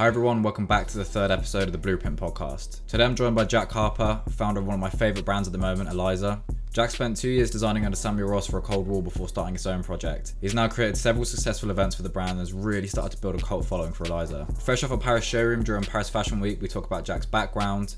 Hi everyone, welcome back to the third episode of the Blueprint podcast. Today I'm joined by Jack Harper, founder of one of my favourite brands at the moment, Aeliza. Jack spent 2 years designing under Samuel Ross for a Cold War before starting his own project. He's now created several successful events for the brand and has really started to build a cult following for Aeliza. Fresh off a Paris showroom during Paris Fashion Week, we talk about Jack's background,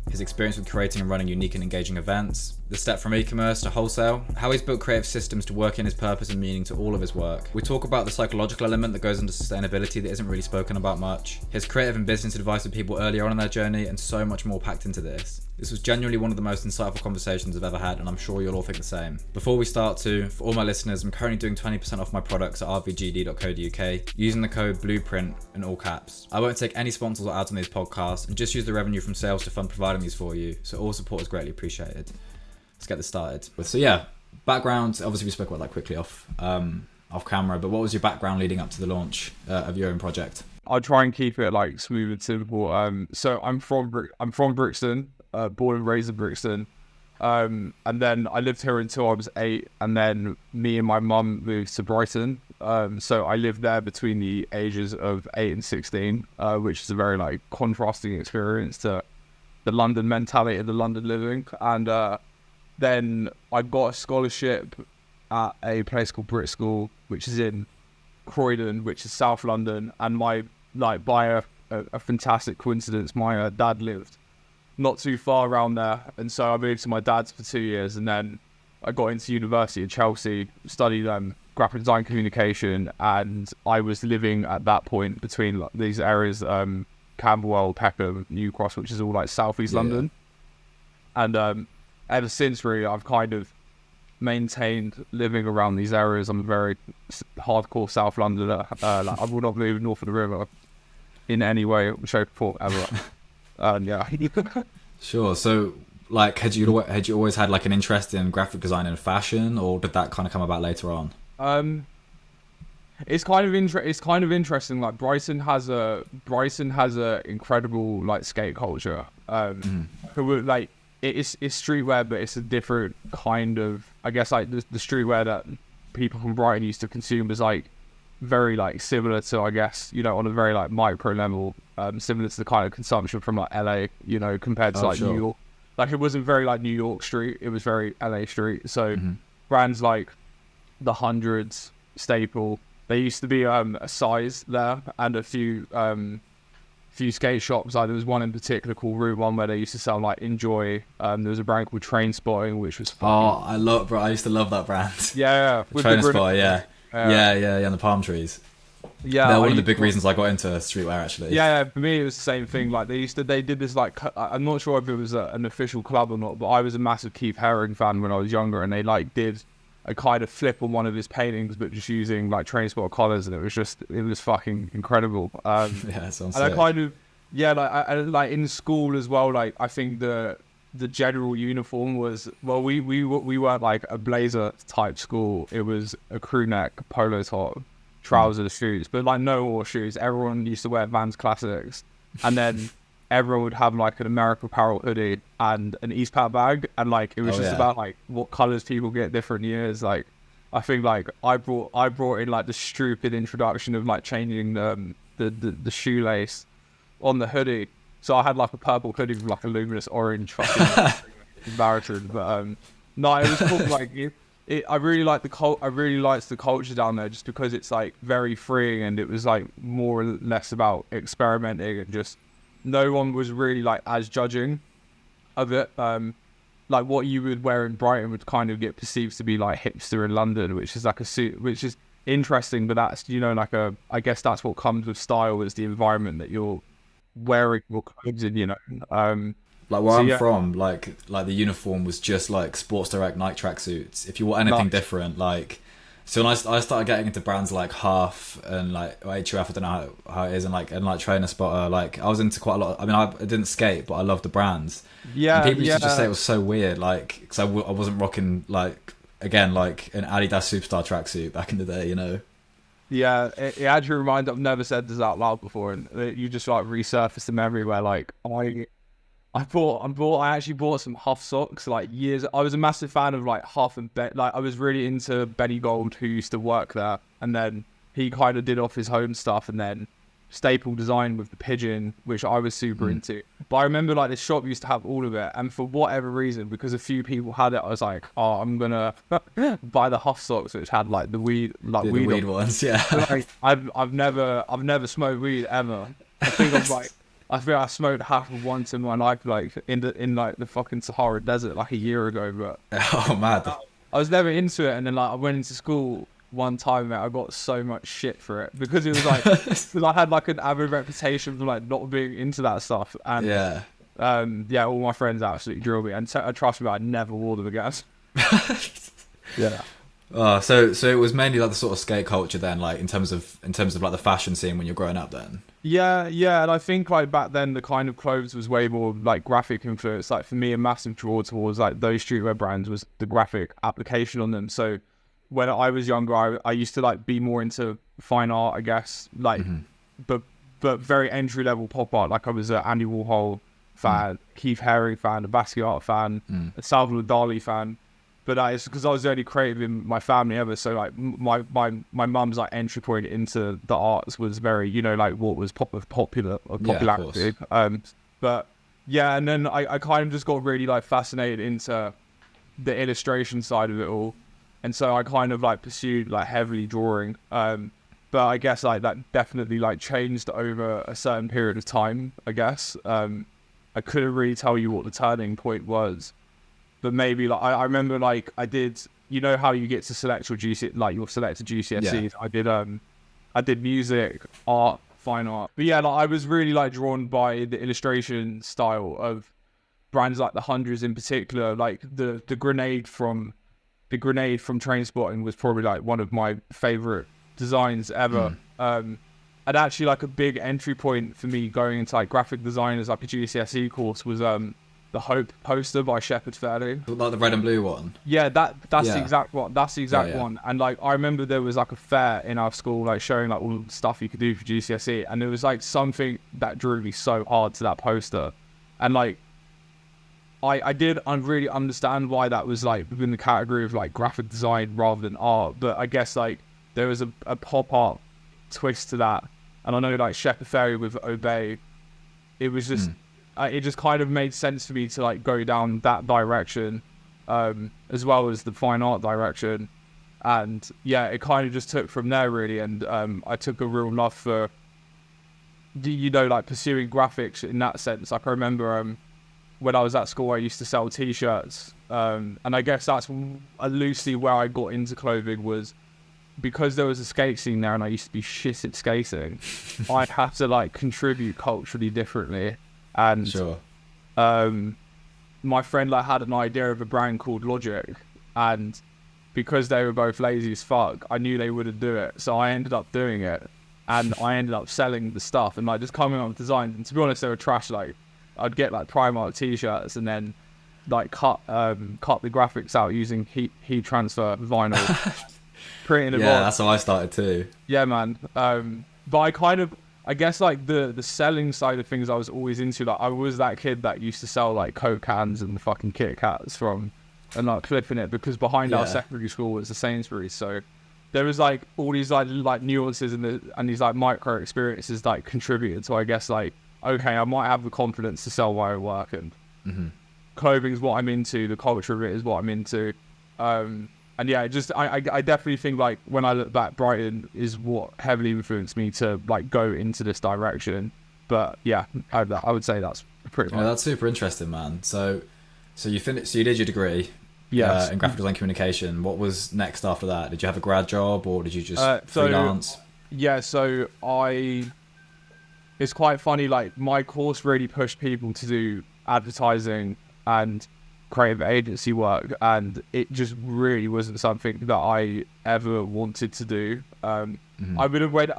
his experience with creating and running unique and engaging events, the step from e-commerce to wholesale, how he's built creative systems to work in his purpose and meaning to all of his work. We talk about the psychological element that goes into sustainability that isn't really spoken about much, his creative and business advice to people earlier on in their journey, and so much more packed into this. This was genuinely one of the most insightful conversations I've ever had, and I'm sure you'll all think the same. Before we start for all my listeners, I'm currently doing 20% off my products at rvgd.co.uk using the code BLUEPRINT in all caps. I won't take any sponsors or ads on these podcasts and just use the revenue from sales to fund providing these for you, so all support is greatly appreciated. Let's get this started. So yeah, background, obviously we spoke about that quickly off camera, but what was your background leading up to the launch of your own project? I'll try and keep it like smooth and simple. So I'm from Brixton, born and raised in Brixton, and then I lived here until I was 8, and then me and my mum moved to Brighton. So I lived there between the ages of 8 and 16, which is a very like contrasting experience to the London mentality of the London living. And then I got a scholarship at a place called Brit School, which is in Croydon, which is South London, and by a fantastic coincidence, my dad lived not too far around there, and so I moved to my dad's for 2 years, and then I got into university in Chelsea, studied graphic design communication, and I was living at that point between these areas, Camberwell, Peckham, New Cross, which is all like southeast London, and ever since really I've kind of maintained living around these areas. I'm a very hardcore South Londoner. I will not move north of the river in any way, shape, or form ever. Yeah. Sure. So, like, had you always had like an interest in graphic design and fashion, or did that kind of come about later on? It's kind of interesting. Like Brighton has a incredible like skate culture. Like it's streetwear, but it's a different kind of. I guess like the streetwear that people from Brighton used to consume is like very like similar to, I guess, you know, on a very like micro level, similar to the kind of consumption from like LA, you know, compared to New York. Like it wasn't very like New York street, it was very LA street. So brands like the Hundreds, Staple, there used to be a Size there and a few skate shops. Like there was one in particular called Route 1 where they used to sell like Enjoy. There was a brand called Train Spotting, which was fucking... I used to love that brand. Yeah. Train Spotting, yeah, and the palm trees. Yeah, they're one of the big reasons I got into streetwear, actually. Yeah, for me it was the same thing. Like they did this like, I'm not sure if it was an official club or not, but I was a massive Keith Haring fan when I was younger, and they like did a kind of flip on one of his paintings, but just using like Train Spot colours, and it was fucking incredible. Yeah, sounds sick. And I kind of, I like in school as well. Like I think the general uniform was, well, we weren't like a blazer type school. It was a crew neck, polo top, trousers, shoes, but like no more shoes. Everyone used to wear Vans Classics, and then everyone would have like an American Apparel hoodie and an Eastpak bag, and like it was about like what colors people get different years. Like I think like I brought in like the stupid introduction of like changing the shoelace on the hoodie. So I had like a purple hoodie with like a luminous orange, fucking embarrassing. But no, it was cool. Like I really liked the culture down there, just because it's like very freeing, and it was like more or less about experimenting, and just no one was really like as judging of it. Like what you would wear in Brighton would kind of get perceived to be like hipster in London, which is like a suit, which is interesting. But that's, you know, like I guess that's what comes with style, is the environment that you're wearing your clothes in, you know. Like where I'm from, like the uniform was just like Sports Direct Nike tracksuits. If you want anything different, like, so when I started getting into brands like Half and like HUF, I don't know how it is, and like Trainer Spotter, like I was into quite a lot. I mean, I didn't skate, but I loved the brands. Yeah, and people used to just say it was so weird, like, because I wasn't rocking like, again, like an Adidas Superstar tracksuit back in the day, you know. Yeah, it actually reminds. I've never said this out loud before, and you just like resurfaced them everywhere. Like I actually bought some Huff socks like years. I was a massive fan of like Huff and like I was really into Benny Gold, who used to work there, and then he kind of did off his home stuff, and then staple design with the pigeon, which I was super into. But I remember like the shop used to have all of it, and for whatever reason, because a few people had it, I was like, oh, I'm gonna buy the Huff socks, which had like the weed, like the weed ones, yeah. Like, I've never smoked weed ever. I think I smoked half of once in my life, like in like the fucking Sahara Desert, like a year ago. But oh, mad. I was never into it, and then like I went into school one time, mate, I got so much shit for it because it was like because I had like an average reputation for like not being into that stuff, and all my friends absolutely drilled me, and trust me, I never wore them again. Yeah. Oh, so it was mainly like the sort of skate culture then, like in terms of like the fashion scene when you're growing up then. Yeah, and I think like back then the kind of clothes was way more like graphic influence. Like for me, a massive draw towards like those streetwear brands was the graphic application on them. So when I was younger, I used to like be more into fine art, I guess, like, but very entry level pop art. Like I was an Andy Warhol fan, Keith Haring fan, a Basquiat fan, a Salvador Dali fan. But that is because I was the only creative in my family ever. So like my mum's like entry point into the arts was very, you know, like what was popularity. But yeah, and then I kind of just got really like fascinated into the illustration side of it all. And so I kind of like pursued like heavily drawing. But I guess like that definitely like changed over a certain period of time, I guess. I couldn't really tell you what the turning point was. But maybe like I remember like I did, you know how you get to select your selected GCSEs. Yeah. I did music, art, fine art. But yeah, like I was really like drawn by the illustration style of brands like the Hundreds in particular. Like the grenade from Trainspotting was probably like one of my favorite designs ever. And actually like a big entry point for me going into like graphic design as like a GCSE course was the Hope poster by Shepard Fairey. Like the red and blue one? Yeah, that's the exact one. That's the exact one. And like I remember there was like a fair in our school like showing like all the stuff you could do for GCSE, and there was like something that drew me so hard to that poster. And like I did really understand why that was like within the category of like graphic design rather than art, but I guess like there was a pop art twist to that. And I know like Shepard Fairey with Obey, it was just it just kind of made sense for me to like go down that direction, as well as the fine art direction. And yeah, it kind of just took from there really. And I took a real love for, you know, like pursuing graphics in that sense. Like I remember when I was at school, I used to sell t-shirts. And I guess that's loosely where I got into clothing, was because there was a skate scene there and I used to be shit at skating. I had to like contribute culturally differently. And my friend like had an idea of a brand called Logic, and because they were both lazy as fuck, I knew they wouldn't do it, so I ended up doing it, and I ended up selling the stuff and like just coming up with designs. And to be honest, they were trash. Like I'd get like Primark t-shirts and then like cut the graphics out using heat transfer vinyl, printing it. Yeah, that's how I started too. Yeah, man. But I guess like the selling side of things I was always into. Like I was that kid that used to sell like Coke cans and the fucking Kit Kats and like flipping it, because behind our secondary school was the Sainsbury's. So there was like all these like nuances and these like micro experiences like contributed. So I guess like, okay, I might have the confidence to sell my own work, and clothing is what I'm into. The culture of it is what I'm into. And yeah, I definitely think like when I look back, Brighton is what heavily influenced me to like go into this direction. But yeah, I would say that's pretty much. Yeah, that's super interesting, man. So you finished. So you did your degree. Yes. In graphic design communication. What was next after that? Did you have a grad job or did you just freelance? Yeah, so it's quite funny. Like my course really pushed people to do advertising and creative agency work, and it just really wasn't something that I ever wanted to do. I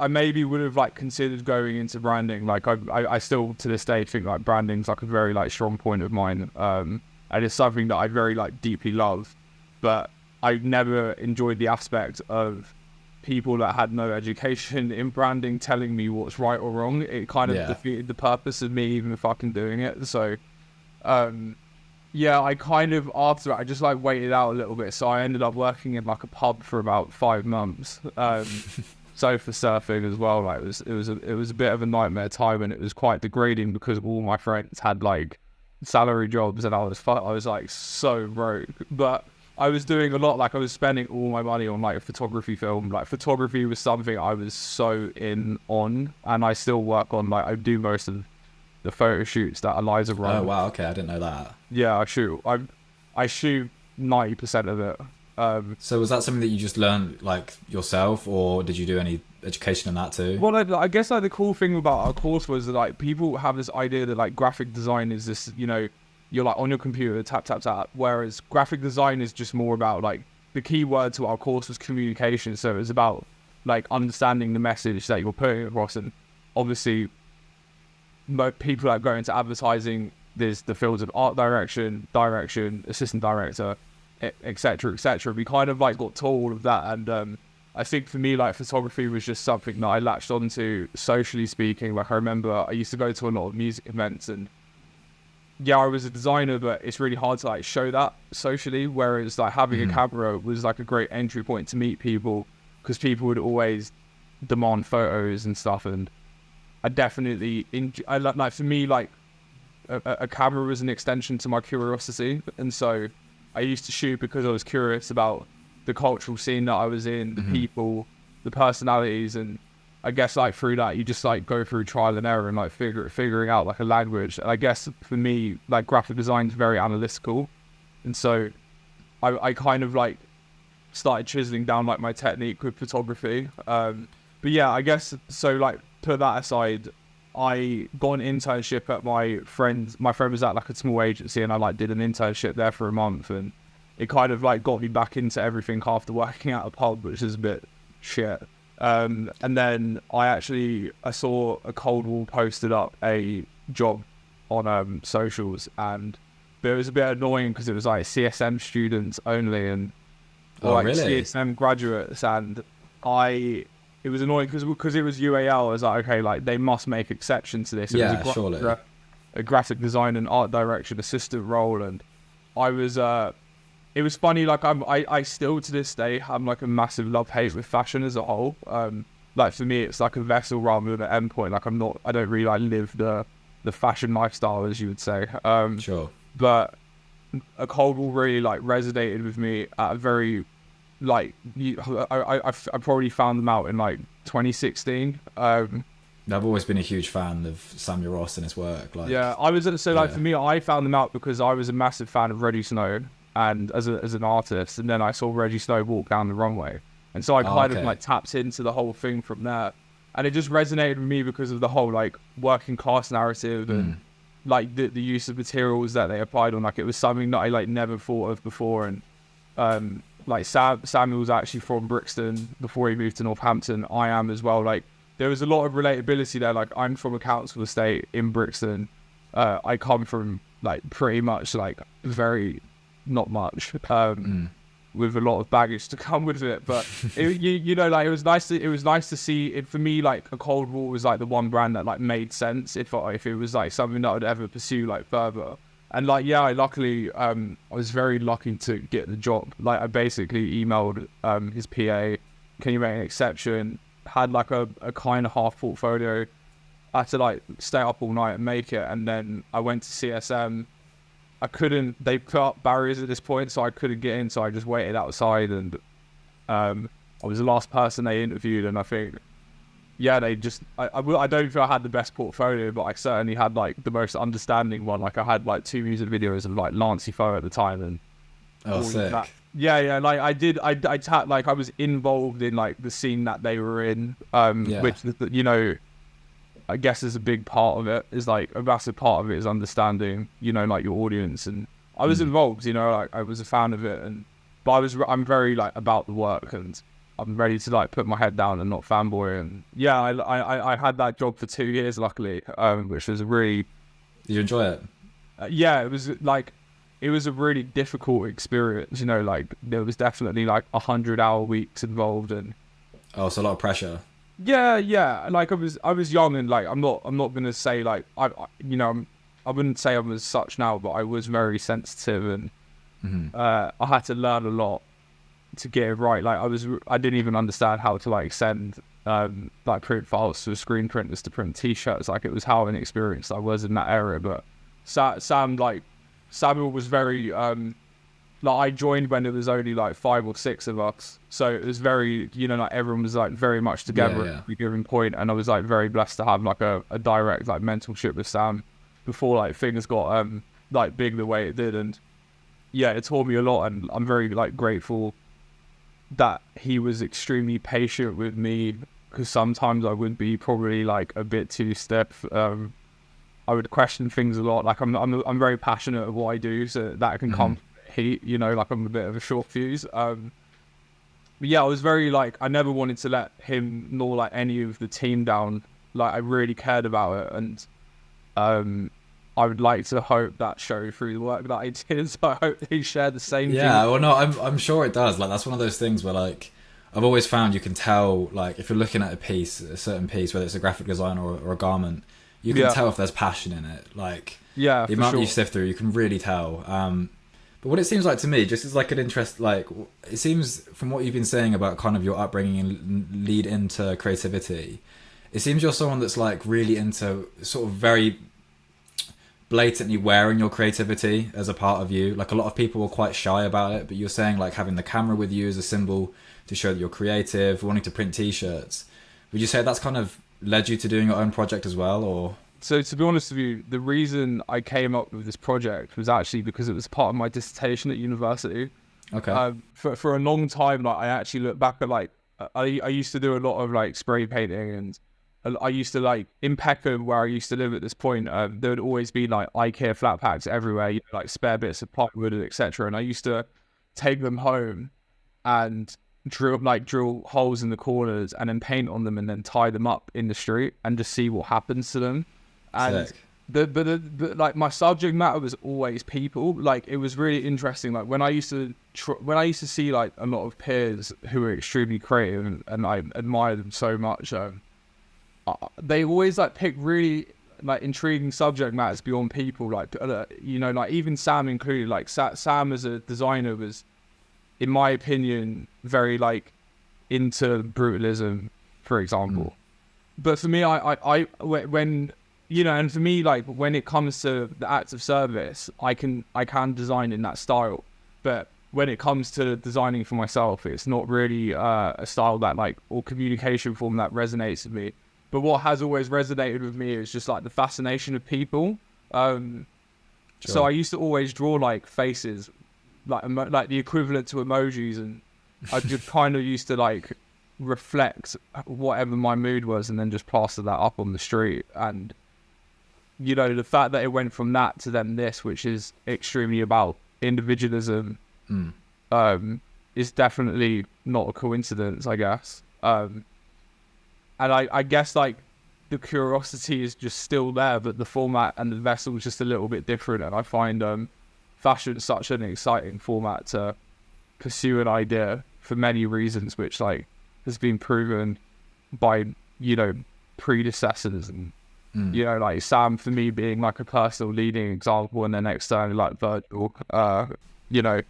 maybe would have like considered going into branding. Like I still to this day think like branding's like a very like strong point of mine, and it's something that I very like deeply love, but I never enjoyed the aspect of people that had no education in branding telling me what's right or wrong. It kind of defeated the purpose of me even fucking doing it. So yeah, I kind of, after it, I just like waited out a little bit. So I ended up working in like a pub for about 5 months. sofa surfing as well. Like it was a bit of a nightmare time, and it was quite degrading because all my friends had like salary jobs, and I was like so broke. But I was doing a lot, like I was spending all my money on like photography film. Like photography was something I was so in on, and I still work on. Like I do most of the photo shoots that Aeliza runs. Oh wow, okay, I didn't know that. Yeah, I shoot 90% of it. So was that something that you just learned like yourself, or did you do any education in that too? Well, I guess like the cool thing about our course was that like people have this idea that like graphic design is this, you know, you're like on your computer, tap, tap, tap. Whereas graphic design is just more about like the key word to our course was communication. So it was about like understanding the message that you're putting across. And obviously, people that go into advertising, there's the fields of art direction, assistant director, etc., etc. We kind of like got taught all of that, and I think for me, like photography was just something that I latched onto socially speaking. Like I remember I used to go to a lot of music events, and yeah, I was a designer, but it's really hard to like show that socially. Whereas like having a camera was like a great entry point to meet people, because people would always demand photos and stuff, and I definitely like for me like a camera was an extension to my curiosity, and so I used to shoot because I was curious about the cultural scene that I was in, the people, the personalities, and I guess like through that you just like go through trial and error and like figuring out like a language. And I guess for me like graphic design is very analytical, and so I kind of like started chiseling down like my technique with photography. But yeah, I guess so. Like put that aside, I got an internship at my friend was at like a small agency, and I like did an internship there for a month, and it kind of like got me back into everything after working at a pub, which is a bit shit. And then I saw a Cold Wall posted up a job on socials, and but it was a bit annoying because it was like CSM students only, and really? CSM graduates, and it was annoying because it was UAL. I was like, okay, like they must make exception to this. It was surely. A graphic design and art direction assistant role, and I was it was funny. Like I still to this day have like a massive love-hate with fashion as a whole. Like for me, it's like a vessel rather than an endpoint. Like I don't really like live the fashion lifestyle, as you would say. Sure. But a Cold Wall really like resonated with me at a very like I probably found them out in like 2016. I've always been a huge fan of Samuel Ross and his work. Like, yeah, I was so like for me, I found them out because I was a massive fan of Reggie Snow and as an artist, and then I saw Reggie Snow walk down the runway, and so I kind of like tapped into the whole thing from there, and it just resonated with me because of the whole like working class narrative and like the use of materials that they applied on. Like it was something that I like never thought of before, and like Samuel's actually from Brixton before he moved to Northampton. I am as well. Like there was a lot of relatability there. Like I'm from a council estate in Brixton. I come from like pretty much like very not much with a lot of baggage to come with it. But you know, like it was nice to see it. For me, like a Cold Wall was like the one brand that like made sense if it was like something that I would ever pursue like further. And like, yeah, I was very lucky to get the job. Like I basically emailed his PA, can you make an exception? Had like a kind of half portfolio. I had to like stay up all night and make it. And then I went to CSM. They put up barriers at this point, so I couldn't get in. So I just waited outside, and I was the last person they interviewed. And I think, yeah, I don't think I had the best portfolio, but I certainly had like the most understanding one. Like I had like 2 music videos of like Lancey Foe at the time, and sick. Yeah, like I was involved in like the scene that they were in, which you know, I guess is a big part of it. Is like a massive part of it is understanding, you know, like your audience, and I was involved, you know, like I was a fan of it, but I'm very like about the work, and I'm ready to like put my head down and not fanboy. And yeah, I had that job for 2 years, luckily, which was really. Did you enjoy it? Yeah, it was a really difficult experience. You know, like there was definitely like 100-hour weeks involved, and. Oh, so a lot of pressure. Yeah. Like I was young, and like I'm not gonna say like I wouldn't say I'm as such now, but I was very sensitive, and I had to learn a lot to get it right. Like I didn't even understand how to like send like print files to screen printers to print t-shirts. Like it was how inexperienced I was in that area. But Samuel was very like I joined when there was only like 5 or 6 of us, so it was very, you know, like everyone was like very much together at a given point, and I was like very blessed to have like a direct like mentorship with Sam before like things got like big the way it did. And yeah, it taught me a lot, and I'm very like grateful that he was extremely patient with me, because sometimes I would be probably like a bit too stiff. I would question things a lot. Like I'm very passionate at what I do, so that can come heat, you know, like I'm a bit of a short fuse. But yeah, I was very like, I never wanted to let him nor like any of the team down. Like I really cared about it, and I would like to hope that showed through the work that I did. So I hope they share the same. Yeah, well, no, I'm sure it does. Like that's one of those things where like I've always found you can tell, like if you're looking at a certain piece, whether it's a graphic design or a garment, you can tell if there's passion in it. Like the amount you sift through, you can really tell. But what it seems like to me, just as like an interest, like it seems from what you've been saying about kind of your upbringing and lead into creativity, it seems you're someone that's like really into sort of very blatantly wearing your creativity as a part of you. Like a lot of people are quite shy about it, but you're saying like having the camera with you as a symbol to show that you're creative, wanting to print t-shirts. Would you say that's kind of led you to doing your own project as well, or? So to be honest with you, the reason I came up with this project was actually because it was part of my dissertation at university. Okay. For a long time, like I actually look back at like I used to do a lot of like spray painting, and I used to like in Peckham, where I used to live at this point, there would always be like IKEA flat packs everywhere, you know, like spare bits of plywood, etc. And I used to take them home and drill holes in the corners and then paint on them and then tie them up in the street and just see what happens to them. And Sick. but like my subject matter was always people. Like it was really interesting. Like when I used to see like a lot of peers who were extremely creative and I admire them so much. They always like pick really like intriguing subject matters beyond people. Like you know, like even Sam included. Like Sam as a designer was, in my opinion, very like into brutalism, for example. But for me, I when you know, and for me, like when it comes to the act of service, I can design in that style. But when it comes to designing for myself, it's not really a style that like, or communication form that resonates with me. But what has always resonated with me is just like the fascination of people. So I used to always draw like faces, like the equivalent to emojis, and I just kind of used to like reflect whatever my mood was and then just plaster that up on the street. And you know, the fact that it went from that to then this, which is extremely about individualism, is definitely not a coincidence, I guess. And I guess like the curiosity is just still there, but the format and the vessel is just a little bit different. And I find fashion such an exciting format to pursue an idea for many reasons, which like has been proven by, you know, predecessors, and you know, like Sam for me being like a personal leading example, and then externally like Virgil, you know.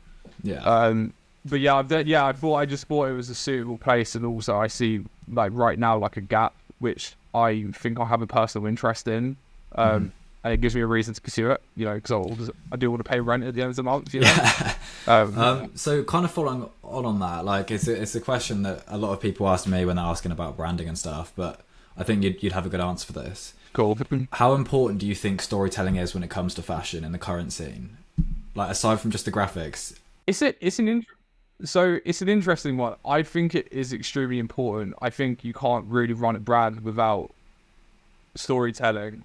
But yeah, I just thought it was a suitable place, and also I see like right now like a gap which I think I have a personal interest in, and it gives me a reason to pursue it, you know, because I do want to pay rent at the end of the month, you know. So kind of following on that, like it's a question that a lot of people ask me when they're asking about branding and stuff, but I think you'd have a good answer for this. Cool. How important do you think storytelling is when it comes to fashion in the current scene? Like aside from just the graphics, it's an interesting one. I think it is extremely important. I think you can't really run a brand without storytelling.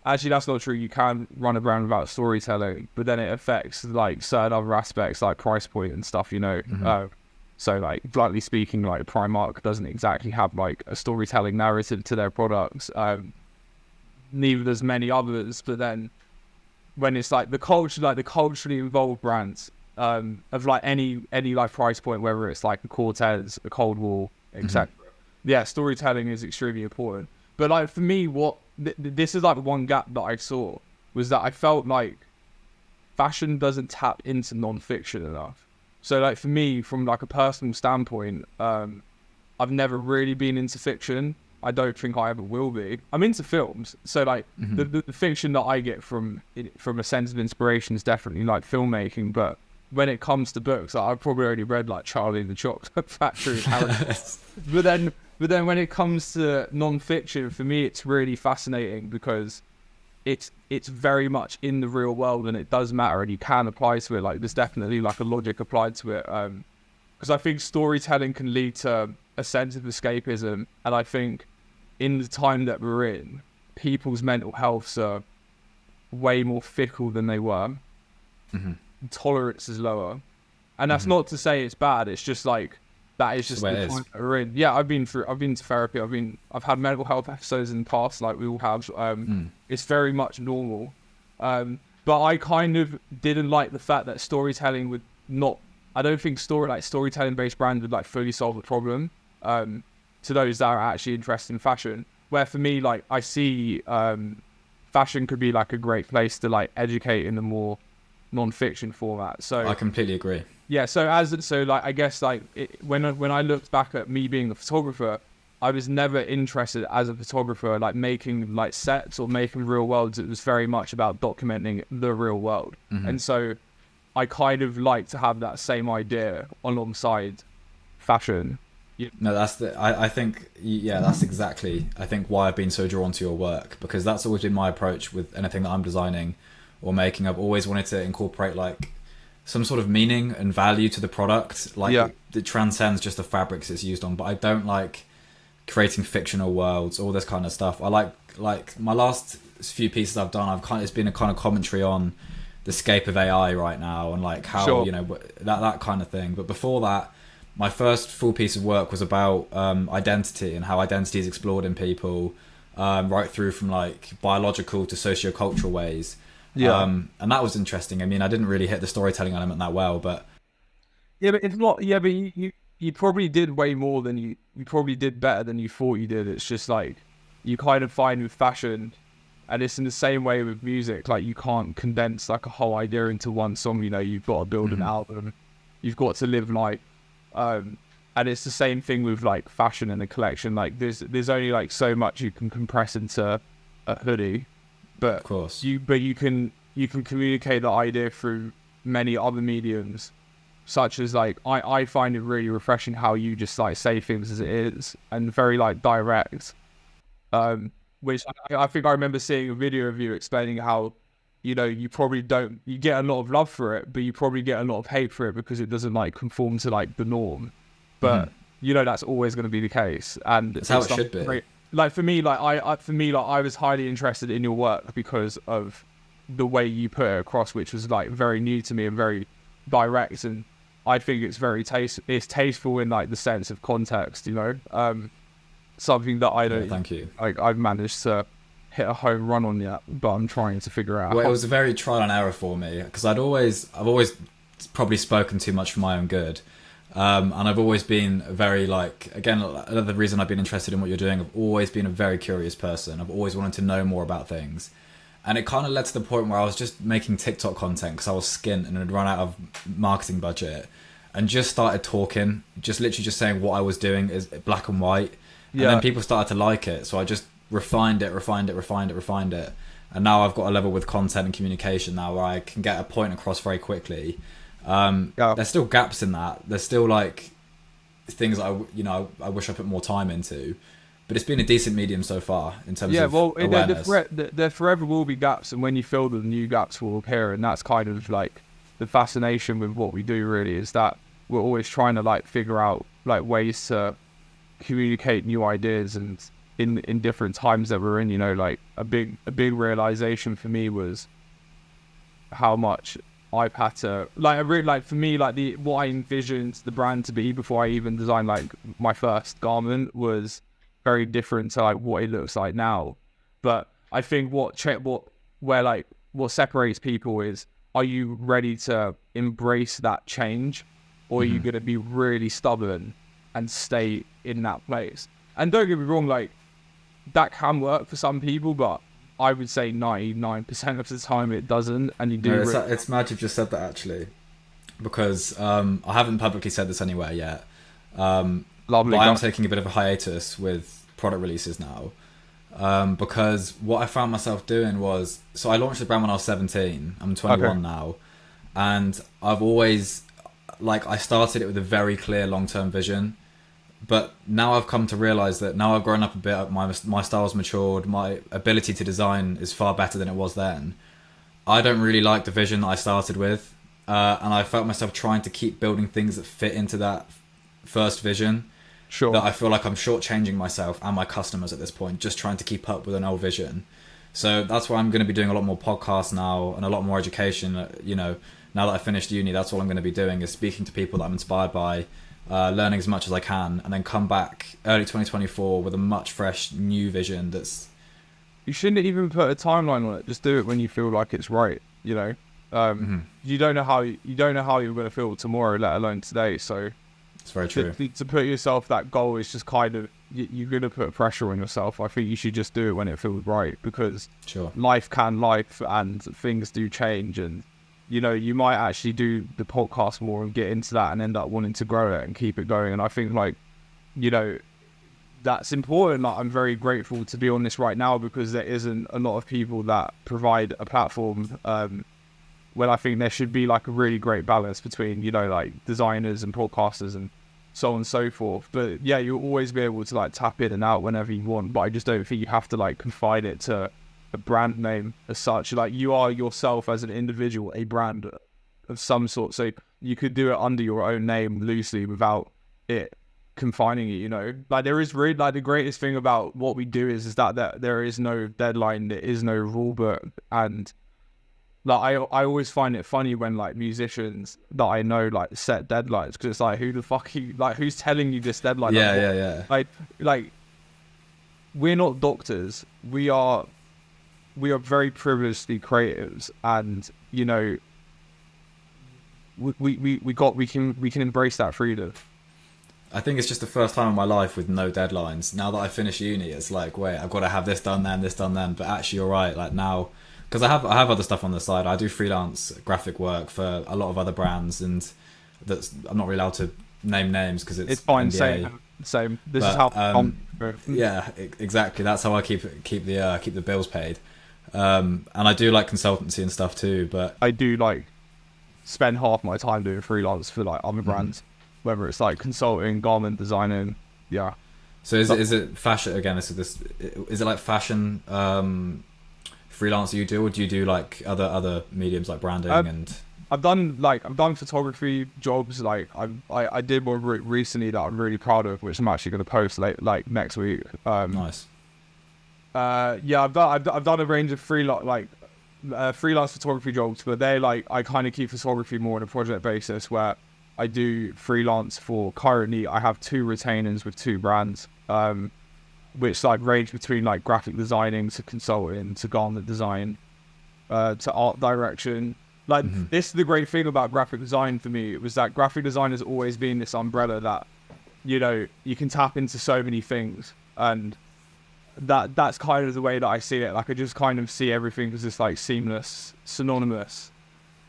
Actually, that's not true. You can run a brand without storytelling, but then it affects like certain other aspects like price point and stuff, you know. So like bluntly speaking, like Primark doesn't exactly have like a storytelling narrative to their products. Neither does many others. But then when it's like the culturally involved brands of like any like price point, whether it's like a Cortez, a Cold War, etc. Yeah, storytelling is extremely important. But like for me, this is like one gap that I saw was that I felt like fashion doesn't tap into non-fiction enough. So like for me, from like a personal standpoint, I've never really been into fiction. I don't think I ever will be. I'm into films, so like the fiction that I get from a sense of inspiration is definitely like filmmaking. But when it comes to books, like, I've probably already read like Charlie and the Chocolate Factory, but then when it comes to non-fiction, for me it's really fascinating because it's very much in the real world and it does matter and you can apply to it. Like there's definitely like a logic applied to it. Because I think storytelling can lead to a sense of escapism, and I think in the time that we're in, people's mental healths are way more fickle than they were. Tolerance is lower, and that's not to say it's bad. It's just like that is just the time that we're in. Yeah, I've been to therapy. I've had mental health episodes in the past, like we all have. It's very much normal, but I kind of didn't like the fact that storytelling would not. I don't think storytelling based brands would like fully solve the problem. To those that are actually interested in fashion, where for me, like I see fashion could be like a great place to like educate in a more non-fiction format. So I completely agree. Yeah, so like I guess like when I looked back at me being a photographer, I was never interested as a photographer like making like sets or making real worlds. It was very much about documenting the real world, and so I kind of like to have that same idea alongside fashion. No, I think that's exactly I think why I've been so drawn to your work, because that's always been my approach with anything that I'm designing or making. I've always wanted to incorporate like some sort of meaning and value to the product, like it transcends just the fabrics it's used on. But I don't like creating fictional worlds, all this kind of stuff. I like my last few pieces I've done, it's been a kind of commentary on the scape of AI right now and like how that kind of thing. But before that, my first full piece of work was about identity and how identity is explored in people, right through from like biological to sociocultural ways. And that was interesting. I mean, I didn't really hit the storytelling element that well, but but it's not. Yeah, but you probably did way more than you probably did better than you thought you did. It's just like you kind of find with fashion, and it's in the same way with music. Like you can't condense like a whole idea into one song. You know, you've got to build an album. You've got to live like. And it's the same thing with like fashion and the collection. Like there's only like so much you can compress into a hoodie, but of course you can communicate the idea through many other mediums, such as like I find it really refreshing how you just like say things as it is and very like direct, which I think I remember seeing a video of you explaining how you get a lot of love for it, but you probably get a lot of hate for it because it doesn't like conform to like the norm. But that's always going to be the case, and that's how it should be. Like for me, I was highly interested in your work because of the way you put it across, which was like very new to me and very direct, and I think it's very tasteful in like the sense of context. Something that I don't. Thank you. Like I've managed to hit a home run on yet, but I'm trying to figure out. Well, it was a very trial and error for me because I've always probably spoken too much for my own good, and I've always been very like, again, another reason I've been interested in what you're doing. I've always been a very curious person. I've always wanted to know more about things, and it kind of led to the point where I was just making TikTok content because I was skint and had run out of marketing budget, and just started talking, just literally just saying what I was doing is black and white, and then people started to like it, so I just refined it, and now I've got a level with content and communication now where I can get a point across very quickly. There's still gaps in that. There's still like things that I wish I put more time into, but it's been a decent medium so far in terms of awareness. There forever will be gaps, and when you fill them, new gaps will appear, and that's kind of like the fascination with what we do. Really, is that we're always trying to like figure out like ways to communicate new ideas and. In different times that we're in, like a big realization for me was how much I've had to for me, like what I envisioned the brand to be before I even designed like my first garment was very different to like what it looks like now. But I think what separates people is, are you ready to embrace that change, or are you going to be really stubborn and stay in that place? And don't get me wrong, like that can work for some people, but I would say 99% of the time it doesn't. And you do. No, it's mad you've just said that, actually, because I haven't publicly said this anywhere yet. Lovely. But I am taking a bit of a hiatus with product releases now. Because what I found myself doing was, so I launched the brand when I was 17. I'm 21 now. And I've always, like, I started it with a very clear long-term vision. But now I've come to realize that now I've grown up a bit, my style's matured, my ability to design is far better than it was then. I don't really like the vision that I started with. And I felt myself trying to keep building things that fit into that first vision. Sure. That I feel like I'm shortchanging myself and my customers at this point, just trying to keep up with an old vision. So that's why I'm going to be doing a lot more podcasts now and a lot more education. You know, now that I finished uni, that's all I'm going to be doing is speaking to people that I'm inspired by, learning as much as I can, and then come back early 2024 with a much fresh new vision. You shouldn't even put a timeline on it. Just do it when you feel like it's right. You know, you don't know how you're going to feel tomorrow, let alone today. So it's very true. To put yourself that goal is just kind of, you're going to put pressure on yourself. I think you should just do it when it feels right, because life and things do change. And, you know, you might actually do the podcast more and get into that and end up wanting to grow it and keep it going. And I think, like, you know, that's important. Like, I'm very grateful to be on this right now, because there isn't a lot of people that provide a platform, when I think there should be like a really great balance between, you know, like designers and podcasters and so on and so forth. But yeah, you'll always be able to like tap in and out whenever you want. But I just don't think you have to like confine it to a brand name as such. Like, you are yourself as an individual, a brand of some sort. So you could do it under your own name loosely without it confining it, you know. Like, there is really, like, the greatest thing about what we do is that there is no deadline, there is no rule book. And like, I always find it funny when like musicians that I know like set deadlines, because it's like, who the fuck who's telling you this deadline? Yeah. Like we're not doctors. We are very privileged creatives, and you know, we can embrace that freedom. I think it's just the first time in my life with no deadlines. Now that I finished uni, it's like, wait, I've got to have this done then, this done then. But actually, you're right. Like, now, because I have other stuff on the side. I do freelance graphic work for a lot of other brands, and I'm not really allowed to name names because it's fine. NDA. Same. This is how. Yeah, exactly. That's how I keep the bills paid. And I do like consultancy and stuff too. But I do like spend half my time doing freelance for like other brands, whether it's like consulting, garment designing. Yeah. So is it fashion again? Is it like fashion freelance you do, or do you do like other mediums like branding and? I've done photography jobs. Like I did one recently that I'm really proud of, which I'm actually going to post like next week. Nice. Yeah, I've done a range of freelance photography jobs, but they're like, I kind of keep photography more on a project basis, where I do freelance for, currently I have 2 retainers with 2 brands, which like range between like graphic designing to consulting to garment design, to art direction. Like, this is the great thing about graphic design for me. It was that graphic design has always been this umbrella that, you know, you can tap into so many things, and that's kind of the way that I see it. Like, I just kind of see everything as this like seamless, synonymous.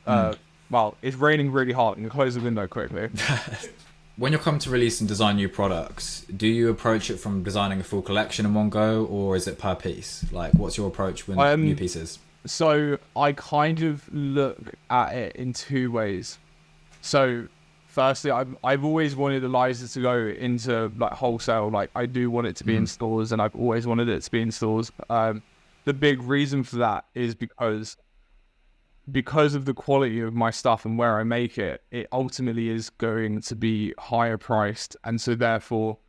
Well, it's raining really hard, and close the window quickly. When you're coming to release and design new products, do you approach it from designing a full collection in one go, or is it per piece? Like, what's your approach with new pieces? So I kind of look at it in 2 ways. So firstly, I've always wanted Aeliza to go into like wholesale. Like, I do want it to be in stores, and I've always wanted it to be in stores. The big reason for that is because of the quality of my stuff and where I make it, it ultimately is going to be higher priced. And so therefore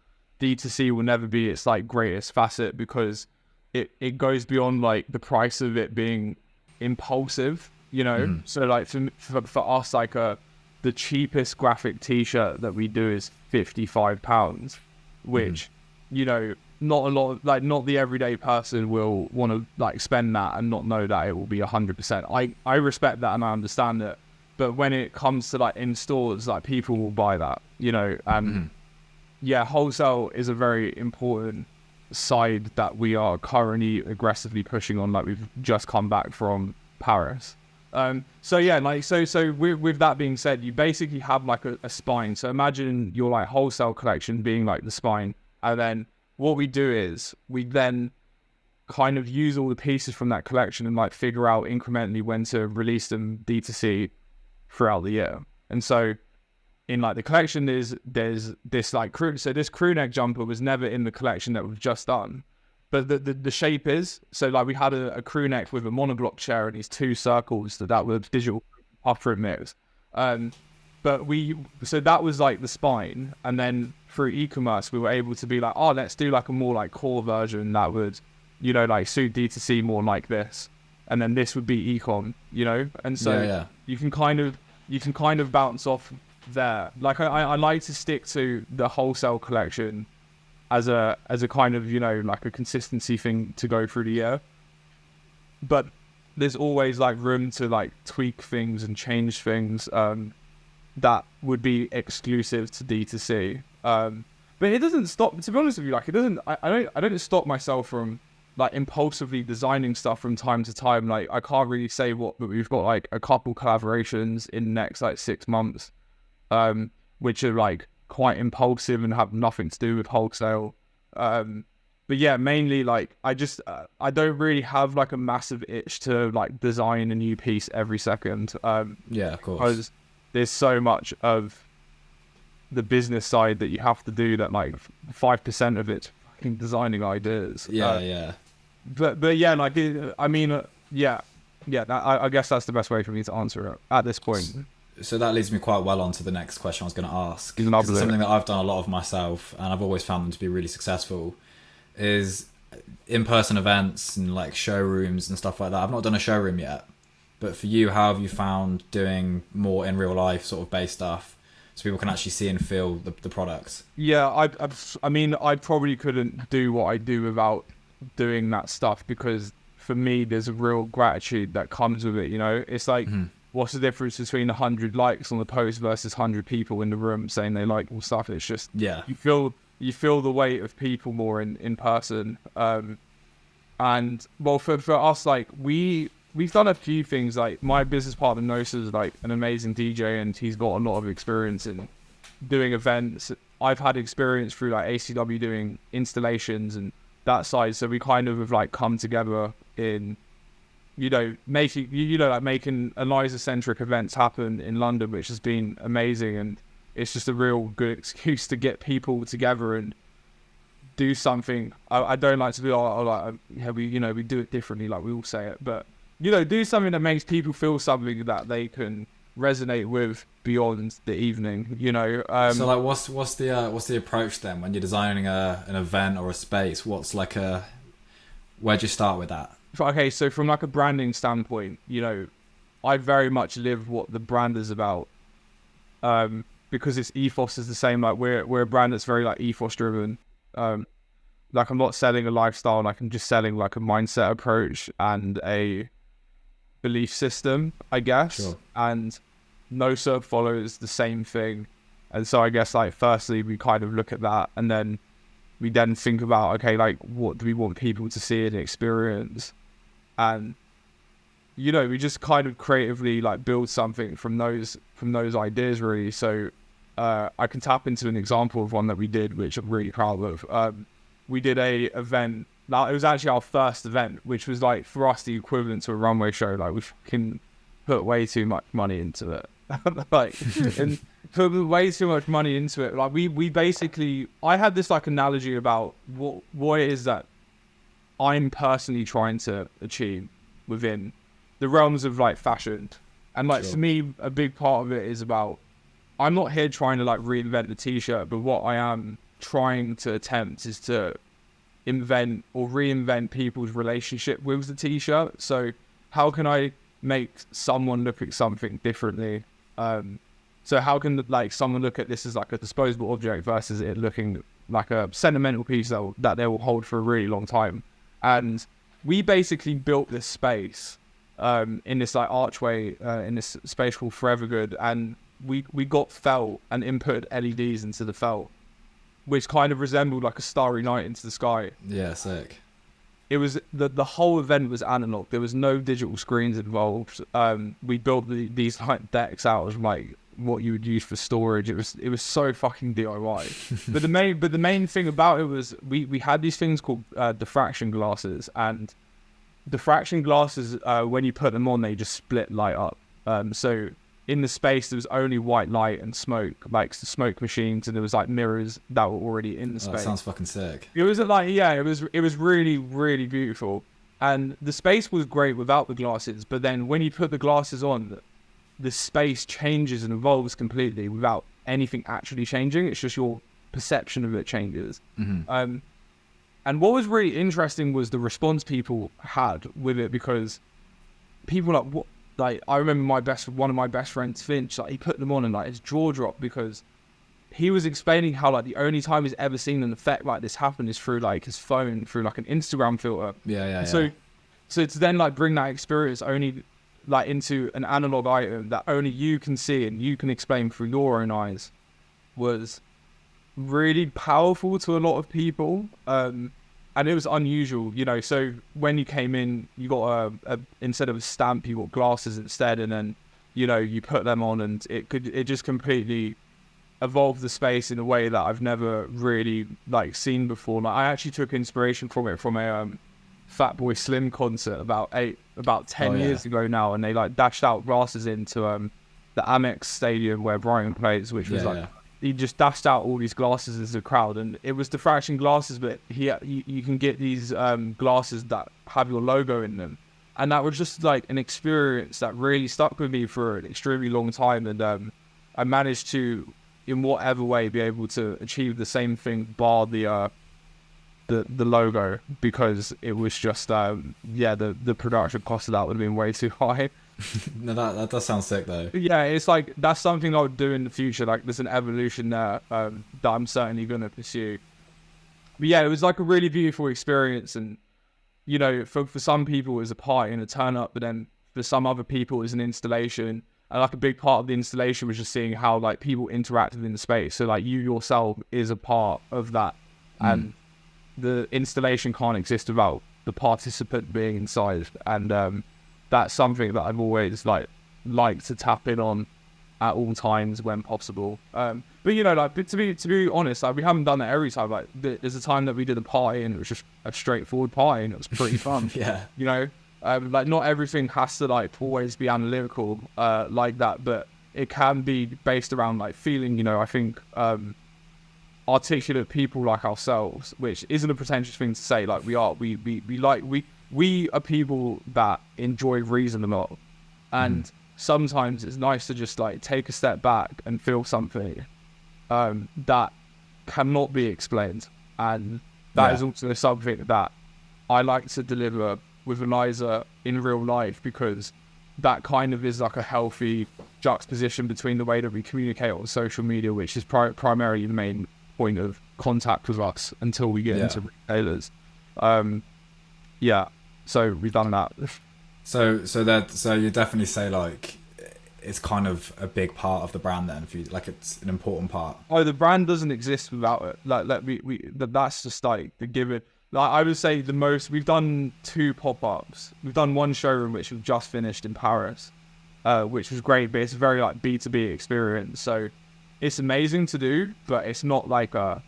D2C will never be its like greatest facet, because it goes beyond like the price of it being impulsive, you know? So like for us, like the cheapest graphic t-shirt that we do is £55, which, you know, not a lot, like not the everyday person will want to like spend that and not know that it will be 100%. I respect that and I understand it, but when it comes to like in stores, like people will buy that, you know. And yeah, wholesale is a very important side that we are currently aggressively pushing on. Like, we've just come back from Paris, So yeah, like so with that being said, you basically have like a spine. So imagine your like wholesale collection being like the spine, and then what we do is we then kind of use all the pieces from that collection and like figure out incrementally when to release them D2C throughout the year. And so in like the collection there's this like crew, so this crew neck jumper was never in the collection that we've just done, but the shape is, so like we had a crew neck with a monoblock chair and these two circles that were digital upper mix. But so that was like the spine, and then through e-commerce we were able to be like, oh, let's do like a more like core version that would, you know, like suit D2C more like this, and then this would be ecom, you know. And so you can kind of bounce off there. Like I like to stick to the wholesale collection as a kind of, you know, like a consistency thing to go through the year, but there's always like room to like tweak things and change things that would be exclusive to D2C. But it doesn't stop, to be honest with you, like I don't stop myself from like impulsively designing stuff from time to time. Like I can't really say what, but we've got like a couple collaborations in the next like 6 months, which are like quite impulsive and have nothing to do with wholesale. But yeah, mainly like I don't really have like a massive itch to like design a new piece every second. Yeah, of course. Because there's so much of the business side that you have to do that like 5% of it's fucking designing ideas. Yeah. But yeah, like I mean, yeah. I guess that's the best way for me to answer it at this point. So that leads me quite well on to the next question I was going to ask. It's Lovely. something that I've done a lot of myself, and I've always found them to be really successful, is in-person events and like showrooms and stuff like that. I've not done a showroom yet, but for you, how have you found doing more in real life sort of based stuff so people can actually see and feel the products? Yeah, I mean, I probably couldn't do what I do without doing that stuff, because for me, there's a real gratitude that comes with it, you know? It's like, what's the difference between 100 likes on the post versus 100 people in the room saying they like all stuff? It's just, you feel the weight of people more in person. And well, for us, like we've done a few things. Like my business partner Nosa is like an amazing DJ, and he's got a lot of experience in doing events. I've had experience through like ACW doing installations and that side. So we kind of have like come together in, you know, making Aeliza centric events happen in London, which has been amazing. And it's just a real good excuse to get people together and do something. I don't like to be we do it differently, like we all say it, but you know, do something that makes people feel something that they can resonate with beyond the evening, you know. So like what's the approach then when you're designing an event or a space? Where'd you start with that? Okay, so from like a branding standpoint, you know, I very much live what the brand is about, because its ethos is the same. Like we're a brand that's very like ethos driven. Like I'm not selling a lifestyle, like I'm just selling like a mindset approach and a belief system, I guess. Sure. And Nosa follows the same thing. And so I guess like firstly we kind of look at that, and then we then think about, okay, like what do we want people to see and experience? And you know, we just kind of creatively like build something from those ideas really. So I can tap into an example of one that we did, which I'm really proud of. We did a event. Now it was actually our first event, which was like for us the equivalent to a runway show. Like we can put way too much money into it, like and put way too much money into it. Like we basically, I had this like analogy about what it is that I'm personally trying to achieve within the realms of like fashion, and like for me, a big part of it is about, I'm not here trying to like reinvent the t-shirt, but what I am trying to attempt is to invent or reinvent people's relationship with the t-shirt. So how can I make someone look at something differently? So how can like someone look at this as like a disposable object versus it looking like a sentimental piece that they will hold for a really long time? And we basically built this space in this like archway in this space called Forever Good, and we got felt and input LEDs into the felt, which kind of resembled like a starry night into the sky. Yeah, sick. it was the whole event was analog. There was no digital screens involved. We built these like decks out of like what you would use for storage. It was so fucking DIY. but the main thing about it was we had these things called diffraction glasses, and diffraction glasses, when you put them on, they just split light up. So in the space there was only white light and smoke, like smoke machines, and there was like mirrors that were already in the space. That sounds fucking sick. It was like, yeah, it was really, really beautiful. And the space was great without the glasses, but then when you put the glasses on, the space changes and evolves completely without anything actually changing. It's just your perception of it changes. Mm-hmm. And what was really interesting was the response people had with it, because people like, what? Like, I remember one of my best friends, Finch, like he put them on and like his jaw dropped, because he was explaining how like the only time he's ever seen an effect like this happen is through like his phone, through like an Instagram filter. So to then like bring that experience only like into an analog item that only you can see and you can explain through your own eyes was really powerful to a lot of people. And it was unusual, you know. So when you came in, you got a instead of a stamp, you got glasses instead, and then, you know, you put them on, and it just completely evolved the space in a way that I've never really like seen before. Like, I actually took inspiration from it from a Fatboy Slim concert about 10 years ago now, and they like dashed out glasses into the Amex Stadium where Brian plays, which was he just dashed out all these glasses as a crowd, and it was diffraction glasses, but you can get these glasses that have your logo in them, and that was just like an experience that really stuck with me for an extremely long time. And I managed to, in whatever way, be able to achieve the same thing bar the logo, because it was just the production cost of that would have been way too high. No, that does sound sick though. Yeah, it's like that's something I would do in the future. Like, there's an evolution there that I'm certainly going to pursue. But yeah, it was like a really beautiful experience, and you know, for some people it was a party and a turn up, but then for some other people it was an installation, and like a big part of the installation was just seeing how like people interacted in the space. So like you yourself is a part of that, and the installation can't exist without the participant being inside, and that's something that I've always liked to tap in on at all times when possible. But you know, like to be honest, like, we haven't done that every time. Like, there's a time that we did a party and it was just a straightforward party and it was pretty fun. Yeah, you know, like not everything has to like always be analytical like that, but it can be based around like feeling. You know, I think articulate people like ourselves, which isn't a pretentious thing to say. Like, we are people that enjoy reason a lot, and sometimes it's nice to just like take a step back and feel something that cannot be explained, and that is also something that I like to deliver with Aeliza in real life, because that kind of is like a healthy juxtaposition between the way that we communicate on social media, which is primarily the main point of contact with us until we get into retailers. So we've done that. So you definitely say like it's kind of a big part of the brand then for you, like it's an important part. Oh, the brand doesn't exist without it. Like that's just like the given. Like, I would say we've done 2 pop-ups. We've done 1 showroom which we've just finished in Paris, which was great, but it's a very like B2B experience. So it's amazing to do, but it's not like a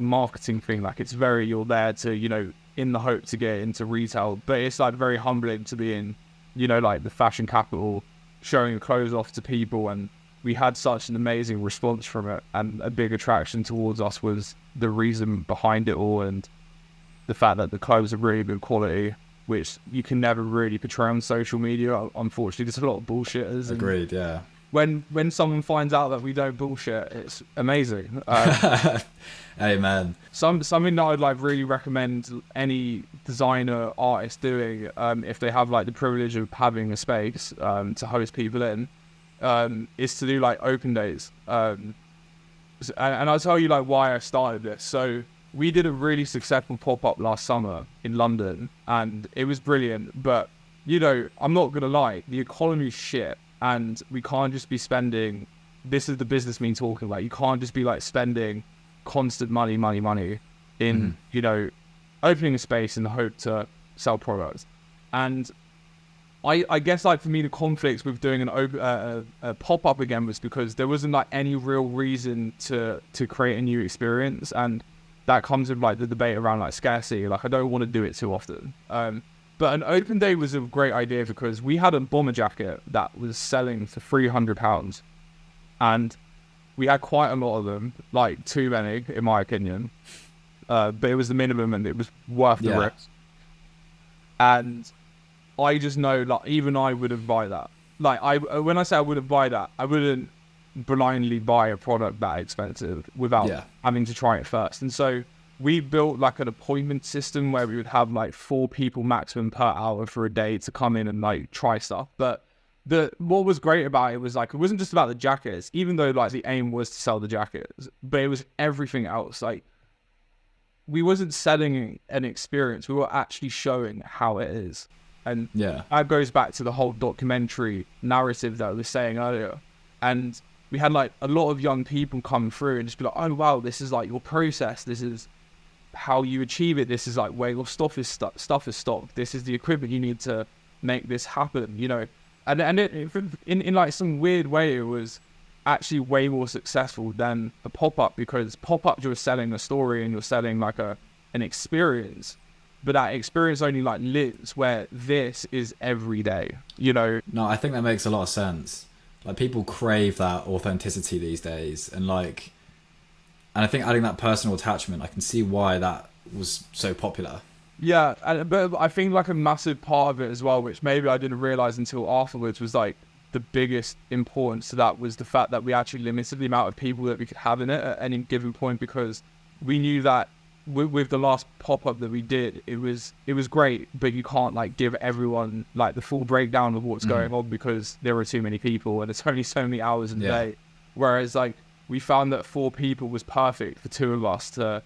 marketing thing. Like, it's very, you're there to, you know, in the hope to get into retail, but it's like very humbling to be in, you know, like the fashion capital, showing your clothes off to people, and we had such an amazing response from it, and a big attraction towards us was the reason behind it all, and the fact that the clothes are really good quality, which you can never really portray on social media, unfortunately. There's a lot of bullshitters. Agreed, yeah. When someone finds out that we don't bullshit, it's amazing. Amen. Something that I'd like really recommend any designer artist doing, if they have like the privilege of having a space to host people in, is to do like open days. And I'll tell you like why I started this. So we did a really successful pop-up last summer in London, and it was brilliant. But you know, I'm not gonna lie, the economy's shit. And we can't just be spending, this is the business me talking about, you can't just be like spending constant money in, you know, opening a space in the hope to sell products. And I guess like for me, the conflicts with doing a pop-up again was because there wasn't like any real reason to create a new experience, and that comes with like the debate around like scarcity. Like I don't want to do it too often. But an open day was a great idea because we had a bomber jacket that was selling for £300, and we had quite a lot of them, like too many in my opinion. But it was the minimum and it was worth the risk. And I just know, like, even I wouldn't buy that. Like, when I say I wouldn't buy that, I wouldn't blindly buy a product that expensive without having to try it first. And so we built like an appointment system where we would have like 4 people maximum per hour for a day to come in and like try stuff. But what was great about it was like, it wasn't just about the jackets, even though like the aim was to sell the jackets, but it was everything else. Like, we wasn't selling an experience, we were actually showing how it is. And that goes back to the whole documentary narrative that I was saying earlier. And we had like a lot of young people come through and just be like, oh wow, this is like your process, this is how you achieve it, this is like where your stuff is stocked, this is the equipment you need to make this happen, you know. And in like some weird way, it was actually way more successful than a pop-up, because pop-up you're selling a story and you're selling like an experience, but that experience only like lives where this is every day, you know. No, I think that makes a lot of sense. Like, people crave that authenticity these days, and like, and I think adding that personal attachment, I can see why that was so popular. Yeah, but I think like a massive part of it as well, which maybe I didn't realize until afterwards, was like the biggest importance to that was the fact that we actually limited the amount of people that we could have in it at any given point, because we knew that with the last pop-up that we did, it was great, but you can't like give everyone like the full breakdown of what's going on, because there are too many people and it's only so many hours in a day. Whereas like we found that 4 people was perfect for 2 of us to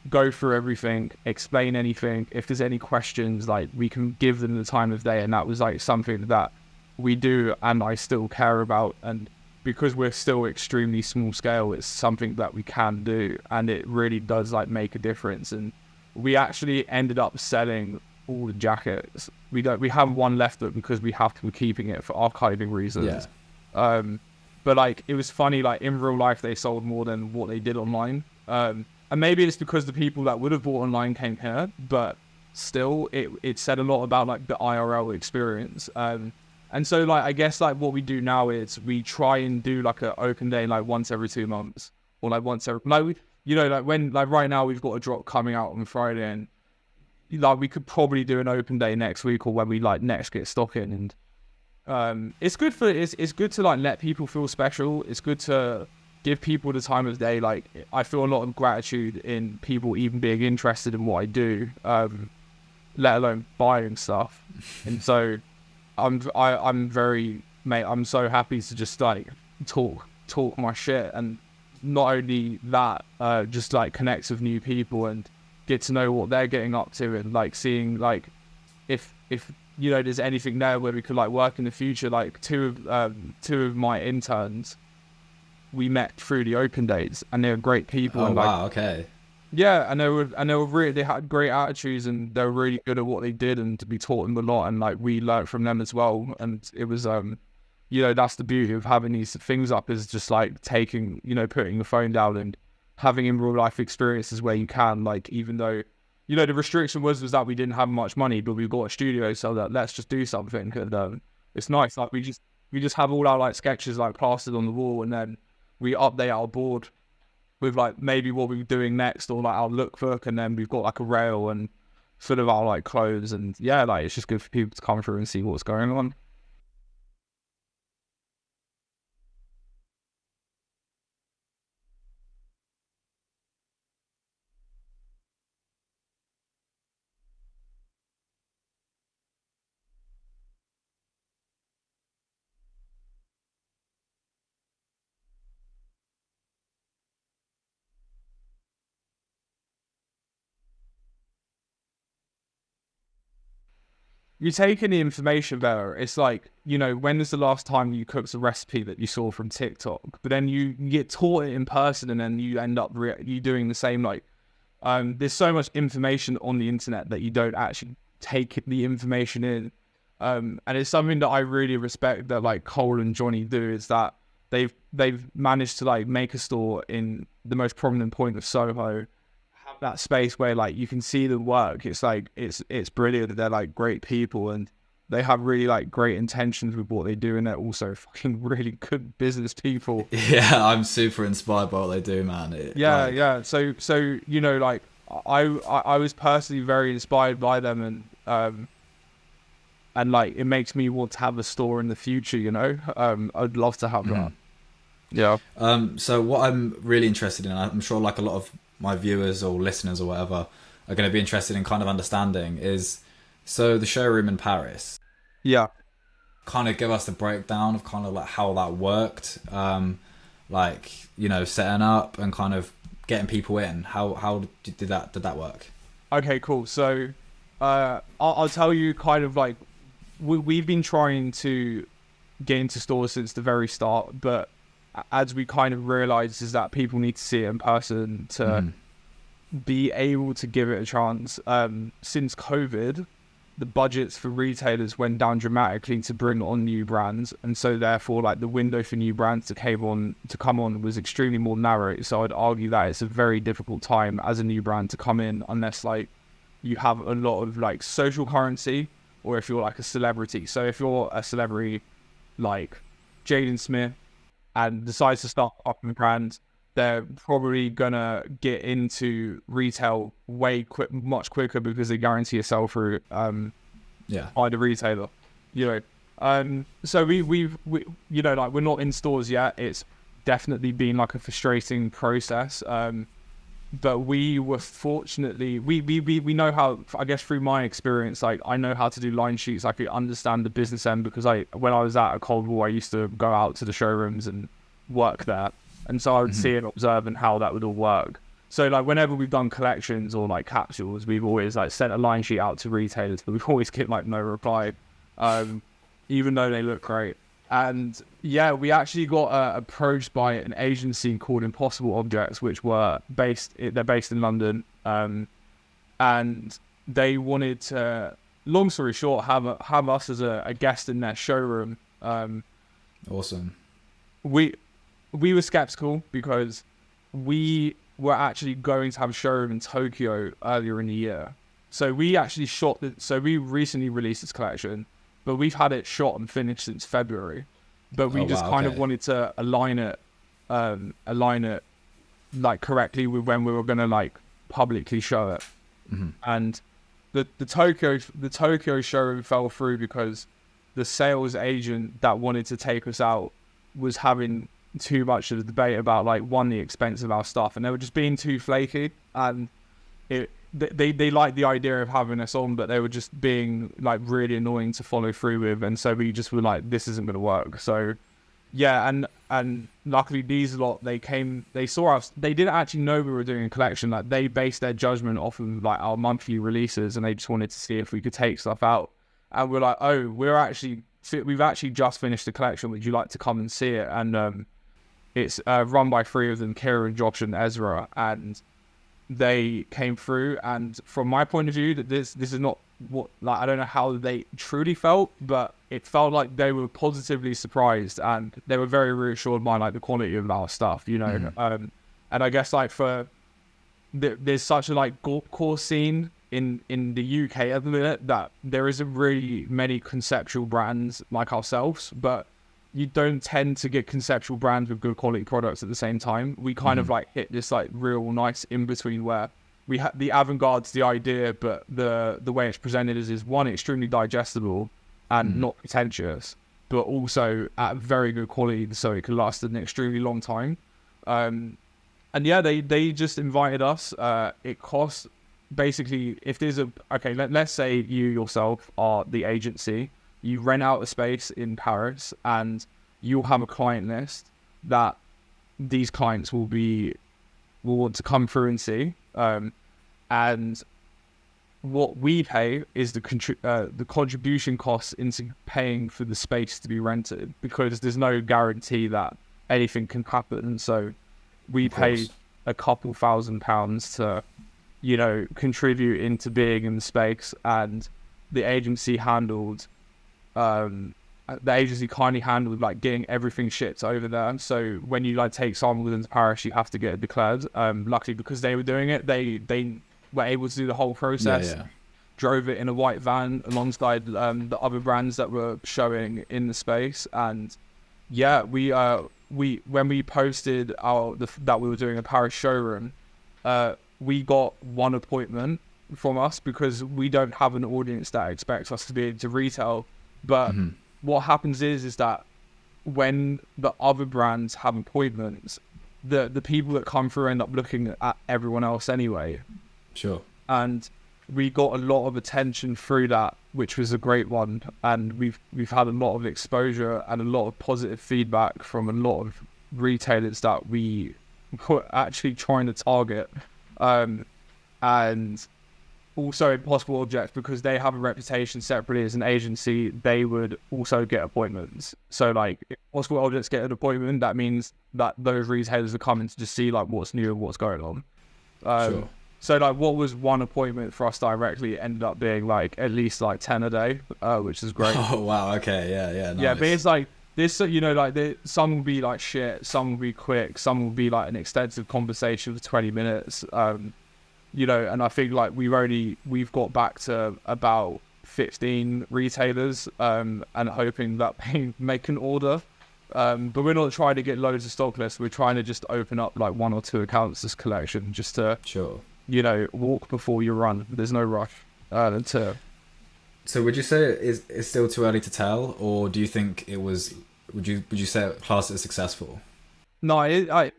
go through everything, explain anything. If there's any questions, like we can give them the time of day, and that was like something that we do and I still care about. And because we're still extremely small scale, it's something that we can do, and it really does like make a difference. And we actually ended up selling all the jackets. We have one left because we have to be keeping it for archiving reasons. But like, it was funny, like in real life they sold more than what they did online. And maybe it's because the people that would have bought online came here, but still it said a lot about like the IRL experience. And so like, I guess like what we do now is we try and do like an open day like once every 2 months, or like once every, like, you know, like when, like right now we've got a drop coming out on Friday, and like we could probably do an open day next week, or when we like next get stock in. And it's good to like let people feel special. It's good to give people the time of day. Like, I feel a lot of gratitude in people even being interested in what I do, let alone buying stuff. And so I'm very, mate, I'm so happy to just like talk my shit, and not only that, just like connect with new people and get to know what they're getting up to, and like seeing like if you know there's anything there where we could like work in the future. Like two of my interns we met through the open days, and they're great people. Oh, and like, wow, okay. Yeah, and they were really, they had great attitudes, and they were really good at what they did, and to be taught them a lot, and like we learned from them as well. And it was you know, that's the beauty of having these things up, is just like taking, you know, putting the phone down and having in real life experiences where you can, like, even though, you know, the restriction was that we didn't have much money, but we got a studio, so that let's just do something. And it's nice, like we just have all our like sketches like plastered on the wall, and then we update our board with like maybe what we're doing next, or like our lookbook, and then we've got like a rail and full of our like clothes. And yeah, like it's just good for people to come through and see what's going on. You take in the information better. It's like, you know, when is the last time you cooked a recipe that you saw from TikTok? But then you get taught it in person, and then you end up you doing the same like There's so much information on the internet that you don't actually take the information in. And it's something that I really respect that like Cole and Johnny do, is that they've managed to like make a store in the most prominent point of Soho, have that space where like you can see them work. It's like it's brilliant. They're like great people, and they have really like great intentions with what they do, and they're also fucking really good business people. Yeah, I'm super inspired by what they do, man. Yeah. So you know, like I was personally very inspired by them, and like it makes me want to have a store in the future. You know, I'd love to have that. Yeah. So what I'm really interested in, I'm sure like a lot of my viewers or listeners or whatever are going to be interested in kind of understanding, is so the showroom in Paris. Yeah. Kind of give us the breakdown of kind of like how that worked, like, you know, setting up and kind of getting people in. How did that work? Okay, cool. So I'll tell you kind of like we've been trying to get into stores since the very start, but as we kind of realized is that people need to see it in person to be able to give it a chance. Since COVID, the budgets for retailers went down dramatically to bring on new brands, and so therefore like the window for new brands to come on was extremely more narrow. So I'd argue that it's a very difficult time as a new brand to come in unless like you have a lot of like social currency, or if you're like a celebrity. So if you're a celebrity like Jaden Smith and decides to start up a brand, they're probably gonna get into retail much quicker because they guarantee a sell through by the retailer, you know. So we you know, like we're not in stores yet. It's definitely been like a frustrating process, but we were fortunately we know how, I guess through my experience, like I know how to do line sheets. I could understand the business end because when I was at a Cold War, I used to go out to the showrooms and work there, and so I would see and observe and how that would all work. So like whenever we've done collections or like capsules, we've always like sent a line sheet out to retailers, but we've always get like no reply, even though they look great. And yeah, we actually got approached by an agency called Impossible Objects, which they're based in London, and they wanted to, long story short, have us as a guest in their showroom. Awesome. We were skeptical because we were actually going to have a showroom in Tokyo earlier in the year. So we actually so we recently released this collection, but we've had it shot and finished since February. But we kind of wanted to align it like correctly with when we were gonna like publicly show it. And the Tokyo showroom fell through because the sales agent that wanted to take us out was having too much of a debate about like the expense of our stuff, and they were just being too flaky, and they liked the idea of having us on, but they were just being like really annoying to follow through with, and so we just were like, this isn't going to work. So yeah, and luckily these lot, they saw us, they didn't actually know we were doing a collection. Like they based their judgment off of like our monthly releases, and they just wanted to see if we could take stuff out, and we're like, oh, we've actually just finished the collection, would you like to come and see it? And it's run by three of them, Kira, Josh and Ezra, and they came through. And from my point of view, that this is not what, like, I don't know how they truly felt, but it felt like they were positively surprised, and they were very reassured by like the quality of our stuff, you know. And I guess like there's such a like golf course scene in the UK at the minute that there isn't really many conceptual brands like ourselves, but you don't tend to get conceptual brands with good quality products at the same time. We kind of like hit this like real nice in between where we have the avant-garde's the idea, but the way it's presented is one, extremely digestible and not pretentious, but also at very good quality, so it can last an extremely long time. And yeah, they just invited us. It costs basically, if there's let's say you yourself are the agency, you rent out a space in Paris, and you'll have a client list that these clients will want to come through and see. And what we pay is the contribution costs into paying for the space to be rented, because there's no guarantee that anything can happen. So we pay a couple £1,000 contribute into being in the space. And the agency kindly handled like getting everything shipped over there. So when you like take samples into Paris, you have to get it declared. Luckily, because they were doing it, they were able to do the whole process. Yeah. Drove it in a white van alongside the other brands that were showing in the space. And yeah, we when we posted that we were doing a Paris showroom, we got one appointment from us because we don't have an audience that expects us to be able to retail. But what happens is that when the other brands have appointments, the people that come through end up looking at everyone else anyway. Sure. And we got a lot of attention through that, which was a great one. And we've had a lot of exposure and a lot of positive feedback from a lot of retailers that we were actually trying to target. And also Impossible Objects, because they have a reputation separately as an agency, they would also get appointments. So like if Impossible Objects get an appointment, that means that those retailers are coming to just see like what's new and what's going on. Sure. So like what was one appointment for us directly ended up being like at least like 10 a day, which is great. Oh wow, okay, yeah, nice. Yeah, but it's like this, like some will be like shit, some will be quick, some will be like an extensive conversation for 20 minutes. And I think like we've got back to about 15 retailers, and hoping that they make an order. But we're not trying to get loads of stock lists. We're trying to just open up like 1 or 2 accounts this collection, just to sure. Walk before you run. There's no rush. So would you say it's still too early to tell, or do you think it was? Would you say class it as successful? No, it's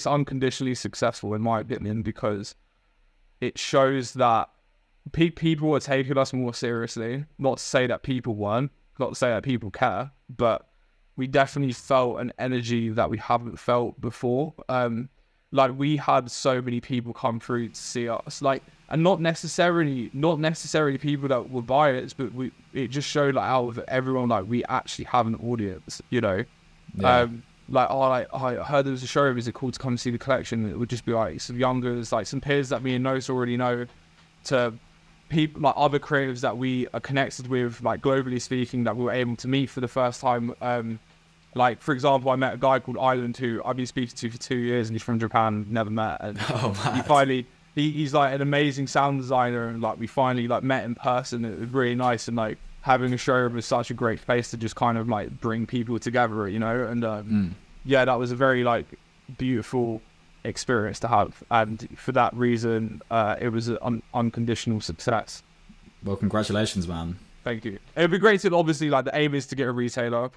unconditionally successful in my opinion, because it shows that people are taking us more seriously. Not to say that people weren't, not to say that people care, but we definitely felt an energy that we haven't felt before. Like we had so many people come through to see us, like, and not necessarily people that would buy it, but it just showed like out of everyone, like we actually have an audience, Yeah. I heard there was a showroom, is it called, to come see the collection. It would just be like some youngers, like some peers that me and Nos already know, to people like other creatives that we are connected with, like globally speaking, that we were able to meet for the first time. Like, for example, I met a guy called Island who I've been speaking to for 2 years, and he's from Japan, never met. And he's like an amazing sound designer, and like we finally like met in person. It was really nice, and like having a showroom is such a great place to just kind of like bring people together, and yeah, that was a very like beautiful experience to have, and for that reason it was an unconditional success. Well, congratulations, man. Thank you. It'd be great to, obviously, like the aim is to get a retailer,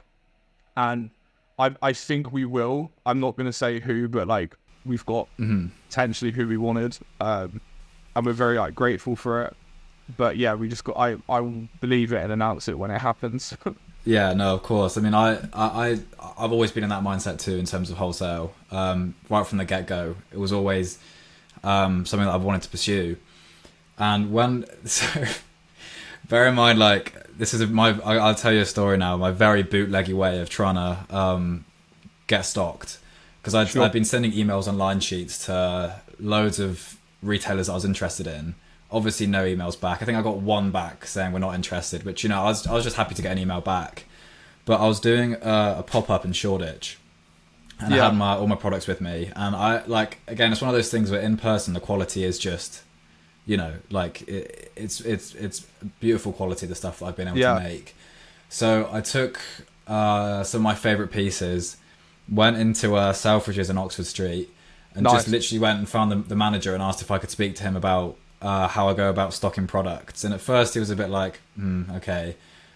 and I think we will. I'm not going to say who, but like we've got potentially who we wanted, and we're very like grateful for it. But yeah, we just got. I will believe it and announce it when it happens. Yeah, no, of course. I mean, I've always been in that mindset too in terms of wholesale. Right from the get-go, it was always something that I've wanted to pursue. And bear in mind, like, this is I'll tell you a story now, my very bootleggy way of trying to get stocked. Because I'd been sending emails on line sheets to loads of retailers I was interested in. Obviously no emails back. I think I got one back saying we're not interested, which, I was just happy to get an email back. But I was doing a pop-up in Shoreditch, and I had all my products with me. And again, it's one of those things where in person the quality is just, it's beautiful quality, the stuff that I've been able to make. So I took some of my favourite pieces, went into Selfridges in Oxford Street, and just literally went and found the manager and asked if I could speak to him about how I go about stocking products. And at first he was a bit like, okay,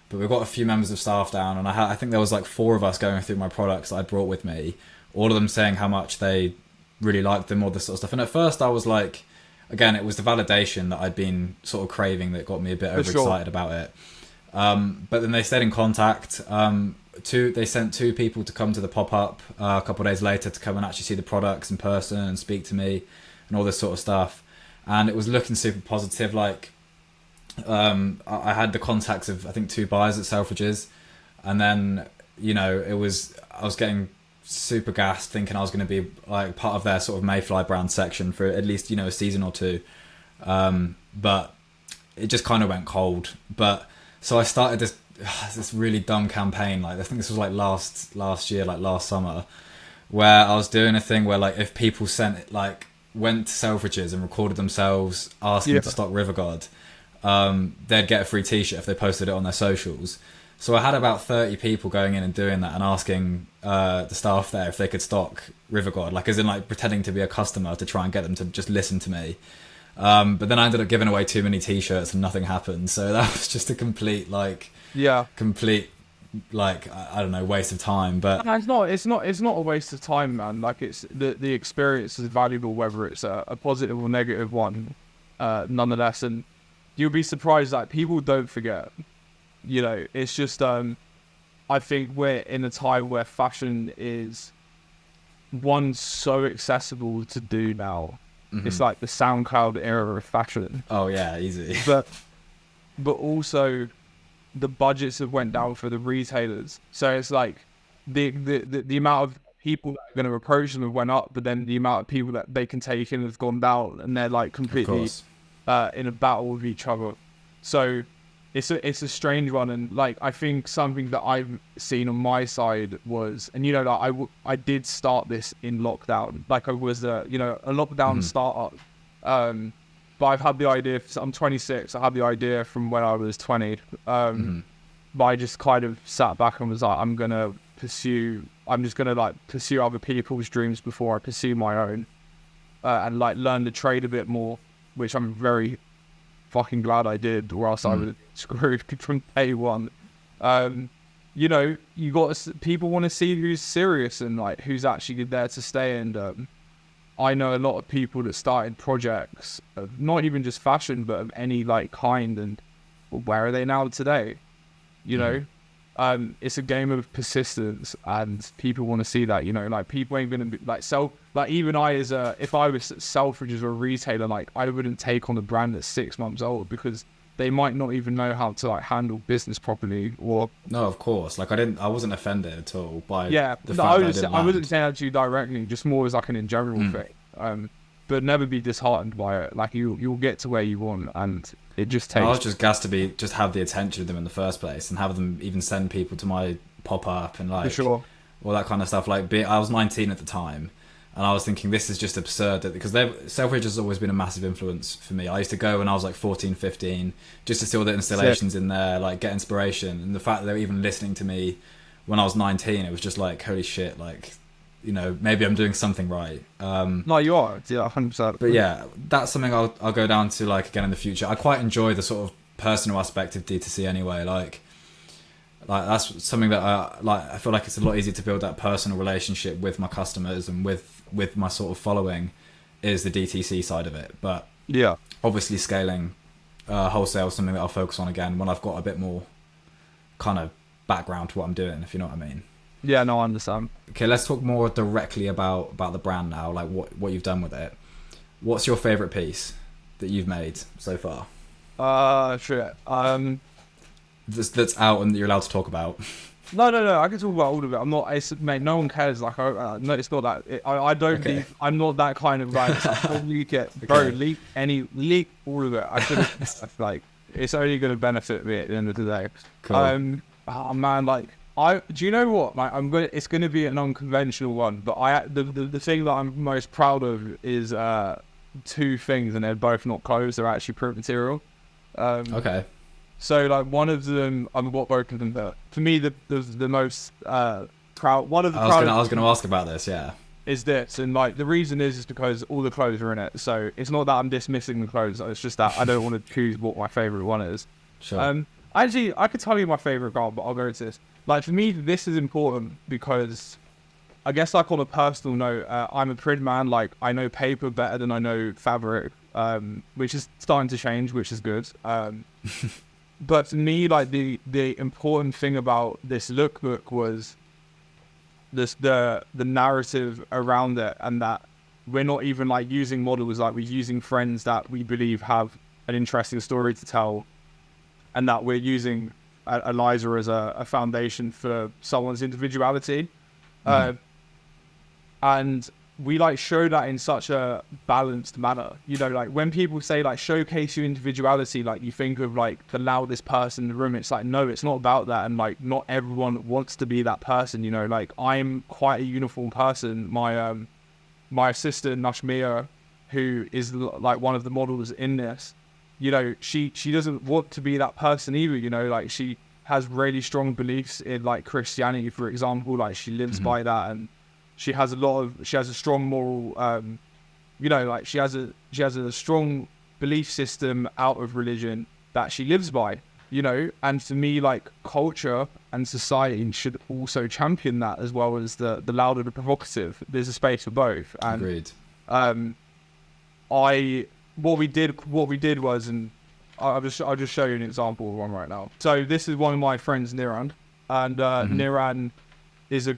but we've got a few members of staff down, and I think there was like 4 of us going through my products that I brought with me, all of them saying how much they really liked them, all this sort of stuff. And at first I was like, again, it was the validation that I'd been sort of craving that got me a bit overexcited about it. But then they stayed in contact. They sent 2 people to come to the pop-up a couple of days later to come and actually see the products in person and speak to me and all this sort of stuff. And it was looking super positive. Like, I had the contacts of, I think, 2 buyers at Selfridges. And then, I was getting super gassed, thinking I was going to be like part of their sort of Mayfly brand section for at least, you know, a season or two. But it just kind of went cold. But so I started this really dumb campaign. Like I think this was like last year, like last summer, where I was doing a thing where like if people went to Selfridges and recorded themselves asking to stock River God, they'd get a free t-shirt if they posted it on their socials. So I had about 30 people going in and doing that and asking the staff there if they could stock River God, like as in like pretending to be a customer to try and get them to just listen to me. But then I ended up giving away too many t-shirts and nothing happened. So that was just a complete I don't know, waste of time. But it's not a waste of time, man. Like it's the experience is valuable, whether it's a positive or negative one, nonetheless. And you'll be surprised that people don't forget. You know, it's just I think we're in a time where fashion is so accessible to do now. Mm-hmm. It's like the SoundCloud era of fashion. Oh yeah, easy. But also the budgets have went down for the retailers. So it's like the amount of people that are going to approach them have went up, but then the amount of people that they can take in has gone down, and they're like completely in a battle with each other. So it's a strange one, and like I think something that I've seen on my side was, and you know, like I did start this in lockdown, like I was a lockdown startup, but I've had the idea. I'm 26. I had the idea from when I was 20, but I just kind of sat back and was like, I'm just gonna like pursue other people's dreams before I pursue my own, and like learn the trade a bit more, which I'm very fucking glad I did, or else I would have screwed from day one. You know, people want to see who's serious and like who's actually there to stay. And I know a lot of people that started projects of not even just fashion, but of any like kind, and where are they now today? You know, it's a game of persistence, and people want to see that. You know, like people ain't gonna be like even I if I was Selfridges or a retailer, like I wouldn't take on a brand that's 6 months old, because they might not even know how to like handle business properly. Or no, of course, like I wasn't offended at all by the fact I wasn't saying that to you directly, just more as like an in general thing. But never be disheartened by it. Like you'll get to where you want, and it just takes. I was just gassed to just have the attention of them in the first place, and have them even send people to my pop up and like all that kind of stuff. Like I was 19 at the time, and I was thinking this is just absurd, because Selfridges has always been a massive influence for me. I used to go when I was like 14, 15, just to see all the installations in there, like get inspiration, and the fact that they were even listening to me when I was 19, it was just like holy shit, like. You know, maybe I'm doing something right. No, you are. Yeah, 100%. But yeah, that's something I'll go down to like again in the future. I quite enjoy the sort of personal aspect of D2C anyway. Like that's something that I feel like it's a lot easier to build that personal relationship with my customers and with my sort of following is the DTC side of it. But yeah, obviously scaling wholesale is something that I'll focus on again when I've got a bit more kind of background to what I'm doing, if you know what I mean. Yeah, no, I understand. Okay, let's talk more directly about the brand now, like what you've done with it. What's your favourite piece that you've made so far? Sure. That's out and that you're allowed to talk about. No, I can talk about all of it. Mate, no one cares. Like, no, it's not that. I don't leak. I'm not that kind of guy. I'll leak it. Bro, leak all of it. I should have, like, it's only going to benefit me at the end of the day. Cool. Oh man, like, do you know what? Like, it's going to be an unconventional one, but the thing that I'm most proud of is two things, and they're both not clothes. They're actually print material. Okay. So like one of them, I've got both of them there. For me, the most proud. One of the I was going to ask about this. Yeah. Is this, and like the reason is because all the clothes are in it. So it's not that I'm dismissing the clothes. It's just that I don't want to choose what my favorite one is. Sure. Actually, I could tell you my favorite garment, but I'll go to this. Like for me, this is important because I guess like on a personal note, I'm a print man. Like I know paper better than I know fabric, which is starting to change, which is good. But for me, like the important thing about this lookbook was the narrative around it, and that we're not even like using models, like we're using friends that we believe have an interesting story to tell, and that we're using Aeliza as a foundation for someone's individuality. And we like show that in such a balanced manner. You know, like when people say like showcase your individuality, like you think of like the loudest person in the room. It's like, no, it's not about that. And like not everyone wants to be that person, you know. Like I'm quite a uniform person. My assistant Nashmia, who is like one of the models in this, you know, she doesn't want to be that person either, you know. Like she has really strong beliefs in like Christianity, for example. Like she lives by that, and she has a strong moral, you know, like she has a strong belief system out of religion that she lives by, you know. And to me, like what and society should also champion that, as well as the louder, the provocative. There's a space for both. And Agreed. What we did was, and I'll just show you an example of one right now. So this is one of my friends, Niran, and Niran is a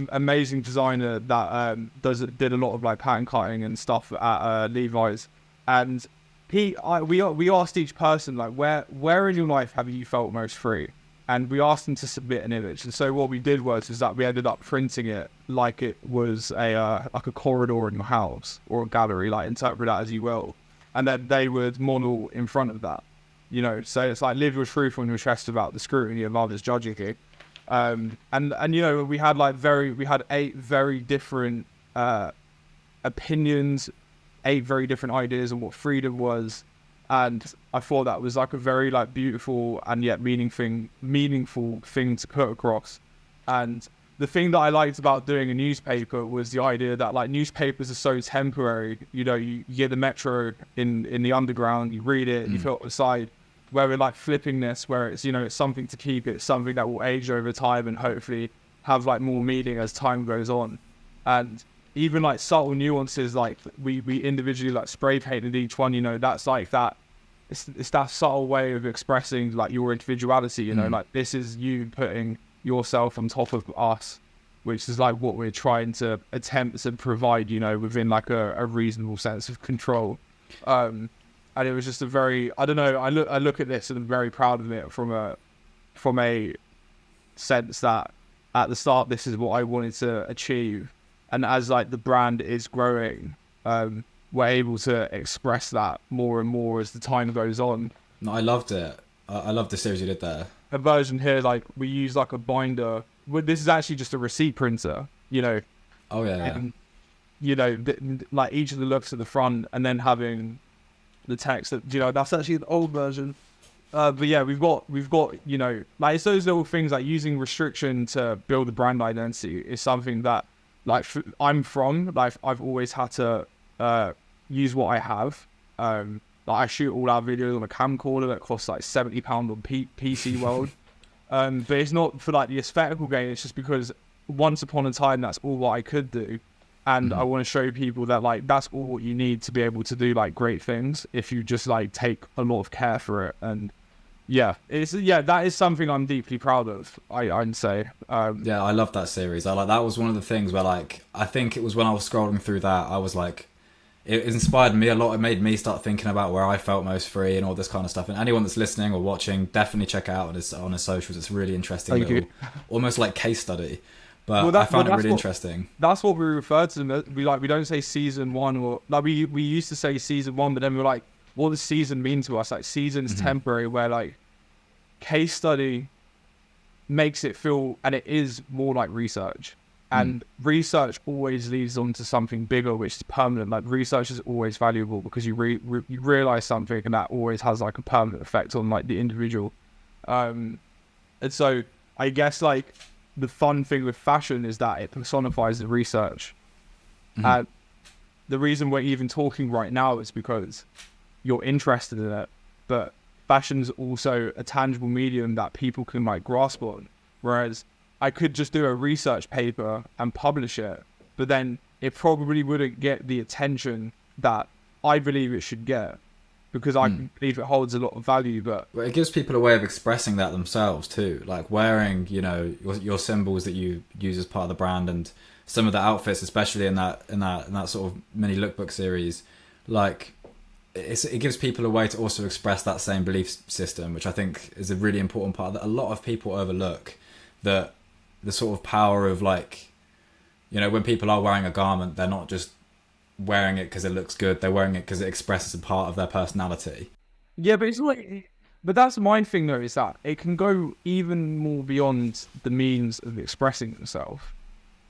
amazing designer that did a lot of like pattern cutting and stuff at Levi's. And we asked each person like, where in your life have you felt most free? And we asked them to submit an image. And so what we did was that we ended up printing it like it was a corridor in your house or a gallery, like interpret that as you will. And then they would model in front of that, you know. So it's like live your truth on your chest about the scrutiny of others judging you. And you know, we had 8 very different opinions, 8 very different ideas on what freedom was. And I thought that was like a very like beautiful and yet meaningful thing to put across. And the thing that I liked about doing a newspaper was the idea that like newspapers are so temporary. You know, you get the metro in the underground, you read it, you fill up the side. Where we're like flipping this, where it's, you know, it's something to keep, it's something that will age over time and hopefully have like more meaning as time goes on. And even like subtle nuances, like we individually like spray painted each one, you know, that's like that. It's that subtle way of expressing like your individuality, you know, like this is you putting yourself on top of us, which is like what we're trying to attempt to provide, you know, within like a reasonable sense of control. And it was just a very, I don't know, I look at this and I'm very proud of it from a sense that at the start, this is what I wanted to achieve. And as like the brand is growing, we're able to express that more and more as the time goes on. No, I loved it. I loved the series you did there. A version here, like we use like a binder. This is actually just a receipt printer, you know. Oh yeah. And, you know, like each of the looks at the front and then having the text that, you know, that's actually the old version. But yeah, we've got, you know, like it's those little things like using restriction to build a brand identity is something that like I'm from, like I've always had to use what I have. Like I shoot all our videos on a camcorder that costs like £70 on PC World. But it's not for like the aesthetical gain, it's just because once upon a time that's all what I could do. And I want to show people that like that's all what you need to be able to do like great things if you just like take a lot of care for it. And that is something I'm deeply proud of, I'd say. Yeah, I love that series. That was one of the things where like I think it was when I was scrolling through that I was like, it inspired me a lot. It made me start thinking about where I felt most free and all this kind of stuff. And anyone that's listening or watching, definitely check it out on his socials. It's really interesting, little, almost like case study. But I found it really interesting. That's what we refer to them. We don't say season 1 or like we used to say season 1, but then we're like, what does season mean to us? Like season's temporary, where like case study makes it feel, and it is more like research. And research always leads on to something bigger, which is permanent. Like research is always valuable because you realize something, and that always has like a permanent effect on like the individual. And so I guess like the fun thing with fashion is that it personifies the research. And the reason we're even talking right now is because you're interested in it, but fashion's also a tangible medium that people can like grasp on. Whereas I could just do a research paper and publish it, but then it probably wouldn't get the attention that I believe it should get, because I believe it holds a lot of value. But it gives people a way of expressing that themselves too, like wearing, you know, your symbols that you use as part of the brand, and some of the outfits, especially in that sort of mini lookbook series, like it gives people a way to also express that same belief system, which I think is a really important part that a lot of people overlook. That the sort of power of like, You know, when people are wearing a garment, they're not just wearing it because it looks good. They're wearing it because it expresses a part of their personality. Yeah, but it's like, but that's my thing though, is that it can go even more beyond the means of expressing themselves.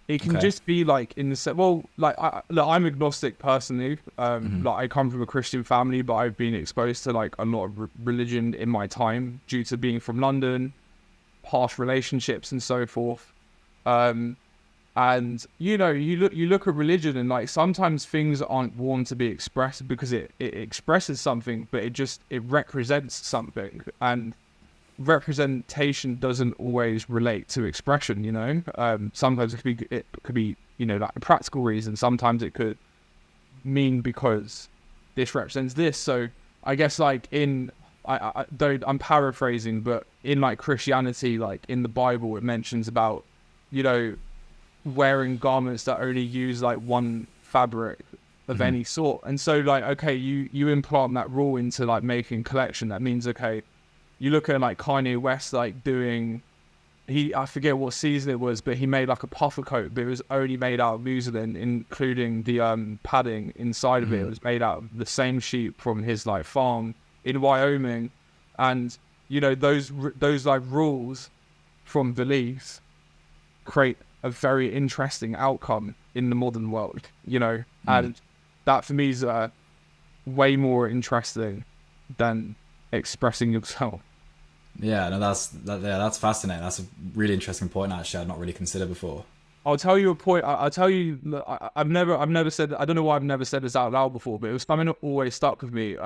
It can just be like in the well, like I'm agnostic personally. Like I come from a Christian family, but I've been exposed to like a lot of religion in my time due to being from London, past relationships and so forth. And you know, you look at religion, and like sometimes things aren't worn to be expressed because it expresses something, but it represents something, and representation doesn't always relate to expression. You know, sometimes it could be you know, like a practical reason. Sometimes it could mean because this represents this. So I guess like I'm paraphrasing, but in like Christianity, like in the Bible, it mentions about, you know, wearing garments that only use like one fabric of any sort. And so like, okay, you implant that rule into like making collection. That means, okay, you look at like Kanye West, like doing, I forget what season it was, but he made like a puffer coat, but it was only made out of muslin, including the padding inside of it. It was made out of the same sheep from his like farm in Wyoming. And you know, those like rules from beliefs create a very interesting outcome in the modern world, you know, and that for me is way more interesting than expressing yourself. Yeah, no, that's fascinating. That's a really interesting point, actually. I'd not really considered before. I'll tell you a point. I'll tell you. I've never said. I don't know why I've never said this out loud before, but it was something that always stuck with me.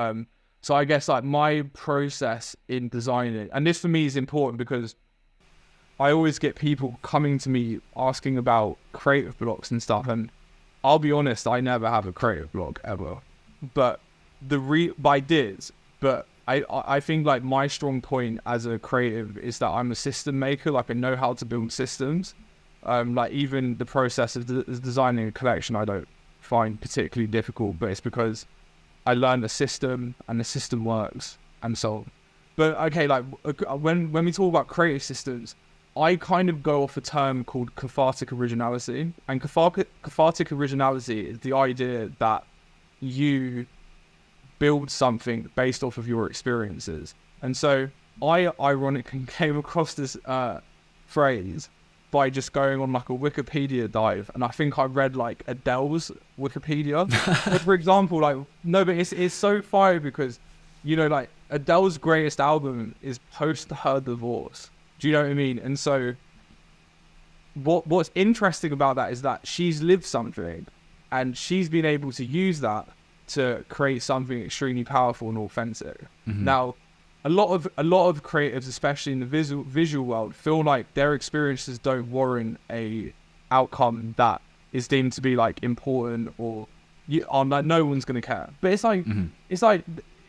So I guess like my process in designing, and this for me is important because I always get people coming to me asking about creative blocks and stuff, and I'll be honest, I never have a creative block ever. But I did, but I think like my strong point as a creative is that I'm a system maker. Like I know how to build systems. Like even the process of designing a collection, I don't find particularly difficult, but it's because I learned a system and the system works and so on. But okay, like when we talk about creative systems, I kind of go off a term called cathartic originality. And cathartic originality is the idea that you build something based off of your experiences. And so I ironically came across this phrase by just going on like a Wikipedia dive. And I think I read like Adele's Wikipedia. For example, like, no, but it's so fire because, you know, like Adele's greatest album is post her divorce. Do you know what I mean? And so what's interesting about that is that she's lived something and she's been able to use that to create something extremely powerful and authentic. Now, a lot of creatives, especially in the visual world, feel like their experiences don't warrant a outcome that is deemed to be like important or like no one's gonna care. But it's like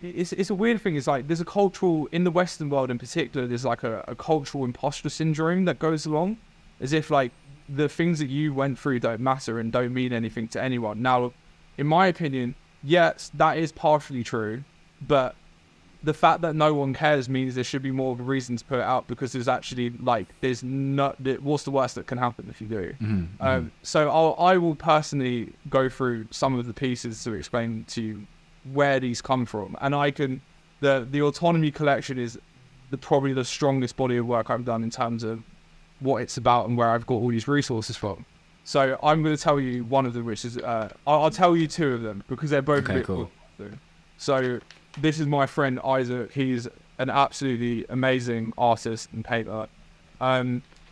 it's a weird thing. It's like there's a cultural, in the Western world in particular, there's like a cultural imposter syndrome that goes along, as if like the things that you went through don't matter and don't mean anything to anyone. Now, in my opinion, yes, that is partially true, but the fact that no one cares means there should be more of a reason to put it out, because there's actually like what's the worst that can happen if you do. So I will personally go through some of the pieces to explain to you where these come from, and I can the Autonomy collection is probably the strongest body of work I've done in terms of what it's about and where I've got all these resources from. So I'm going to tell you one of them, which is I'll tell you two of them because they're both a bit cool. So this is my friend Isaac. He's an absolutely amazing artist and painter.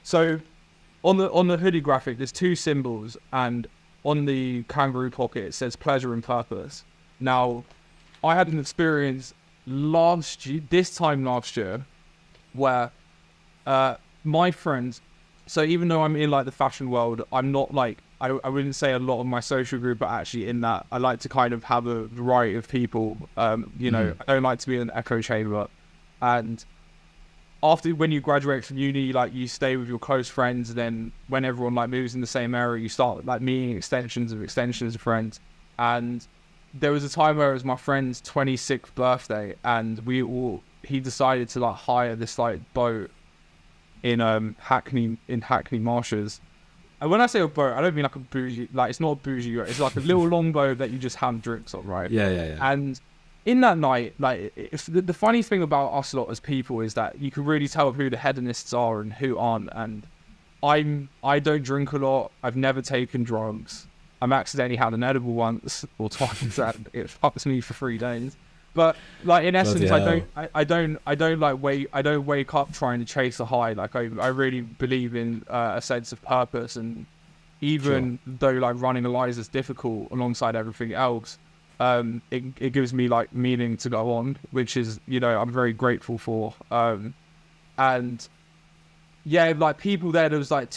So on the hoodie graphic, there's two symbols, and on the kangaroo pocket it says pleasure and purpose. Now, I had an experience this time last year, where my friends, so even though I'm in like the fashion world, I'm not like, I wouldn't say a lot of my social group, but actually in that, I like to kind of have a variety of people. You know, I don't like to be in an echo chamber. And when you graduate from uni, like you stay with your close friends, then when everyone like moves in the same area, you start like meeting extensions of friends. And there was a time where it was my friend's 26th birthday, and he decided to like hire this like boat in Hackney Marshes. And when I say a boat, I don't mean like a bougie, like it's not a bougie yacht. It's like a little longboat that you just hand drinks on, right? Yeah. And in that night, like the funny thing about us lot as people is that you can really tell who the hedonists are and who aren't. And I don't drink a lot. I've never taken drugs. I've accidentally had an edible once or twice, and it fucks me for 3 days. But like in essence, I don't wake up trying to chase a high. Like I really believe in a sense of purpose, and even though like running Aeliza is difficult alongside everything else, it gives me like meaning to go on, which is, you know, I'm very grateful for. And yeah, like people there was like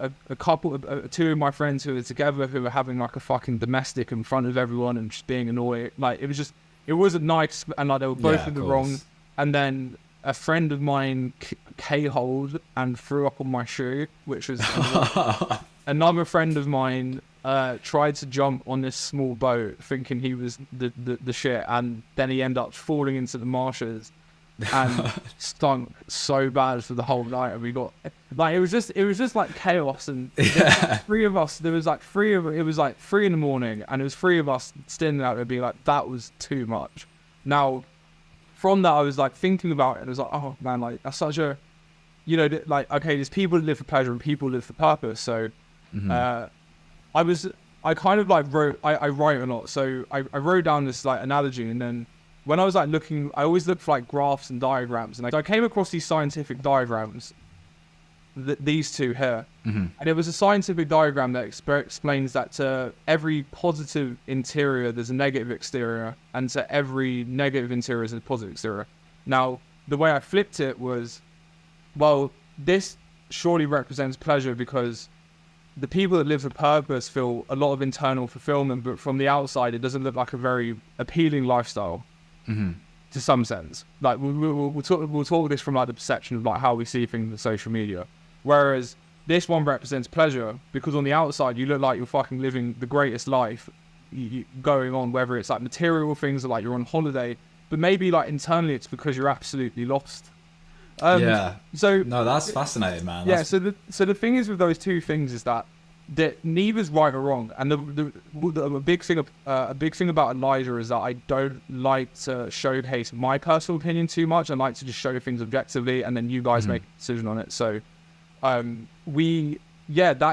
a couple, two of my friends who were together who were having like a fucking domestic in front of everyone and just being annoying. Like it wasn't nice, and like they were both in the wrong. And then a friend of mine K-holed and threw up on my shoe, which was another friend of mine tried to jump on this small boat thinking he was the shit, and then he ended up falling into the marshes and stunk so bad for the whole night. And we got like it was just like chaos, and three of us, it was like 3 in the morning, and it was 3 of us standing out there being like, that was too much. Now from that I was like thinking about it, and I was like, oh man, like that's such a, you know, like okay, there's people that live for pleasure and people live for purpose. So I kind of like I write a lot, so I wrote down this like analogy, and then when I was like looking, I always look for like graphs and diagrams, and like I came across these scientific diagrams, these two here, and it was a scientific diagram that explains that to every positive interior there's a negative exterior, and to every negative interior is a positive exterior. Now the way I flipped it was, well, this surely represents pleasure because the people that live for purpose feel a lot of internal fulfillment, but from the outside it doesn't look like a very appealing lifestyle. To some sense, like we'll talk this from like the perception of like how we see things in social media, whereas this one represents pleasure because on the outside you look like you're fucking living the greatest life going on, whether it's like material things or like you're on holiday, but maybe like internally it's because you're absolutely lost. So no, that's fascinating, man. So the thing is with those two things is that neither's right or wrong, and the big thing about Aeliza is that I don't like to showcase my personal opinion too much. I like to just show things objectively, and then you guys make a decision on it. So that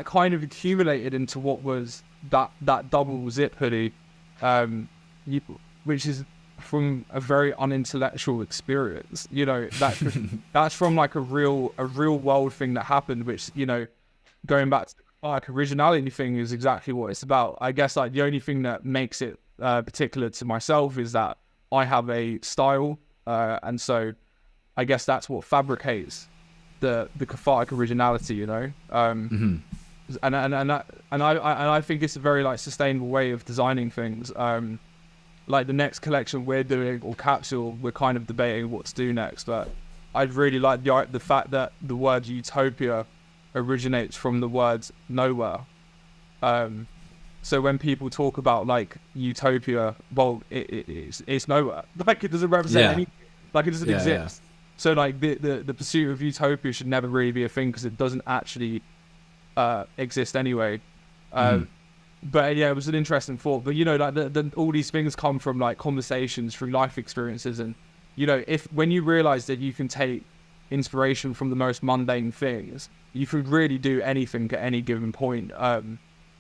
kind of accumulated into what was that double zip hoodie, which is from a very unintellectual experience. You know, that's from like a real world thing that happened, which, you know, going back to like originality thing is exactly what it's about. I guess like the only thing that makes it particular to myself is that I have a style, and so I guess that's what fabricates the cathartic originality, you know. And I think it's a very like sustainable way of designing things. Like the next collection we're doing, or capsule, we're kind of debating what to do next, but I'd really like the fact that the word utopia originates from the words nowhere. So when people talk about like utopia, well, it's nowhere. Like it doesn't represent anything. Like it doesn't exist. So like the pursuit of utopia should never really be a thing because it doesn't actually exist anyway. But yeah, it was an interesting thought. But you know, like all these things come from like conversations through life experiences, and you know, when you realize that you can take inspiration from the most mundane things, you could really do anything at any given point,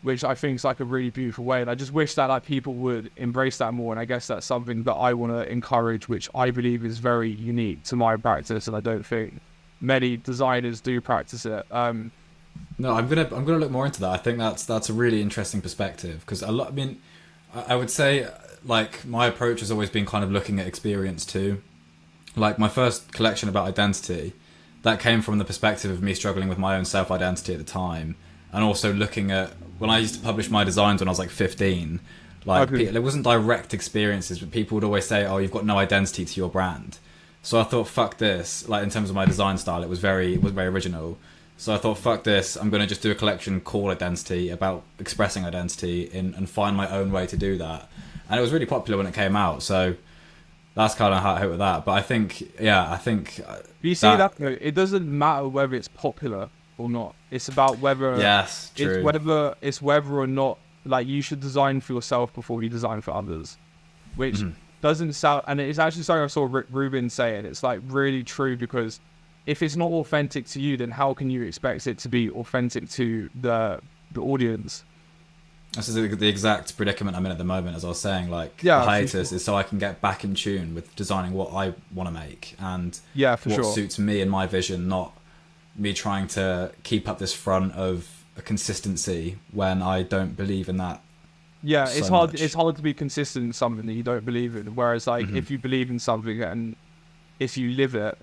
which I think is like a really beautiful way. And I just wish that like people would embrace that more. And I guess that's something that I want to encourage, which I believe is very unique to my practice, and I don't think many designers do practice it. No, I'm gonna look more into that. I think that's a really interesting perspective, because I mean, I would say like my approach has always been kind of looking at experience too. Like my first collection about identity, that came from the perspective of me struggling with my own self-identity at the time, and also looking at when I used to publish my designs when I was like 15. Like there wasn't direct experiences, but people would always say, "Oh, you've got no identity to your brand." So I thought, "Fuck this!" Like in terms of my design style, it was very original. So I thought, "Fuck this! I'm gonna just do a collection called Identity, about expressing identity and find my own way to do that." And it was really popular when it came out. So that's kind of how I hit with that. But I think you see that it doesn't matter whether it's popular. or not. It's about whether Yes, true. it's whether or not like you should design for yourself before you design for others, which doesn't sound. And it's actually something I saw Rick Rubin say, and it's like really true, because if it's not authentic to you, then how can you expect it to be authentic to the audience? This is the exact predicament I'm in at the moment, as I was saying. Like, Yeah, the hiatus is so I can get back in tune with designing what I want to make and Yeah, for what sure. suits me and my vision, not me trying to keep up this front of a consistency when I don't believe in that. Yeah, so it's hard. much. It's hard to be consistent in something that you don't believe in. Whereas, like, if you believe in something and if you live it,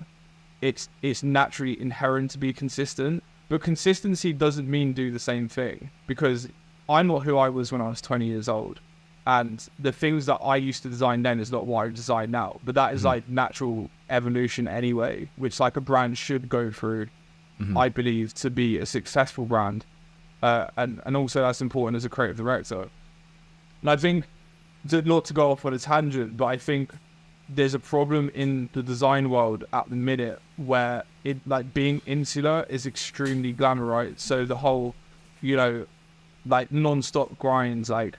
it's naturally inherent to be consistent. But consistency doesn't mean do the same thing, because I'm not who I was when I was 20 years old, and the things that I used to design then is not what I design now. But that is like natural evolution anyway, which like a brand should go through, I believe, to be a successful brand. And also that's important as a creative director. And I think, not to go off on a tangent, but I think there's a problem in the design world at the minute where it, like, being insular is extremely glamorized. So the whole, you know, like non-stop grinds, like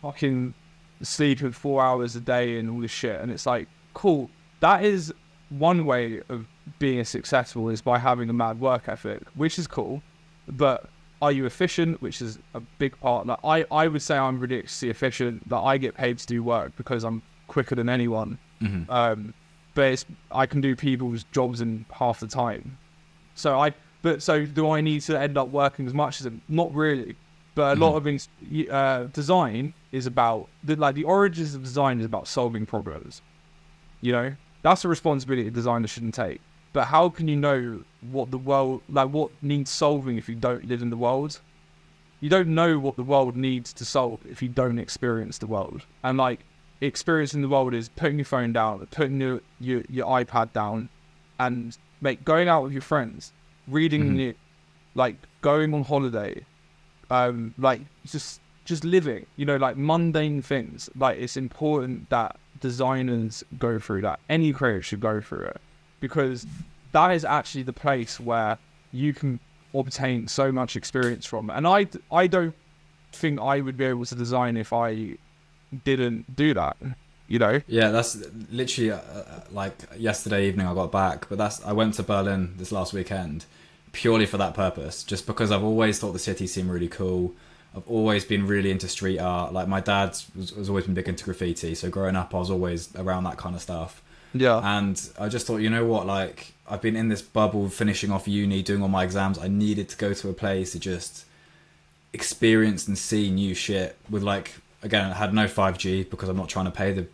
fucking sleeping 4 hours a day and all this shit. And it's like, cool. That is one way of being successful, is by having a mad work ethic, which is cool. But are you efficient? Which is a big part. Like, I would say I'm ridiculously efficient, that I get paid to do work because I'm quicker than anyone. But I can do people's jobs in half the time. So do I need to end up working as much as them? Not really. But a lot of design is about the origins of design is about solving problems. You know, that's a responsibility a designer shouldn't take. But how can you know what the world, like, what needs solving if you don't live in the world? You don't know what the world needs to solve if you don't experience the world. And like, experiencing the world is putting your phone down, putting your iPad down, and going out with your friends, reading, like going on holiday, like just living, you know, like mundane things. Like, it's important that designers go through that. Any creator should go through it, because that is actually the place where you can obtain so much experience from. And I don't think I would be able to design if I didn't do that, you know? Yeah, that's literally like yesterday evening I got back, but I went to Berlin this last weekend purely for that purpose, just because I've always thought the city seemed really cool. I've always been really into street art. Like, my dad has always been big into graffiti, so growing up I was always around that kind of stuff. Yeah. And I just thought, you know what, like, I've been in this bubble finishing off uni, doing all my exams. I needed to go to a place to just experience and see new shit with, like, again, I had no 5G because I'm not trying to pay the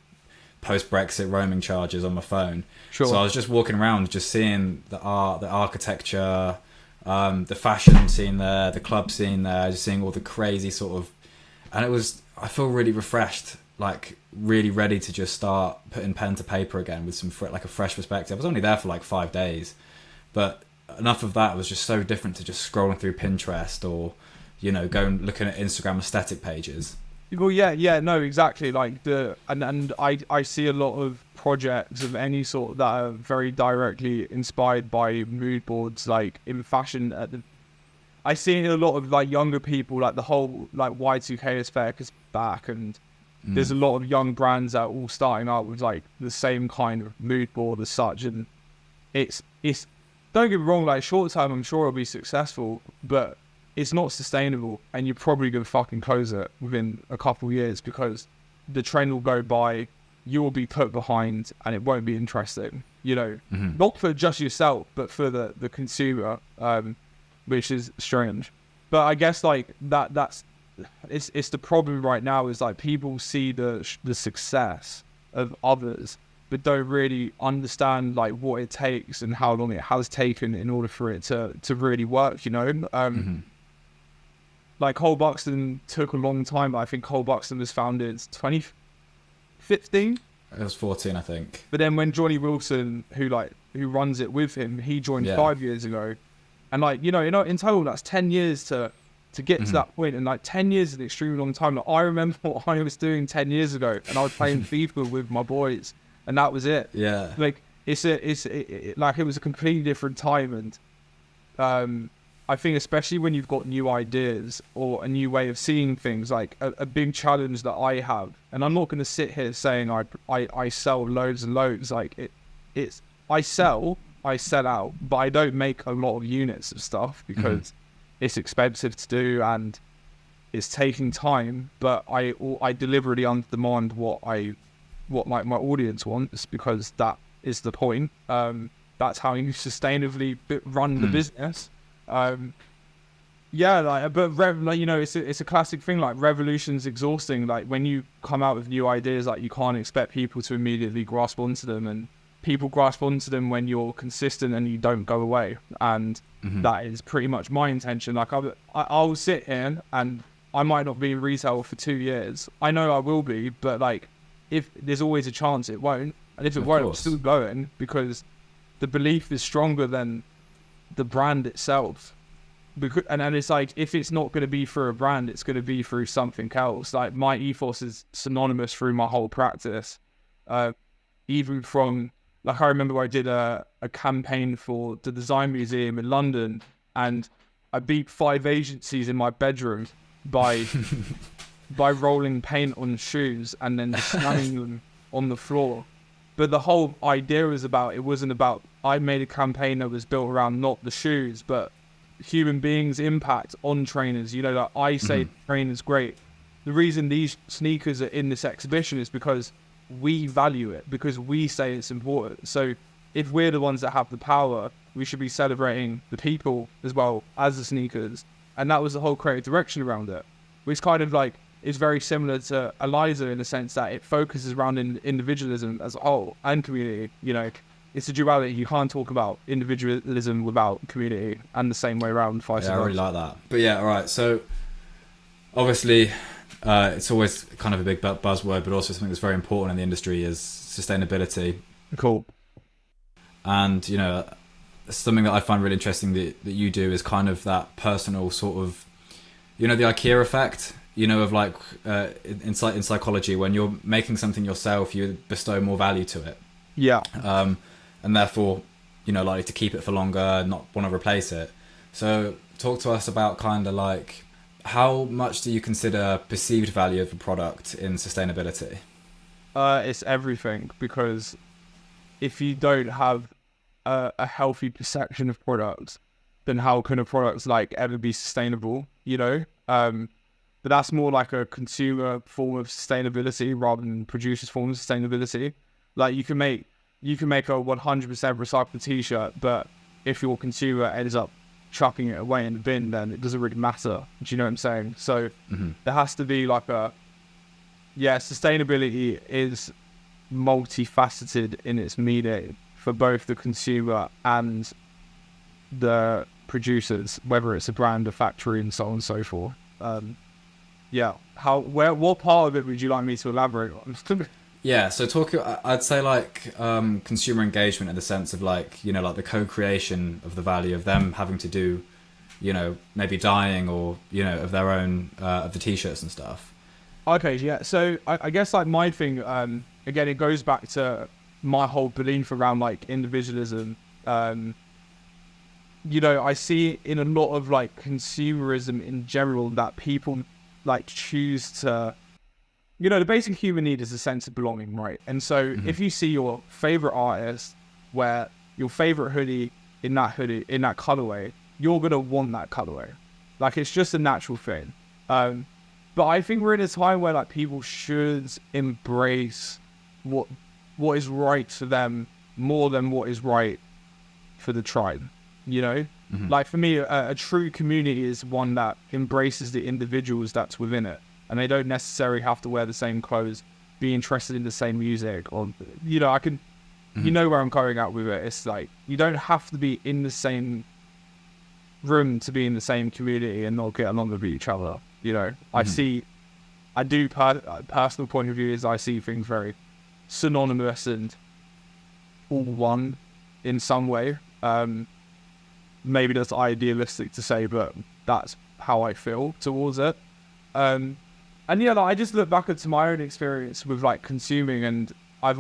post-Brexit roaming charges on my phone. Sure. So I was just walking around, just seeing the art, the architecture, the fashion scene there, the club scene there, just seeing all the crazy sort of... And I feel really refreshed, like really ready to just start putting pen to paper again with some like a fresh perspective. I was only there for like 5 days, but enough of that was just so different to just scrolling through Pinterest or, you know, going looking at Instagram aesthetic pages. Well, yeah, no, exactly. Like and I see a lot of projects of any sort that are very directly inspired by mood boards, like in fashion. I see a lot of like younger people, like the whole like Y2K aesthetic is back, and there's a lot of young brands that are all starting out with like the same kind of mood board as such, and it's don't get me wrong, like short term I'm sure it'll be successful, but it's not sustainable, and you're probably going to fucking close it within a couple of years, because the trend will go by, you will be put behind, and it won't be interesting, you know, not for just yourself, but for the consumer, which is strange. But I guess like that's it's the problem right now, is like people see the success of others, but don't really understand like what it takes and how long it has taken in order for it to really work, you know. Like Cole Buxton took a long time, but I think Cole Buxton was founded 2015. It was 14, I think. But then when Johnny Wilson, who runs it with him, he joined 5 years ago, and like you know in total that's 10 years to get to that point, and like 10 years is an extremely long time. Like, I remember what I was doing 10 years ago, and I was playing FIFA with my boys, and that was it. Yeah. Like it was a completely different time, and I think especially when you've got new ideas or a new way of seeing things, like a big challenge that I have, and I'm not going to sit here saying I sell loads and loads. Like I sell out, but I don't make a lot of units of stuff because it's expensive to do and it's taking time. But I deliberately underdemand what like my audience wants, because that is the point. That's how you sustainably run the business. Yeah, like, but like, you know, it's a classic thing. Like, revolution's exhausting. Like, when you come out with new ideas, like, you can't expect people to immediately grasp onto them, and people grasp onto them when you're consistent and you don't go away. And that is pretty much my intention. Like, I'll sit here and I might not be in retail for 2 years. I know I will be, but like, if there's always a chance it won't, and if it won't, I'm still going, because the belief is stronger than the brand itself. And it's like, if it's not going to be for a brand, it's going to be through something else. Like, my ethos is synonymous through my whole practice. Even from, like, I remember I did a campaign for the Design Museum in London, and I beat 5 agencies in my bedroom by rolling paint on shoes and then slamming them on the floor. But the whole idea was it wasn't about, I made a campaign that was built around not the shoes, but human beings' impact on trainers. You know, like, I say trainers great. The reason these sneakers are in this exhibition is because we value it, because we say it's important. So if we're the ones that have the power, we should be celebrating the people as well as the sneakers. And that was the whole creative direction around it, which kind of like is very similar to Aeliza in the sense that it focuses around individualism as a whole and community. You know, it's a duality. You can't talk about individualism without community, and the same way around. Yeah, I really like that. But yeah, all right. So obviously, it's always kind of a big buzzword, but also something that's very important in the industry is sustainability. Cool. And, you know, something that I find really interesting that you do is kind of that personal sort of, you know, the IKEA effect, you know, of like in psychology, when you're making something yourself, you bestow more value to it. Yeah. And therefore, you know, likely to keep it for longer, not want to replace it. So talk to us about kind of like, how much do you consider perceived value of a product in sustainability? It's everything, because if you don't have a healthy perception of products, then how can a product like ever be sustainable, you know? But that's more like a consumer form of sustainability rather than producer's form of sustainability. Like, you can make a 100% recycled t-shirt, but if your consumer ends up chucking it away in the bin, then it doesn't really matter. Do you know what I'm saying? So there has to be like sustainability is multifaceted in its meaning for both the consumer and the producers, whether it's a brand, a factory, and so on and so forth. What part of it would you like me to elaborate on? Yeah, so I'd say like consumer engagement in the sense of like, you know, like the co-creation of the value of them having to do, you know, maybe dyeing or, you know, of their own, of the t-shirts and stuff. Okay, yeah. So I guess like my thing, again, it goes back to my whole belief around like individualism. You know, I see in a lot of like consumerism in general that people like choose to, you know, the basic human need is a sense of belonging, right? And so if you see your favorite artist wear your favorite hoodie in that colorway, you're going to want that colorway. Like, it's just a natural thing. But I think we're in a time where like people should embrace what is right for them more than what is right for the tribe, you know? Like, for me, a true community is one that embraces the individuals that's within it. And they don't necessarily have to wear the same clothes, be interested in the same music, or, you know, you know where I'm going out with it. It's like, you don't have to be in the same room to be in the same community and not get along with each other. You know, personal point of view is I see things very synonymous and all one in some way. Maybe that's idealistic to say, but that's how I feel towards it. And yeah, like, I just look back into my own experience with like consuming, and I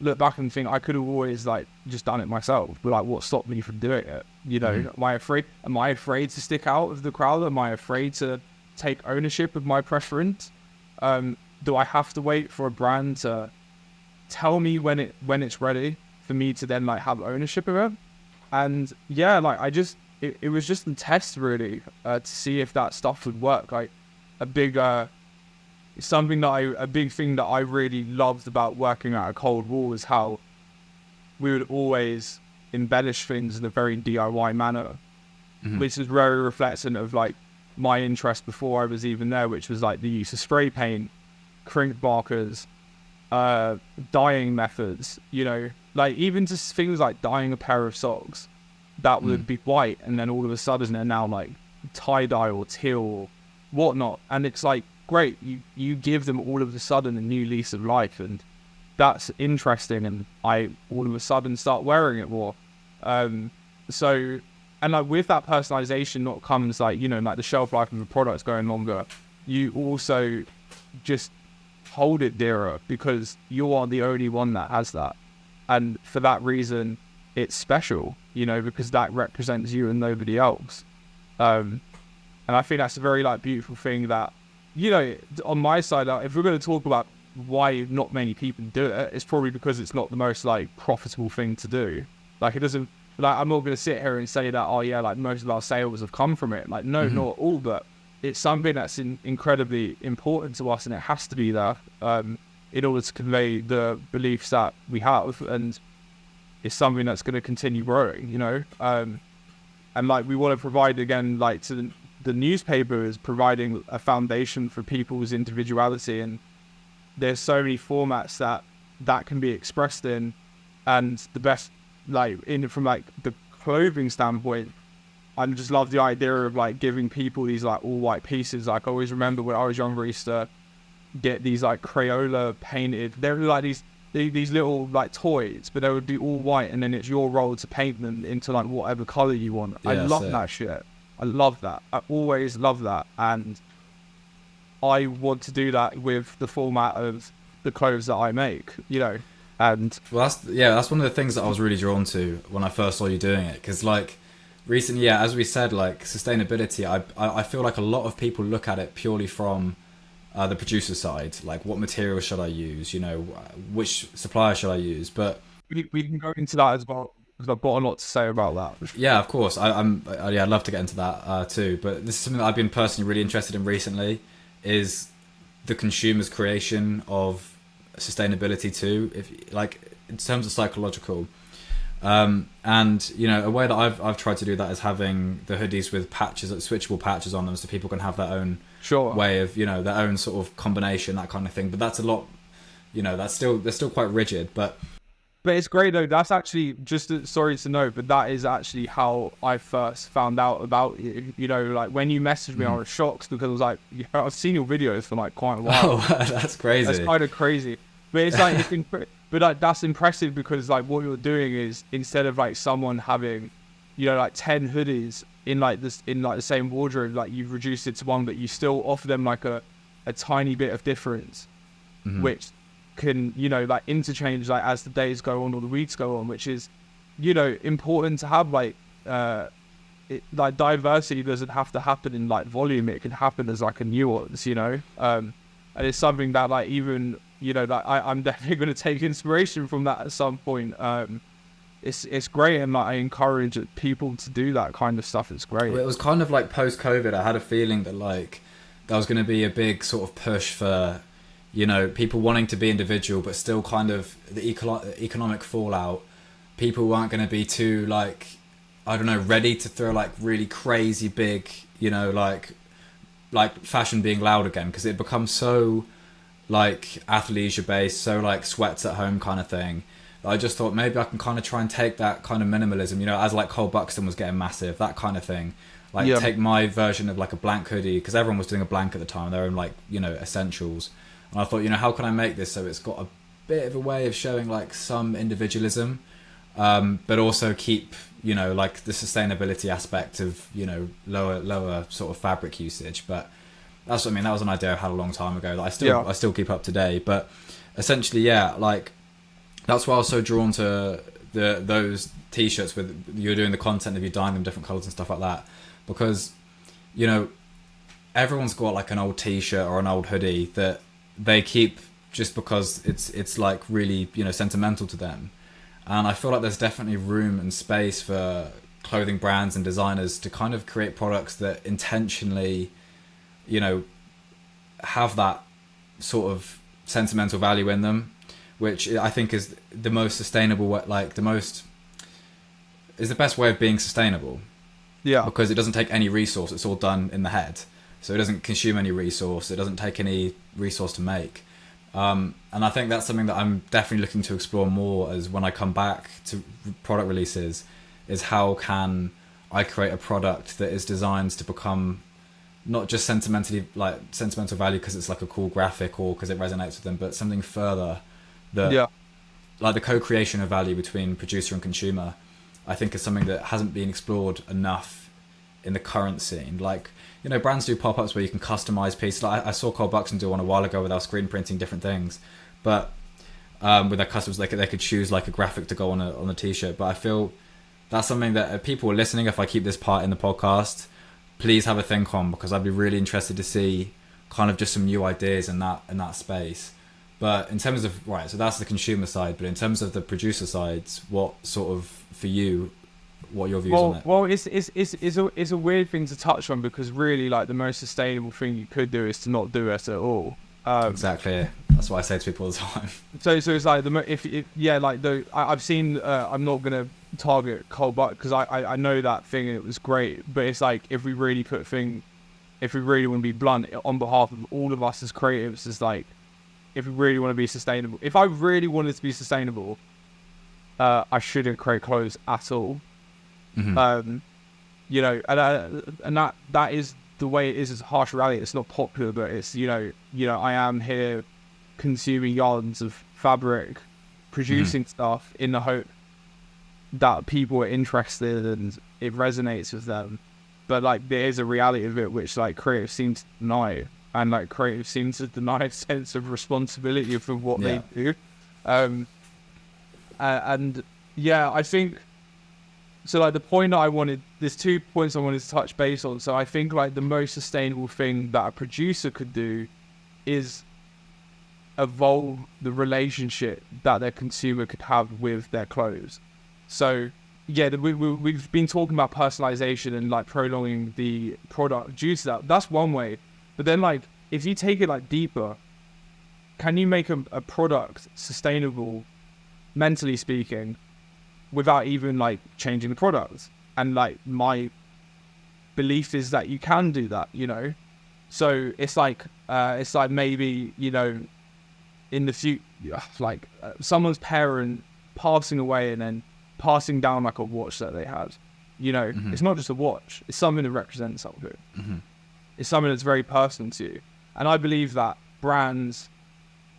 look back and think I could have always like just done it myself, but like what stopped me from doing it? You know, am I afraid to stick out of the crowd? Am I afraid to take ownership of my preference? Do I have to wait for a brand to tell me when it's ready for me to then like have ownership of it? And yeah, like it was just a test really, to see if that stuff would work. Like a big thing that I really loved about working at a Cold War was how we would always embellish things in a very DIY manner, which is very reflective of like my interest before I was even there, which was like the use of spray paint, crimp markers, dyeing methods, you know, like even just things like dyeing a pair of socks that would be white and then all of a sudden they're now like tie-dye or teal or whatnot. And it's like, great, you give them all of a sudden a new lease of life, and that's interesting, and I all of a sudden start wearing it more. So, and like with that personalization not comes like, you know, like the shelf life of the product's going longer. You also just hold it dearer because you are the only one that has that. And for that reason, it's special, you know, because that represents you and nobody else. And I think that's a very like beautiful thing that, you know, on my side, if we're going to talk about why not many people do it, it's probably because it's not the most like profitable thing to do. Like it doesn't, like I'm not going to sit here and say that, oh yeah, like most of our sales have come from it. Like no, not all, but it's something that's incredibly important to us, and it has to be there in order to convey the beliefs that we have, and it's something that's going to continue growing, you know. And like we want to provide again, like to the newspaper is providing a foundation for people's individuality, and there's so many formats that can be expressed in, and the best like from like the clothing standpoint, I just love the idea of like giving people these like all white pieces. Like I always remember when I was younger, I used to get these like Crayola painted, they were like these little like toys, but they would be all white, and then it's your role to paint them into like whatever color you want. I love that shit. I love that. I always love that, and I want to do that with the format of the clothes that I make, you know. And well, that's one of the things that I was really drawn to when I first saw you doing it, because like recently, as we said, like sustainability, I feel like a lot of people look at it purely from the producer side, like what material should I use, you know, which supplier should I use, but we can go into that as well, because I've got a lot to say about that. Yeah, of course. I'd love to get into that too. But this is something that I've been personally really interested in recently, is the consumer's creation of sustainability too, if like in terms of psychological. And you know, a way that I've tried to do that is having the hoodies with patches, switchable patches on them, so people can have their own way of, you know, their own sort of combination, that kind of thing. But that's a lot, you know, they're still quite rigid, but it's great though. That's actually just sorry to know, but that is actually how I first found out about it. You know, like when you messaged me, I was shocked because I was like, yeah, I've seen your videos for like quite a while. Oh, that's crazy. That's kind of crazy, but it's like but like, that's impressive because like what you're doing is, instead of like someone having, you know, like 10 hoodies in like the same wardrobe, like you've reduced it to one, but you still offer them like a tiny bit of difference, which can, you know, like interchange like as the days go on or the weeks go on, which is, you know, important to have. Like like diversity doesn't have to happen in like volume, it can happen as like a nuance, you know. And it's something that like even, you know, like I'm definitely going to take inspiration from that at some point. It's great, and like I encourage people to do that kind of stuff. It's great. Well, it was kind of like post-COVID, I had a feeling that like there was going to be a big sort of push for, you know, people wanting to be individual, but still kind of the economic fallout. People weren't going to be too like, I don't know, ready to throw like really crazy big, you know, like fashion being loud again, because it becomes so like athleisure based, so like sweats at home kind of thing. I just thought maybe I can kind of try and take that kind of minimalism, you know, as like Cole Buxton was getting massive, that kind of thing. Like take my version of like a blank hoodie, because everyone was doing a blank at the time, their own like, you know, essentials. And I thought, you know, how can I make this so it's got a bit of a way of showing like some individualism, but also keep, you know, like the sustainability aspect of, you know, lower sort of fabric usage. But that's what I mean. That was an idea I had a long time ago that I still keep up today. But essentially, like that's why I was so drawn to those t-shirts with you're doing the content of you dyeing them different colors and stuff like that, because you know everyone's got like an old t-shirt or an old hoodie that they keep just because it's like really, you know, sentimental to them. And I feel like there's definitely room and space for clothing brands and designers to kind of create products that intentionally, you know, have that sort of sentimental value in them, which I think is the most sustainable way, like the best way of being sustainable. Yeah. Because it doesn't take any resource, it's all done in the head. So it doesn't consume any resource, it doesn't take any resource to make. And I think that's something that I'm definitely looking to explore more as when I come back to product releases, is how can I create a product that is designed to become not just sentimental value because it's like a cool graphic or because it resonates with them, but something further that, like the co-creation of value between producer and consumer, I think is something that hasn't been explored enough in the current scene. Like, you know, brands do pop-ups where you can customize pieces. Like I saw Cole Buxton do one a while ago where they were screen printing different things, but with their customers, they could choose like a graphic to go on a t-shirt. But I feel that's something that people are listening. If I keep this part in the podcast, please have a think on, because I'd be really interested to see kind of just some new ideas in that space. But in terms of, right, so that's the consumer side. But in terms of the producer sides, what sort of, for you, what are your views on it? Well, it's a weird thing to touch on, because really, like, the most sustainable thing you could do is to not do it at all. Exactly. That's what I say to people all the time. So it's like I've seen. I'm not gonna target Cole Buck because I know that thing and it was great. But it's like, if we really want to be blunt, on behalf of all of us as creatives, is like, if we really want to be sustainable. If I really wanted to be sustainable, I shouldn't create clothes at all. Mm-hmm. You know, and that is the way it is. It's a harsh reality. It's not popular, but it's, you know, I am here consuming yards of fabric, producing stuff in the hope that people are interested and it resonates with them. But like, there is a reality of it which like creatives seem to deny, and like creatives seem to deny a sense of responsibility for what they do. And yeah, I think so. Like, the point that there's 2 points I wanted to touch base on. So I think like the most sustainable thing that a producer could do is evolve the relationship that their consumer could have with their clothes. So yeah, we've been talking about personalization and like prolonging the product due to that. That's one way. But then, like, if you take it like deeper, can you make a product sustainable, mentally speaking, without even like changing the product? And like, my belief is that you can do that, you know. So it's like maybe, you know, in the future, like someone's parent passing away and then passing down like a watch that they had, you know. It's not just a watch, it's something that represents something. It's something that's very personal to you. And I believe that brands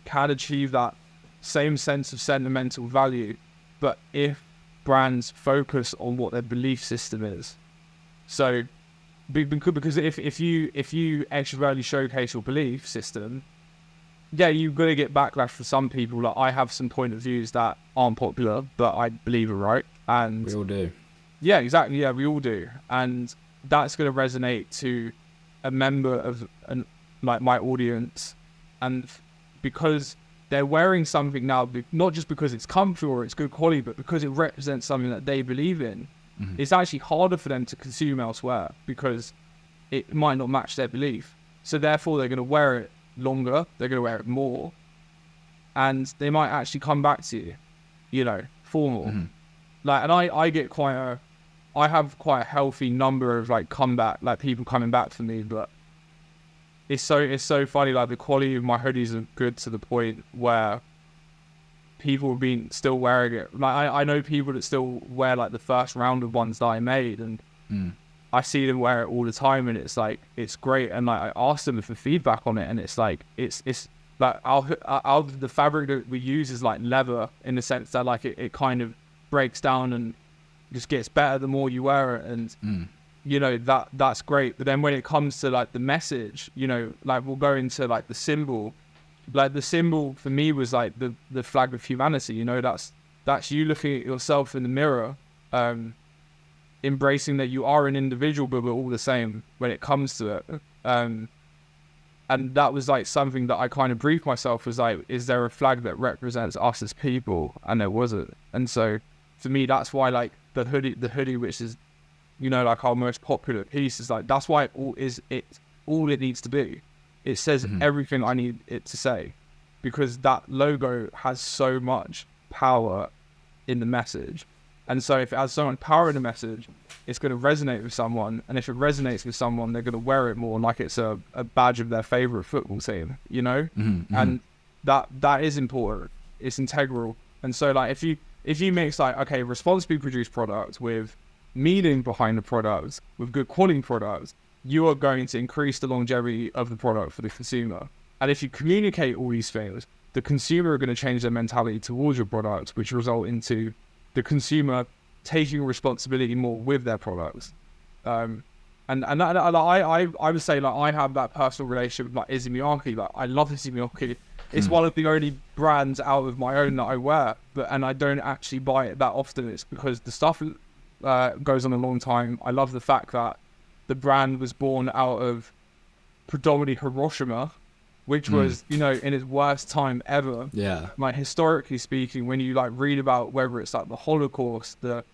can achieve that same sense of sentimental value, but if brands focus on what their belief system is. So because if you extrovertly showcase your belief system, yeah, you're going to get backlash from some people. Like, I have some point of views that aren't popular, but I believe are right. And we all do. Yeah, exactly. Yeah, we all do. And that's going to resonate to a member of like my audience. And because they're wearing something now, not just because it's comfy or it's good quality, but because it represents something that they believe in, it's actually harder for them to consume elsewhere because it might not match their belief. So therefore, they're going to wear it longer, they're going to wear it more, and they might actually come back to you, you know, for more. Like, and I have quite a healthy number of like people coming back for me, but it's so funny. Like, the quality of my hoodies are good to the point where people have been still wearing it. Like, I know people that still wear like the first round of ones that I made, and I see them wear it all the time, and it's like, it's great. And like, I asked them for feedback on it, and it's like, it's like, the fabric that we use is like leather, in the sense that like it kind of breaks down and just gets better the more you wear it. And you know, that's great. But then when it comes to like the message, you know, like, we'll go into like the symbol. like the symbol for me was like the flag of humanity. You know, that's you looking at yourself in the mirror, embracing that you are an individual, but we're all the same when it comes to it. And that was like something that I kind of briefed myself, was like, is there a flag that represents us as people? And there wasn't. And so for me, that's why like the hoodie, which is, you know, like our most popular piece, is like, that's why all it needs to be. It says everything I need it to say, because that logo has so much power in the message. And so if it has so much power in the message, it's going to resonate with someone. And if it resonates with someone, they're going to wear it more like it's a badge of their favorite football team, you know? And that is important. It's integral. And so like, if you mix like, okay, responsibly produced products with meaning behind the products, with good quality products, you are going to increase the longevity of the product for the consumer. And if you communicate all these things, the consumer are going to change their mentality towards your product, which result into the consumer taking responsibility more with their products. And I would say like I have that personal relationship with like Izzy Miyake. Like I love Izzy Miyake. It's one of the only brands out of my own that I wear, and I don't actually buy it that often. It's because the stuff goes on a long time. I love the fact that the brand was born out of predominantly Hiroshima, which was, you know, in its worst time ever. Yeah. Like historically speaking, when you like read about whether it's like the Holocaust, the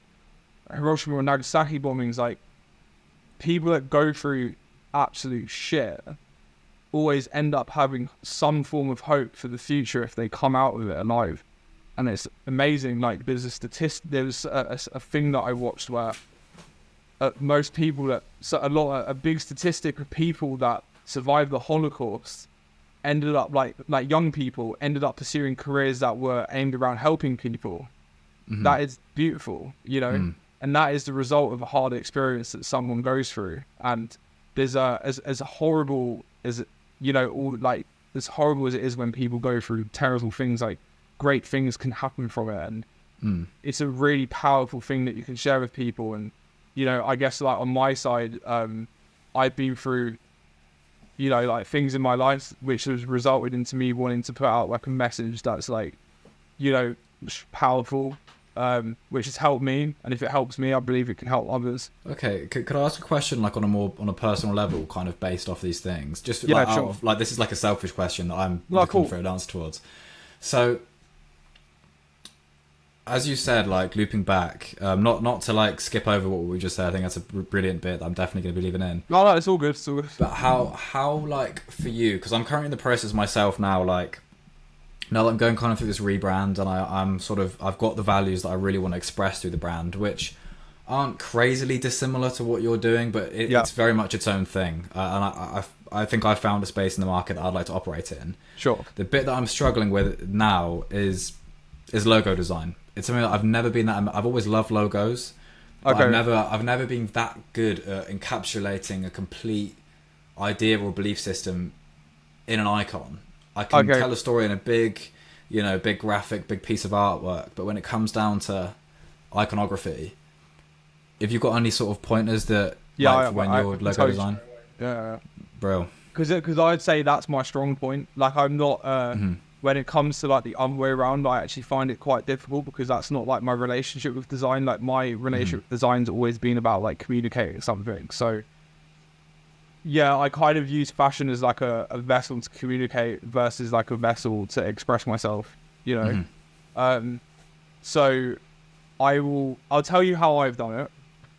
Hiroshima and Nagasaki bombings, like people that go through absolute shit always end up having some form of hope for the future if they come out of it alive. And it's amazing. Like there's a statistic, there's a thing that I watched where most people a big statistic of people that survived the Holocaust ended up like young people ended up pursuing careers that were aimed around helping people. That is beautiful, you know, and that is the result of a hard experience that someone goes through. And there's as horrible as, you know, all like as horrible as it is when people go through terrible things, like great things can happen from it. And it's a really powerful thing that you can share with people. And, you know, I guess like on my side, I've been through, you know, like things in my life which has resulted into me wanting to put out like a message that's like, you know, powerful, which has helped me. And if it helps me, I believe it can help others. Okay, could I ask a question like on a personal level, kind of based off these things? Just Yeah, like, sure. like this is like a selfish question that I'm looking for an answer towards. So, as you said, like looping back, not to like skip over what we just said. I think that's a brilliant bit that I'm definitely going to be leaving in. No, it's all good. It's all good. But how like for you, because I'm currently in the process myself now, like now that I'm going kind of through this rebrand, and I'm sort of, I've got the values that I really want to express through the brand, which aren't crazily dissimilar to what you're doing, but it's very much its own thing. And I think I found a space in the market that I'd like to operate in. Sure. The bit that I'm struggling with now is logo design. It's something that I've never been that. I've always loved logos. But Okay. I've never been that good at encapsulating a complete idea or belief system in an icon. I can tell a story in a big, you know, big graphic, big piece of artwork. But when it comes down to iconography, if you've got any sort of pointers that when your logo design, bro, because I'd say that's my strong point. Like I'm not when it comes to like the other way around, I actually find it quite difficult because that's not like my relationship with design. Like my relationship with design's always been about like communicating something. So yeah, I kind of use fashion as like a vessel to communicate versus like a vessel to express myself, you know? So I'll tell you how I've done it.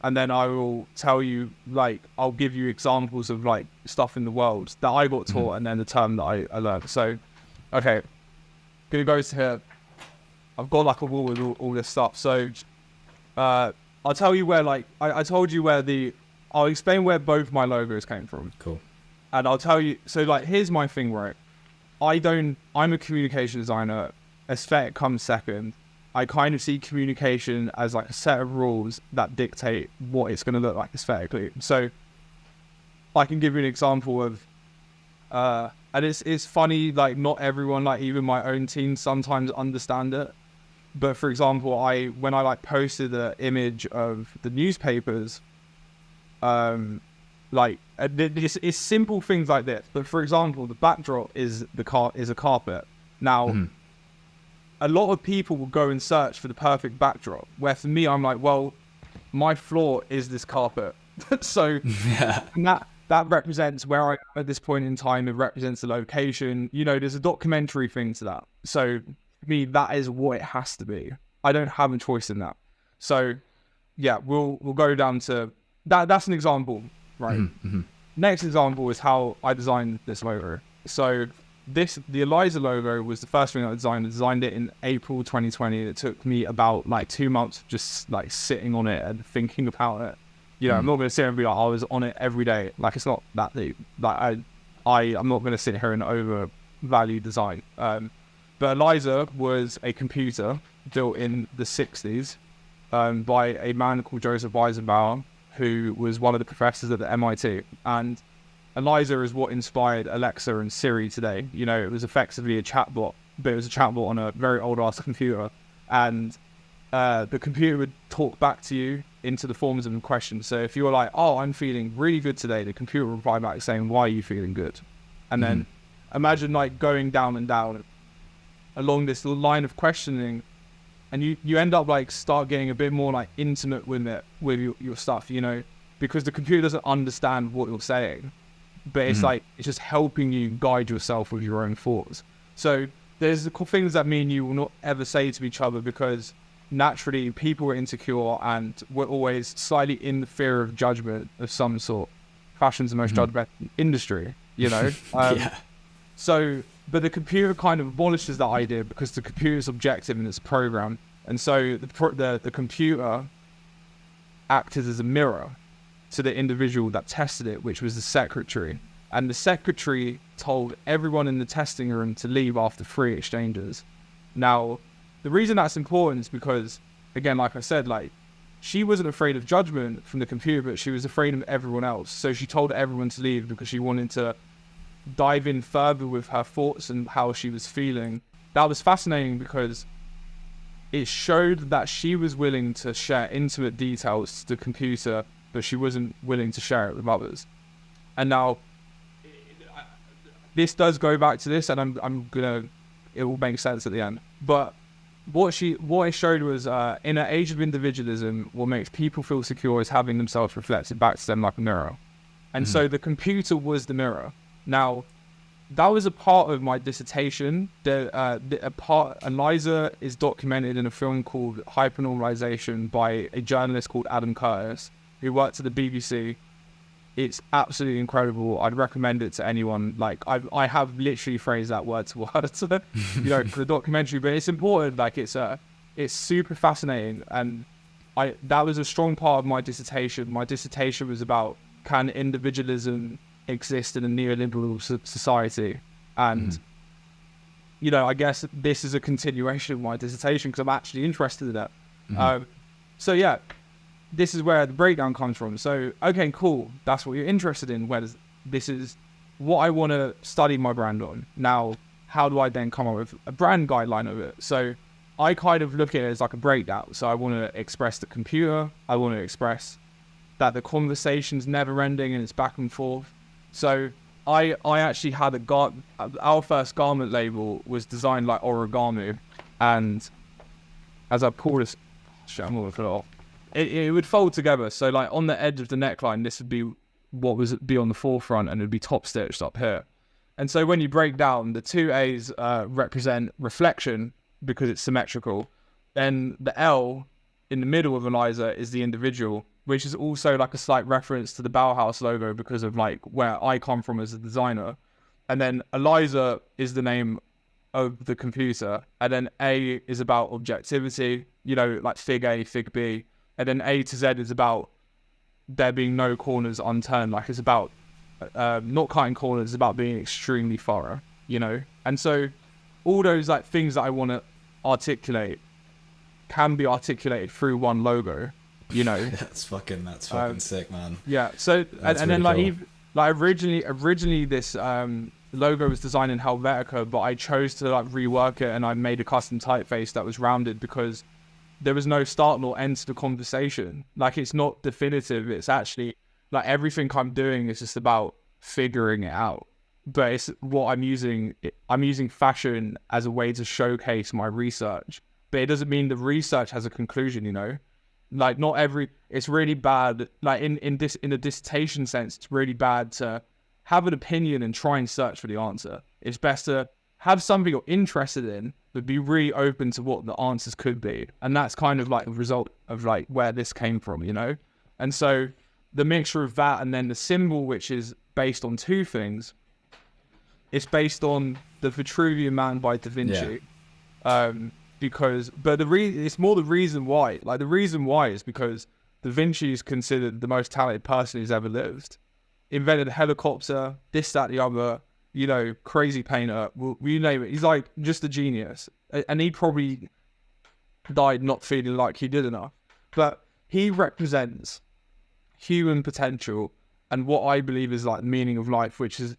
And then I will tell you, like, I'll give you examples of like stuff in the world that I got taught and then the term that I learned. So, okay, gonna go to here. I've got like a wall with all this stuff. So, I'll tell you where, like, I told you where I'll explain where both my logos came from. Cool. And I'll tell you, so like, here's my thing, right? I'm a communication designer. Aesthetic comes second. I kind of see communication as like a set of rules that dictate what it's going to look like aesthetically. So I can give you an example of, and it's funny, like not everyone, like even my own team sometimes understand it. But for example, when I like posted the image of the newspapers, like It's simple things like this. But for example, the backdrop is a carpet. Now, a lot of people will go and search for the perfect backdrop. Where for me, I'm like, well, my floor is this carpet. So that represents where I am at this point in time. It represents the location. You know, there's a documentary thing to that. So for me, that is what it has to be. I don't have a choice in that. So yeah, we'll go down to that. That's an example, right? Next example is how I designed this logo. So the Aeliza logo was the first thing I designed. I designed it in April 2020. It took me about like 2 months just like sitting on it and thinking about it. You know, I'm not going to sit here and be like, I was on it every day. Like, it's not that deep. Like, I'm not going to sit here and overvalue design. But Aeliza was a computer built in the 60s by a man called Joseph Weizenbauer, who was one of the professors at the MIT. And Aeliza is what inspired Alexa and Siri today. You know, it was effectively a chatbot, but it was a chatbot on a very old-ass computer. And the computer would talk back to you into the forms of questions. So if you were like, oh, I'm feeling really good today, the computer would reply back saying, why are you feeling good? And then imagine like going down and down along this line of questioning, and you end up like start getting a bit more like intimate with it, with your stuff, you know, because the computer doesn't understand what you're saying, but it's like, it's just helping you guide yourself with your own thoughts. So there's the things that me and you will not ever say to each other, because naturally people are insecure and we're always slightly in the fear of judgment of some sort. Fashion's the most judged industry, you know. So, but the computer kind of abolishes that idea, because the computer is objective in its program, and so the computer acted as a mirror to the individual that tested it, which was the secretary. And the secretary told everyone in the testing room to leave after 3 exchanges. Now, the reason that's important is because, again, like I said, like, she wasn't afraid of judgment from the computer, but she was afraid of everyone else. So she told everyone to leave because she wanted to dive in further with her thoughts and how she was feeling. That was fascinating because it showed that she was willing to share intimate details to the computer, but she wasn't willing to share it with others. And now, this does go back to this, and I'm gonna, it will make sense at the end. But what it showed was, in an age of individualism, what makes people feel secure is having themselves reflected back to them like a mirror. And so the computer was the mirror. Now, that was a part of my dissertation. Aeliza is documented in a film called Hypernormalization by a journalist called Adam Curtis, who worked at the BBC. It's absolutely incredible. I'd recommend it to anyone. Like, I have literally phrased that word to word, you know, for the documentary, but it's important. Like, it's super fascinating. And that was a strong part of my dissertation. My dissertation was about, can individualism exist in a neoliberal society? And, you know, I guess this is a continuation of my dissertation because I'm actually interested in that. So yeah, this is where the breakdown comes from. So, okay, cool. That's what you're interested in. This is what I want to study my brand on. Now, how do I then come up with a brand guideline of it? So I kind of look at it as like a breakdown. So I want to express the computer. I want to express that the conversation's never ending and it's back and forth. So I actually had our first garment label was designed like origami. And as I pull this, shit, I'm going to put it off. It would fold together. So like on the edge of the neckline, this would be what would be on the forefront, and it'd be top stitched up here. And so when you break down, the 2 A's represent reflection because it's symmetrical. Then the L in the middle of Aeliza is the individual, which is also like a slight reference to the Bauhaus logo because of like where I come from as a designer. And then Aeliza is the name of the computer. And then A is about objectivity, you know, like Fig A, Fig B. And then A to Z is about there being no corners unturned. Like, it's about not cutting corners, it's about being extremely thorough, you know? And so all those like things that I want to articulate can be articulated through one logo, you know? That's fucking sick, man. Yeah. So, and really then cool. like originally this logo was designed in Helvetica, but I chose to like rework it, and I made a custom typeface that was rounded because there was no start nor end to the conversation. Like, it's not definitive. It's actually like everything I'm doing is just about figuring it out. But it's what I'm using fashion as a way to showcase my research. But it doesn't mean the research has a conclusion, you know? Like it's really bad, like in a dissertation sense, it's really bad to have an opinion and try and search for the answer. It's best to have something you're interested in, but be really open to what the answers could be. And that's kind of like the result of like where this came from, you know? And so the mixture of that and then the symbol, which is based on two things, it's based on the Vitruvian Man by Da Vinci. Yeah. It's more the reason why. Like the reason why is because Da Vinci is considered the most talented person who's ever lived. Invented a helicopter, this, that, the other, you know, crazy painter, you name it. He's like just a genius. And he probably died not feeling like he did enough. But he represents human potential and what I believe is like the meaning of life, which is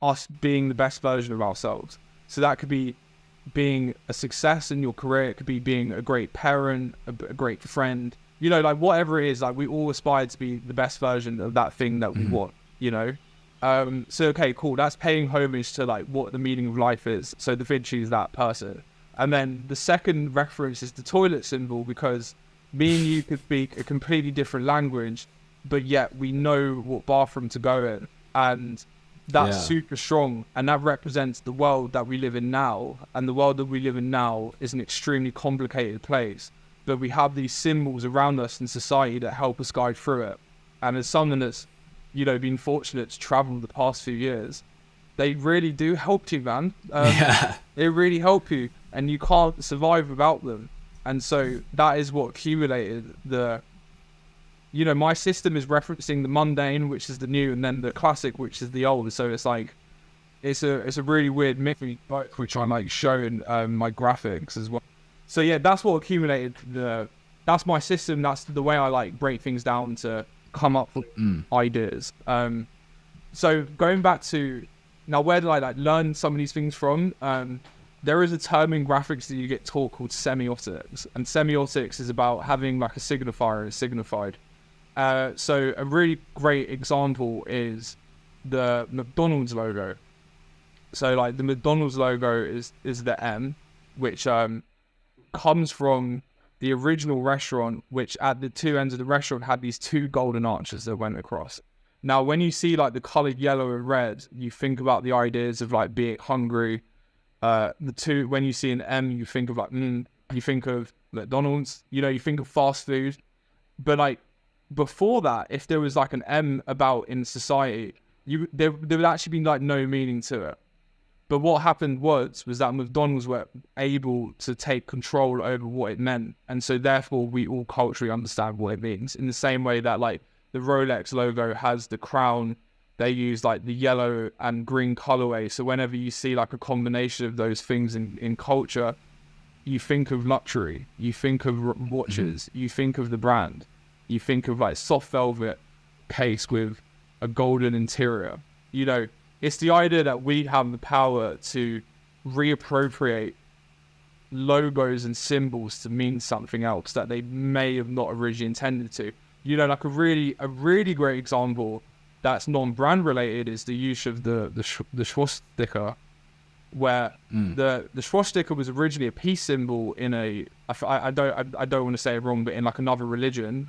us being the best version of ourselves. So that could be being a success in your career. It could be being a great parent, a great friend, you know, like whatever it is, like we all aspire to be the best version of that thing that we want, you know? So, okay, cool. That's paying homage to like what the meaning of life is. So Da Vinci is that person. And then the second reference is the toilet symbol, because me and you could speak a completely different language, but yet we know what bathroom to go in. And that's super strong. And that represents the world that we live in now. And the world that we live in now is an extremely complicated place. But we have these symbols around us in society that help us guide through it. And as someone that's, you know, been fortunate to travel the past few years, they really do help you, man. They really help you, and you can't survive without them. And so that is what accumulated you know, my system is referencing the mundane, which is the new, and then the classic, which is the old. So it's like, it's a really weird mix, which I like show in my graphics as well. So yeah, that's what accumulated that's my system. That's the way I like break things down to come up with ideas. So going back to now, where did I like learn some of these things from? There is a term in graphics that you get taught called semiotics, and semiotics is about having like a signifier and signified. So a really great example is the McDonald's logo. So like the McDonald's logo is the M, which comes from the original restaurant, which at the two ends of the restaurant had these two golden arches that went across. Now, when you see like the colored yellow and red, you think about the ideas of like being hungry. When you see an M, you think of like, you think of McDonald's, you know, you think of fast food. But like before that, if there was like an M about in society, there would actually be like no meaning to it. But what happened was that McDonald's were able to take control over what it meant. And so therefore we all culturally understand what it means. In the same way that like the Rolex logo has the crown, they use like the yellow and green colorway. So whenever you see like a combination of those things in culture, you think of luxury, you think of watches, you think of the brand, you think of like soft velvet case with a golden interior, you know. It's the idea that we have the power to reappropriate logos and symbols to mean something else that they may have not originally intended to. You know, like a really great example that's non-brand related is the use of the swastika, where the swastika was originally a peace symbol in I don't want to say it wrong, but in like another religion,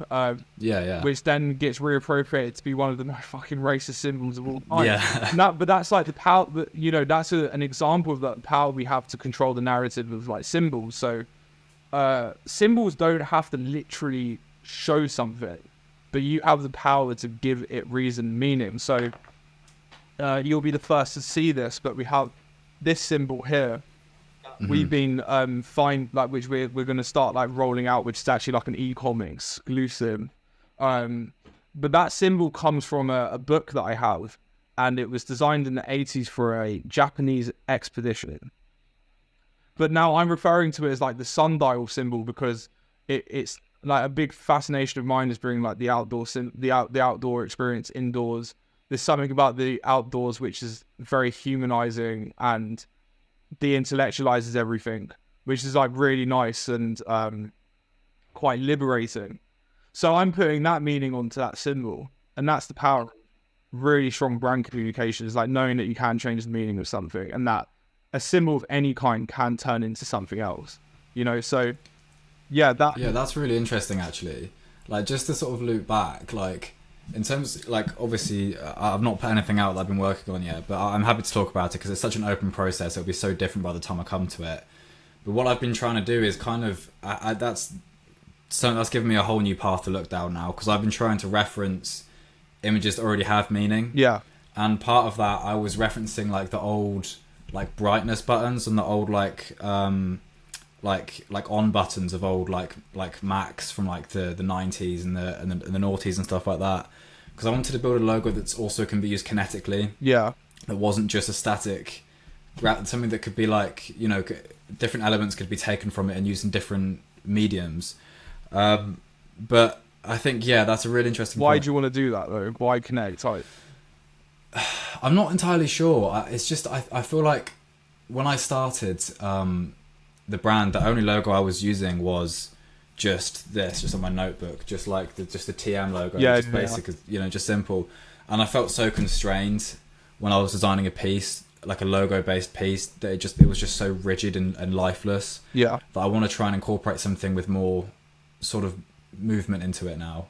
which then gets reappropriated to be one of the most fucking racist symbols of all time. But that's like the power, you know, that's an example of the power we have to control the narrative of like symbols. So symbols don't have to literally show something, but you have the power to give it reason, meaning. So you'll be the first to see this, but we have this symbol here. We've been which we're going to start like rolling out, which is actually like an e-com exclusive. But that symbol comes from a book that I have, and it was designed in the 80s for a Japanese expedition. But now I'm referring to it as like the sundial symbol because it's like a big fascination of mine is bringing like the outdoor experience indoors. There's something about the outdoors which is very humanizing and de-intellectualizes everything, which is like really nice and quite liberating. So I'm putting that meaning onto that symbol. And that's the power of really strong brand communication, is like knowing that you can change the meaning of something, and that a symbol of any kind can turn into something else, you know? So yeah, that's really interesting actually. Like, just to sort of loop back, like, in terms, like, obviously I've not put anything out that I've been working on yet, but I'm happy to talk about it because it's such an open process. It'll be so different by the time I come to it. But what I've been trying to do is kind of that's given me a whole new path to look down now, because I've been trying to reference images that already have meaning. Yeah. And part of that, I was referencing like the old like brightness buttons and the old like on buttons of old like Macs from like the 90s and the noughties and stuff like that, because I wanted to build a logo that's also can be used kinetically. Yeah. That wasn't just a static, something that could be like, you know, different elements could be taken from it and used in different mediums. But I think, yeah, that's a really interesting Why point. do you want to do that though? Why connect? I'm not entirely sure. It's just I feel like when I started the brand, the only logo I was using was just on my notebook, just like the TM logo, just basic, you know, just simple. And I felt so constrained when I was designing a piece, like a logo based piece, that it was just so rigid and lifeless. Yeah. That I want to try and incorporate something with more sort of movement into it now.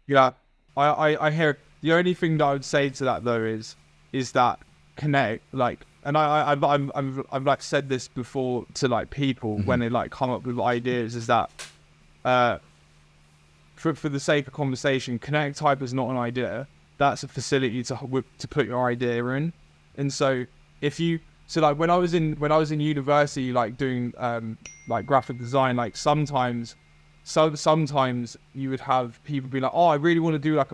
Yeah, I hear. The only thing that I would say to that though is that connect, like, and I've like said this before to like people when they like come up with ideas, is that for the sake of conversation, connect type is not an idea. That's a facility to put your idea in. And so like when I was in university, like doing like graphic design, like sometimes you would have people be like, oh, I really want to do like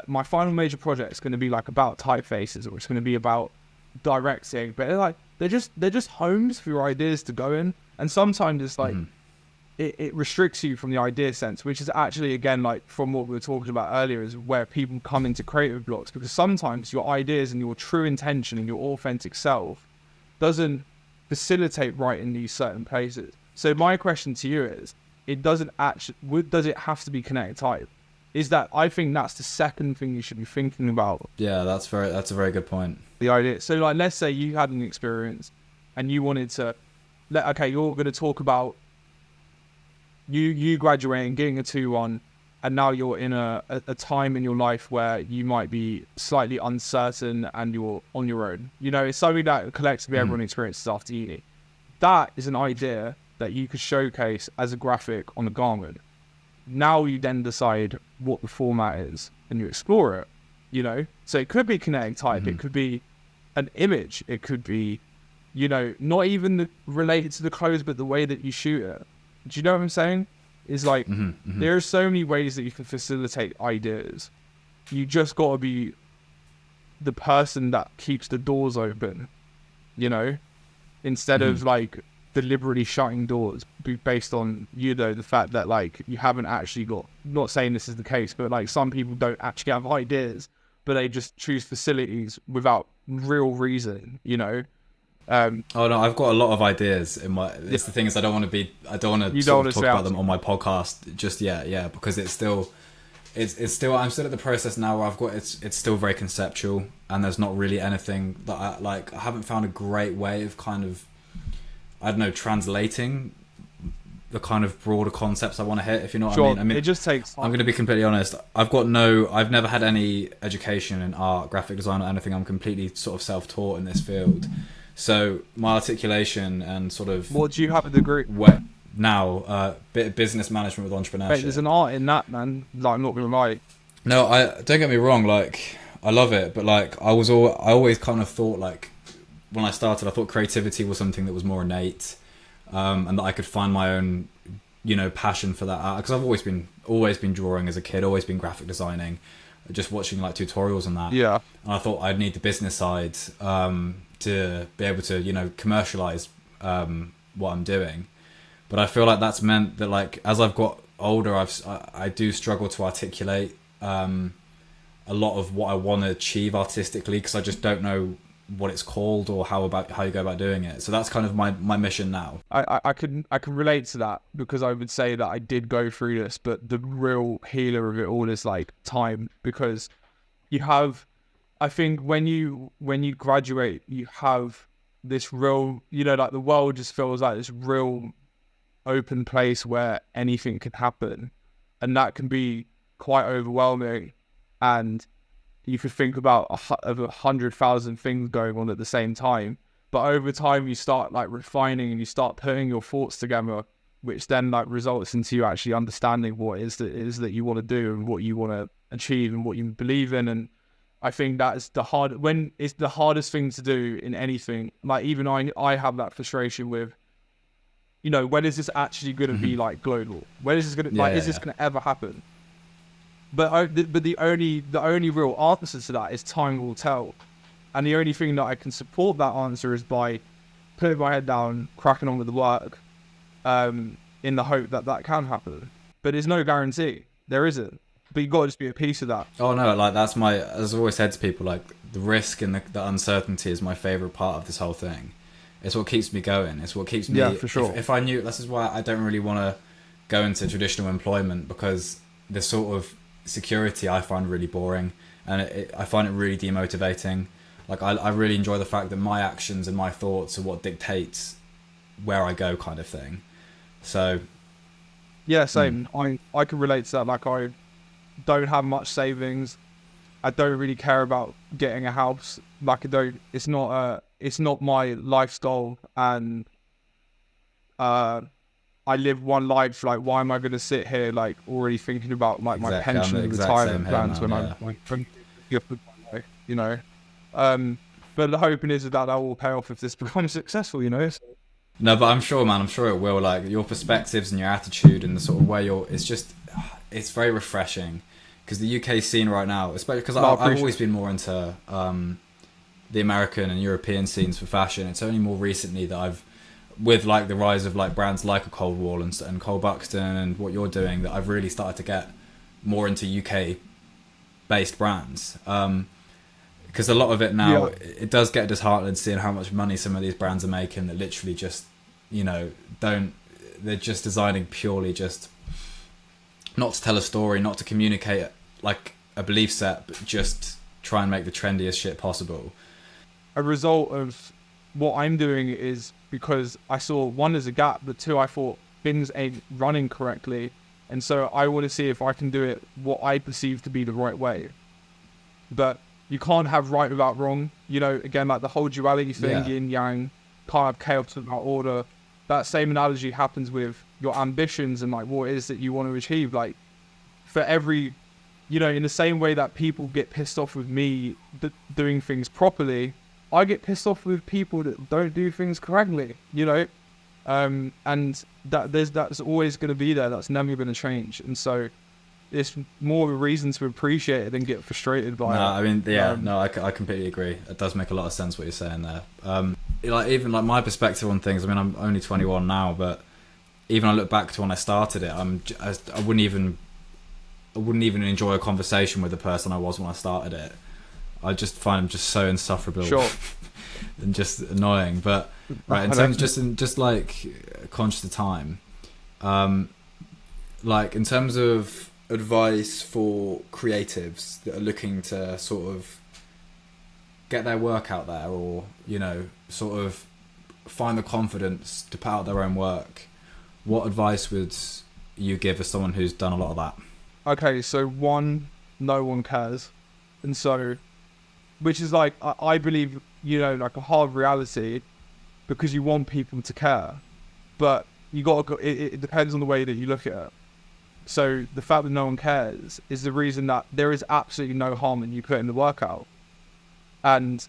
my final major project is going to be like about typefaces, or it's going to be about directing, but they're just homes for your ideas to go in. And sometimes it's like it restricts you from the idea sense, which is actually, again, like from what we were talking about earlier, is where people come into creative blocks, because sometimes your ideas and your true intention and your authentic self doesn't facilitate right in these certain places. So my question to you is, does it have to be connect type? Is that, I think that's the second thing you should be thinking about. Yeah, that's a very good point. The idea. So like, let's say you had an experience and you wanted to, okay, you're going to talk about you graduating, getting a 2-1, and now you're in a time in your life where you might be slightly uncertain and you're on your own. You know, it's something that collectively everyone experiences after uni. That is an idea that you could showcase as a graphic on a garment. Now you then decide what the format is and you explore it, you know? So it could be kinetic type, it could be an image, it could be, you know, not even related to the clothes, but the way that you shoot it. Do you know what I'm saying? It's like, there are so many ways that you can facilitate ideas. You just got to be the person that keeps the doors open, you know, instead of like deliberately shutting doors based on, you know, the fact that like you haven't actually got, not saying this is the case, but like some people don't actually have ideas, but they just choose facilities without real reason, you know. Oh no, I've got a lot of ideas in my. It's the thing is, I don't want to talk about them on my podcast just yet, because it's still. I'm still at the process now where I've got it's still very conceptual, and there's not really anything that I haven't found a great way of kind of, I don't know, translating the kind of broader concepts I want to hit, if you know what I mean. It just takes time. I'm going to be completely honest. I've never had any education in art, graphic design, or anything. I'm completely sort of self-taught in this field. So my articulation and sort of... What do you have a degree? Now, bit of business management with entrepreneurship. Mate, there's an art in that, man. Like, I'm not going to lie. No, don't get me wrong. Like, I love it, but like, I always kind of thought, like, when I started, I thought creativity was something that was more innate, and that I could find my own, you know, passion for that art. Because I've always been drawing as a kid, always been graphic designing, just watching like tutorials and that. Yeah. And I thought I'd need the business side to be able to, you know, commercialize what I'm doing. But I feel like that's meant that, like, as I've got older, I do struggle to articulate a lot of what I want to achieve artistically, because I just don't know what it's called or how you go about doing it. So that's kind of my mission now. I can relate to that, because I would say that I did go through this, but the real healer of it all is like time, because you have, I think when you graduate, you have this real, like the world just feels like this real open place where anything can happen, and that can be quite overwhelming. And you could think about 100,000 things going on at the same time. But over time, you start like refining and you start putting your thoughts together, which then like results into you actually understanding what it is that you want to do and what you want to achieve and what you believe in. And I think that is it's the hardest thing to do in anything. Like even I have that frustration with, when is this actually going to be like global? When is this going to is this going to ever happen? But the only real answer to that is time will tell. And the only thing that I can support that answer is by putting my head down, cracking on with the work, in the hope that can happen. But there's no guarantee. There isn't. But you've got to just be at peace with that. Oh no, like as I've always said to people, like the risk and the uncertainty is my favourite part of this whole thing. It's what keeps me going. It's what keeps me... Yeah, for sure. If I knew... This is why I don't really want to go into traditional employment, because the sort of security I find really boring, and I find it really demotivating. Like I really enjoy the fact that my actions and my thoughts are what dictates where I go, kind of thing. So yeah, same. I can relate to that. Like I don't have much savings. I don't really care about getting a house. Like it's not my lifestyle, and I live one life. Like, why am I going to sit here like already thinking about like my pension and retirement plans when I'm from but the hoping is that will pay off if this becomes successful, So. No, but I'm sure, man. I'm sure it will. Like your perspectives and your attitude and the sort of way it's very refreshing. Because the UK scene right now, especially because I've always been more into the American and European scenes for fashion. It's only more recently that with like the rise of like brands like a Cold Wall and Cole Buxton and what you're doing, that I've really started to get more into UK based brands. Because a lot of it now, it does get disheartening seeing how much money some of these brands are making that literally just, they're just designing purely just not to tell a story, not to communicate like a belief set, but just try and make the trendiest shit possible. A result of what I'm doing is because I saw, one, there's a gap, but two, I thought things ain't running correctly. And so I want to see if I can do it what I perceive to be the right way. But you can't have right without wrong. Again, like the whole duality thing, yin yang, can't have chaos without order. That same analogy happens with your ambitions and like what it is that you want to achieve. Like for every, in the same way that people get pissed off with me doing things properly, I get pissed off with people that don't do things correctly, and that's always going to be there. That's never going to change. And so it's more of a reason to appreciate it than get frustrated by it. I mean, I completely agree. It does make a lot of sense what you're saying there. Even my perspective on things. I mean, I'm only 21 now, but even I look back to when I started it, I wouldn't even enjoy a conversation with the person I was when I started it. I just find them just so insufferable, sure, and just annoying. But right, in terms just like conscious of time, like in terms of advice for creatives that are looking to sort of get their work out there, or sort of find the confidence to put out their own work, what advice would you give as someone who's done a lot of that? Okay, so one, no one cares, and so, which is like I believe like a hard reality, because you want people to care, but you got to. It depends on the way that you look at it. So the fact that no one cares is the reason that there is absolutely no harm in you putting the work out. And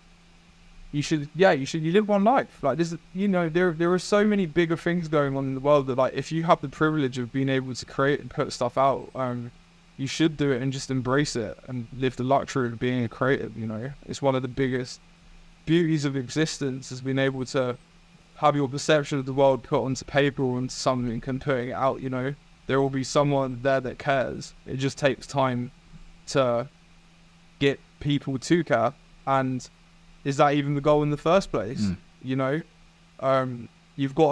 you live one life. Like this, there are so many bigger things going on in the world that, like, if you have the privilege of being able to create and put stuff out, you should do it and just embrace it and live the luxury of being a creative. It's one of the biggest beauties of existence, is being able to have your perception of the world put onto paper or onto something and putting it out. There will be someone there that cares. It just takes time to get people to care. And is that even the goal in the first place? You've got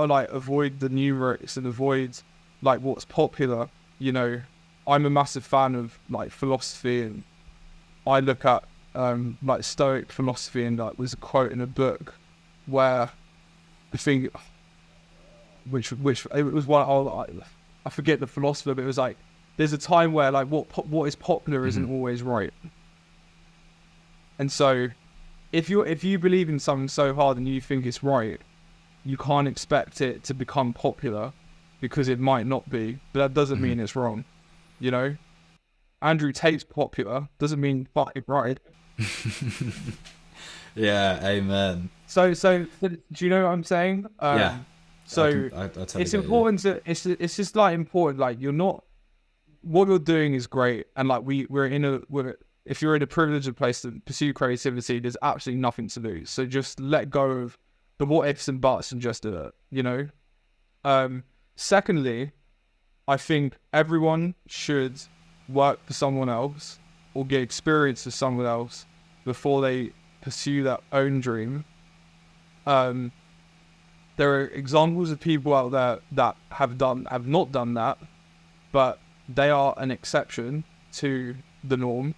to like avoid the numerics and avoid like what's popular. I'm a massive fan of like philosophy and I look at like Stoic philosophy, and like there's a quote in a book where I think which it was one I forget the philosopher, but it was like there's a time where like what is popular isn't always right. And so if you believe in something so hard and you think it's right, you can't expect it to become popular, because it might not be, but that doesn't mean it's wrong, you know? Andrew Tate's popular doesn't mean fucking right. Yeah, amen. So do you know what I'm saying? Yeah. So I totally it's get important to it's just like important, like you're not, what you're doing is great, and like if you're in a privileged place to pursue creativity, there's absolutely nothing to lose. So just let go of the what ifs and buts and just do it, you know? Secondly, I think everyone should work for someone else or get experience with someone else before they pursue their own dream. There are examples of people out there that have not done that, but they are an exception to the norm,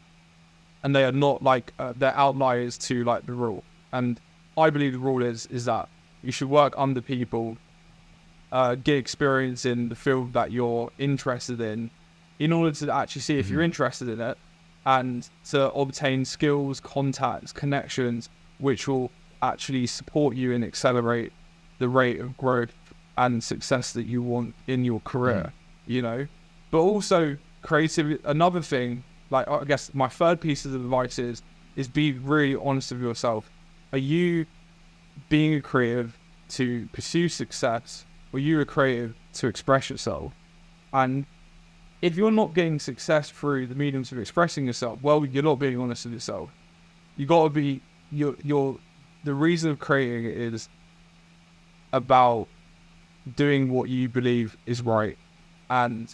and they are not like they're outliers to like the rule. And I believe the rule is that you should work under people, get experience in the field that you're interested in order to actually see if you're interested in it, and to obtain skills, contacts, connections, which will actually support you and accelerate the rate of growth and success that you want in your career, you know? But also creativity, another thing, like I guess my third piece of advice is be really honest with yourself. Are you being a creative to pursue success, or are you a creative to express yourself? And if you're not getting success through the mediums of expressing yourself, well, you're not being honest with yourself. You gotta be, the reason of creating it is about doing what you believe is right, and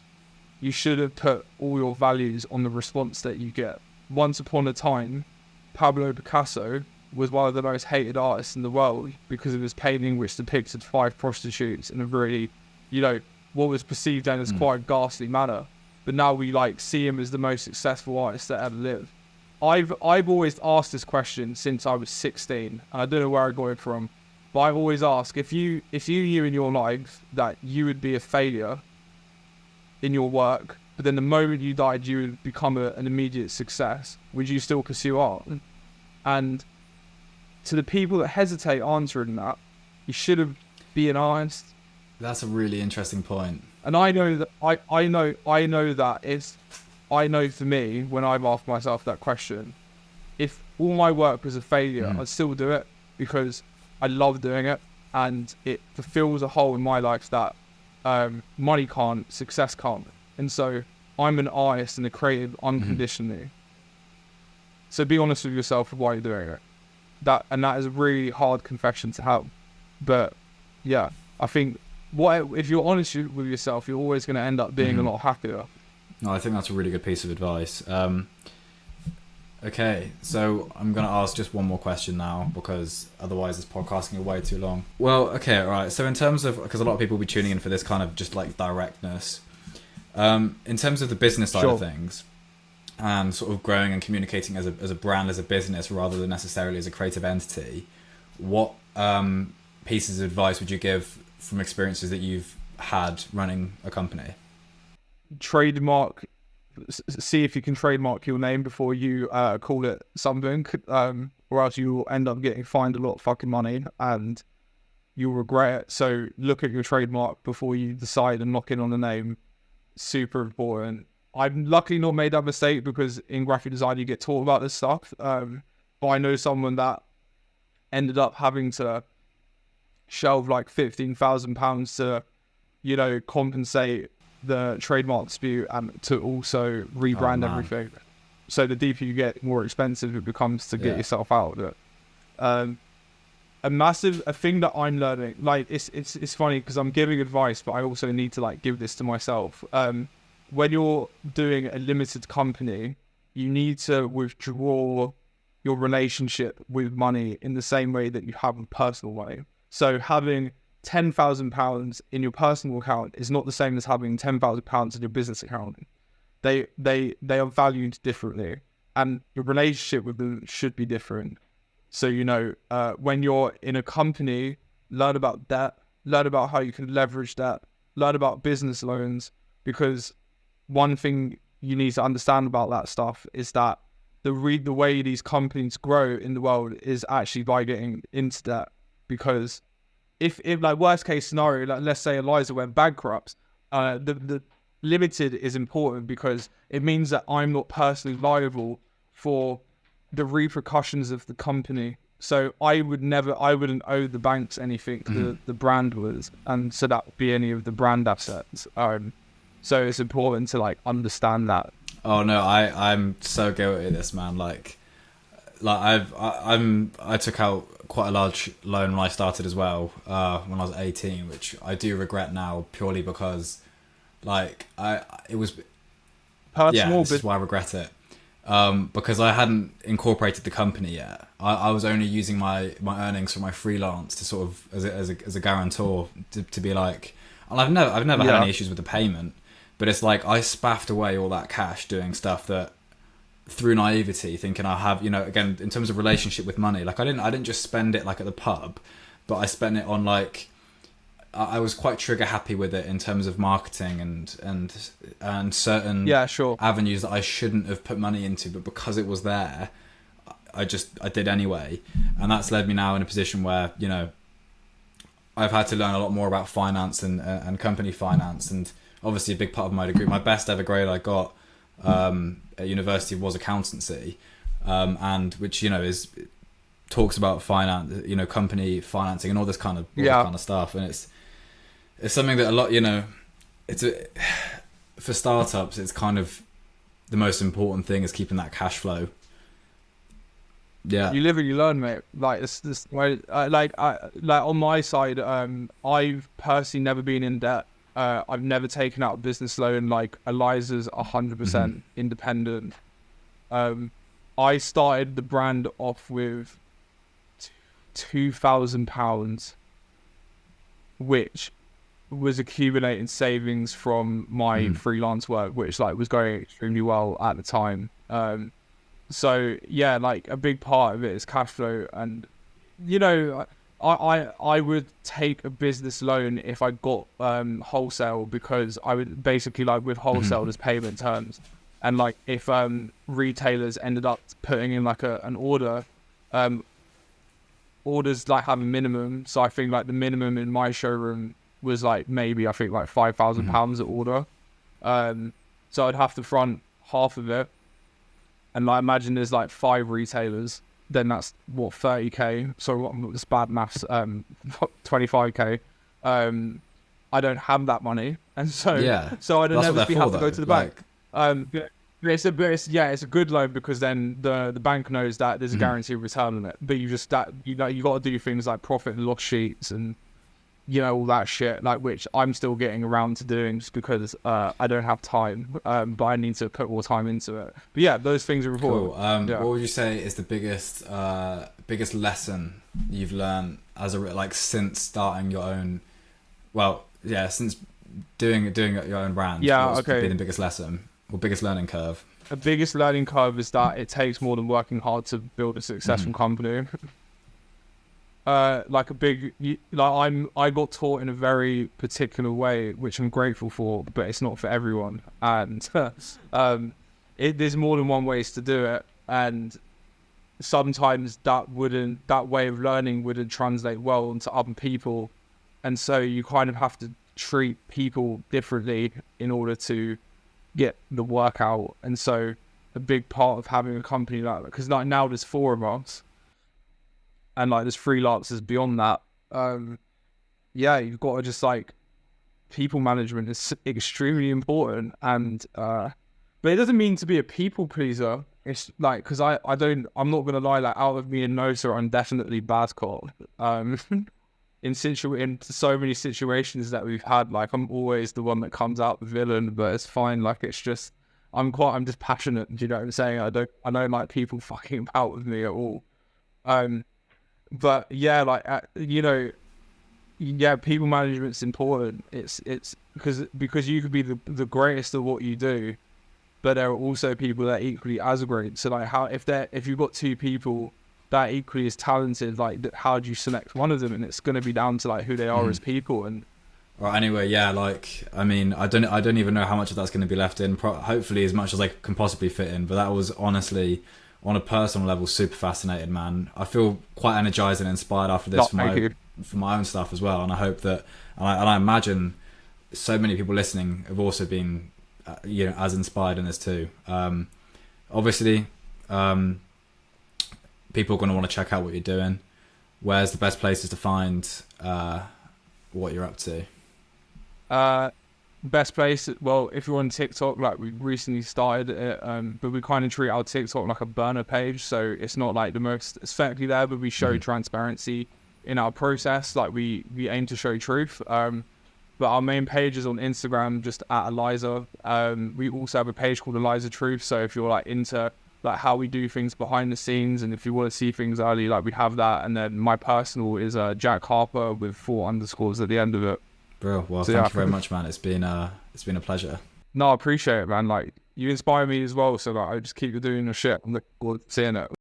you should have put all your values on the response that you get. Once upon a time, Pablo Picasso was one of the most hated artists in the world because of his painting which depicted 5 prostitutes in a really, you know, what was perceived then as quite a ghastly manner. But now we like see him as the most successful artist that ever lived. I've always asked this question since I was 16, and I don't know where I got it from, but I've always asked, if you knew in your life that you would be a failure in your work, but then the moment you died you would become an immediate success, would you still pursue art? And to the people that hesitate answering that, you should have been honest. That's a really interesting point. And I know that I know that I know for me, when I've asked myself that question, if all my work was a failure, I'd still do it because I love doing it, and it fulfills a hole in my life that money can't, success can't. And so I'm an artist and a creative unconditionally. So be honest with yourself with why you're doing it. That is a really hard confession to have. But yeah, I think if you're honest with yourself, you're always going to end up being a lot happier. No, I think that's a really good piece of advice. Okay, so I'm going to ask just one more question now, because otherwise this podcasting is way too long. Well, okay, all right. So in terms of, because a lot of people will be tuning in for this kind of just like directness, in terms of the business side of things, and sort of growing and communicating as a brand, as a business, rather than necessarily as a creative entity, what pieces of advice would you give from experiences that you've had running a company? Trademark. See if you can trademark your name before you call it something, or else you will end up getting fined a lot of fucking money and you'll regret it. So look at your trademark before you decide and lock in on the name. Super important. I've luckily not made that mistake, because in graphic design you get taught about this stuff. But I know someone that ended up having to shelve like £15,000 to, you know, compensate the trademark dispute and to also rebrand everything. So the deeper you get, more expensive it becomes to get yourself out of it. A thing that I'm learning, like it's funny because I'm giving advice, but I also need to like give this to myself. When you're doing a limited company, you need to withdraw your relationship with money in the same way that you have with personal money. So having £10,000 in your personal account is not the same as having £10,000 in your business account. They are valued differently. and the relationship with them should be different. So, when you're in a company, learn about debt, learn about how you can leverage that, learn about business loans, because one thing you need to understand about that stuff is that the way these companies grow in the world is actually by getting into debt. Because if like worst case scenario, like let's say Aeliza went bankrupt, the limited is important because it means that I'm not personally liable for the repercussions of the company. So I wouldn't owe the banks anything. The brand was, and so that would be any of the brand assets. So it's important to like understand that. Oh no, I'm so guilty of this, man. Like I took out quite a large loan when I started as well, when I was 18, which I do regret now purely because it was Personal, this is why I regret it. Because I hadn't incorporated the company yet. I was only using my earnings from my freelance to sort of as a guarantor to be like, and I've never had any issues with the payment, but it's like I spaffed away all that cash doing stuff that through naivety, thinking I have, again, in terms of relationship with money, like I didn't just spend it like at the pub, but I spent it on like, I was quite trigger happy with it in terms of marketing and certain avenues that I shouldn't have put money into, but because it was there, I did anyway. And that's led me now in a position where, I've had to learn a lot more about finance and company finance. And obviously a big part of my degree, my best ever grade I got at university was accountancy, and which, talks about finance, company financing and all this kind of stuff. And it's something that a lot, for startups, it's kind of the most important thing is keeping that cash flow. Yeah, you live and you learn, mate. Like it's this way. Like on my side, I've personally never been in debt. I've never taken out a business loan. Like Aeliza's 100% independent. I started the brand off with £2,000, which was accumulating savings from my freelance work, which like was going extremely well at the time. So yeah, like a big part of it is cash flow, and I would take a business loan if I got wholesale, because I would basically like with wholesale there's payment terms, and like if retailers ended up putting in like an order, orders like have a minimum. So I think like the minimum in my showroom was like maybe I think like £5,000 an order. So I'd have to front half of it, and like imagine there's like 5 retailers, then that's what 30k. So it's bad maths. 25k. I don't have that money, and so I don't ever have to go to the bank. It's a good loan because then the bank knows that there's a guaranteed return on it. But you got to do things like profit and loss sheets and all that shit, like which I'm still getting around to doing just because I don't have time, but I need to put more time into it. But yeah, those things are important. Cool. What would you say is the biggest lesson you've learned since starting your own? Well, yeah, since doing your own brand. Yeah, what's been the biggest lesson or biggest learning curve? The biggest learning curve is that it takes more than working hard to build a successful company. I got taught in a very particular way, which I'm grateful for, but it's not for everyone. And there's more than one ways to do it, and sometimes that way of learning wouldn't translate well into other people, and so you kind of have to treat people differently in order to get the work out. And so a big part of having a company like that, because like now there's 4 of us, and like there's freelancers beyond that. You've got to just like, people management is extremely important, and but it doesn't mean to be a people pleaser. It's like, because I'm not gonna lie, like out of me and Nosa, I'm definitely bad cop. In so many situations that we've had, like I'm always the one that comes out the villain, but it's fine. Like it's just I'm just passionate. Do you know what I'm saying? I don't like people fucking about with me at all. But yeah, like people management's important. It's because you could be the greatest at what you do, but there are also people that are equally as great. So like, if you've got two people that are equally as talented, like how do you select one of them? And it's going to be down to like who they are as people. And well, anyway, yeah, like, I mean, I don't even know how much of that's going to be left in. Hopefully as much as I can possibly fit in. But that was honestly, on a personal level, super fascinating, man. I feel quite energized and inspired after this for my own stuff as well. And I hope that, and I imagine so many people listening have also been, as inspired in this too. Obviously, people are going to want to check out what you're doing. Where's the best places to find what you're up to? Best place, well, if you're on TikTok, like we recently started it, but we kind of treat our TikTok like a burner page, so it's not like the most aesthetically there, but we show transparency in our process. Like we aim to show truth. But our main page is on Instagram, just at Aeliza. We also have a page called Aeliza Truth, so if you're like into like how we do things behind the scenes, and if you want to see things early, like we have that. And then my personal is Jack Harper with 4 underscores at the end of it. Bro, well, so, thank you very much, man. It's been a pleasure. No, I appreciate it, man. Like, you inspire me as well, so like I just keep doing the shit. I'm looking forward to seeing it.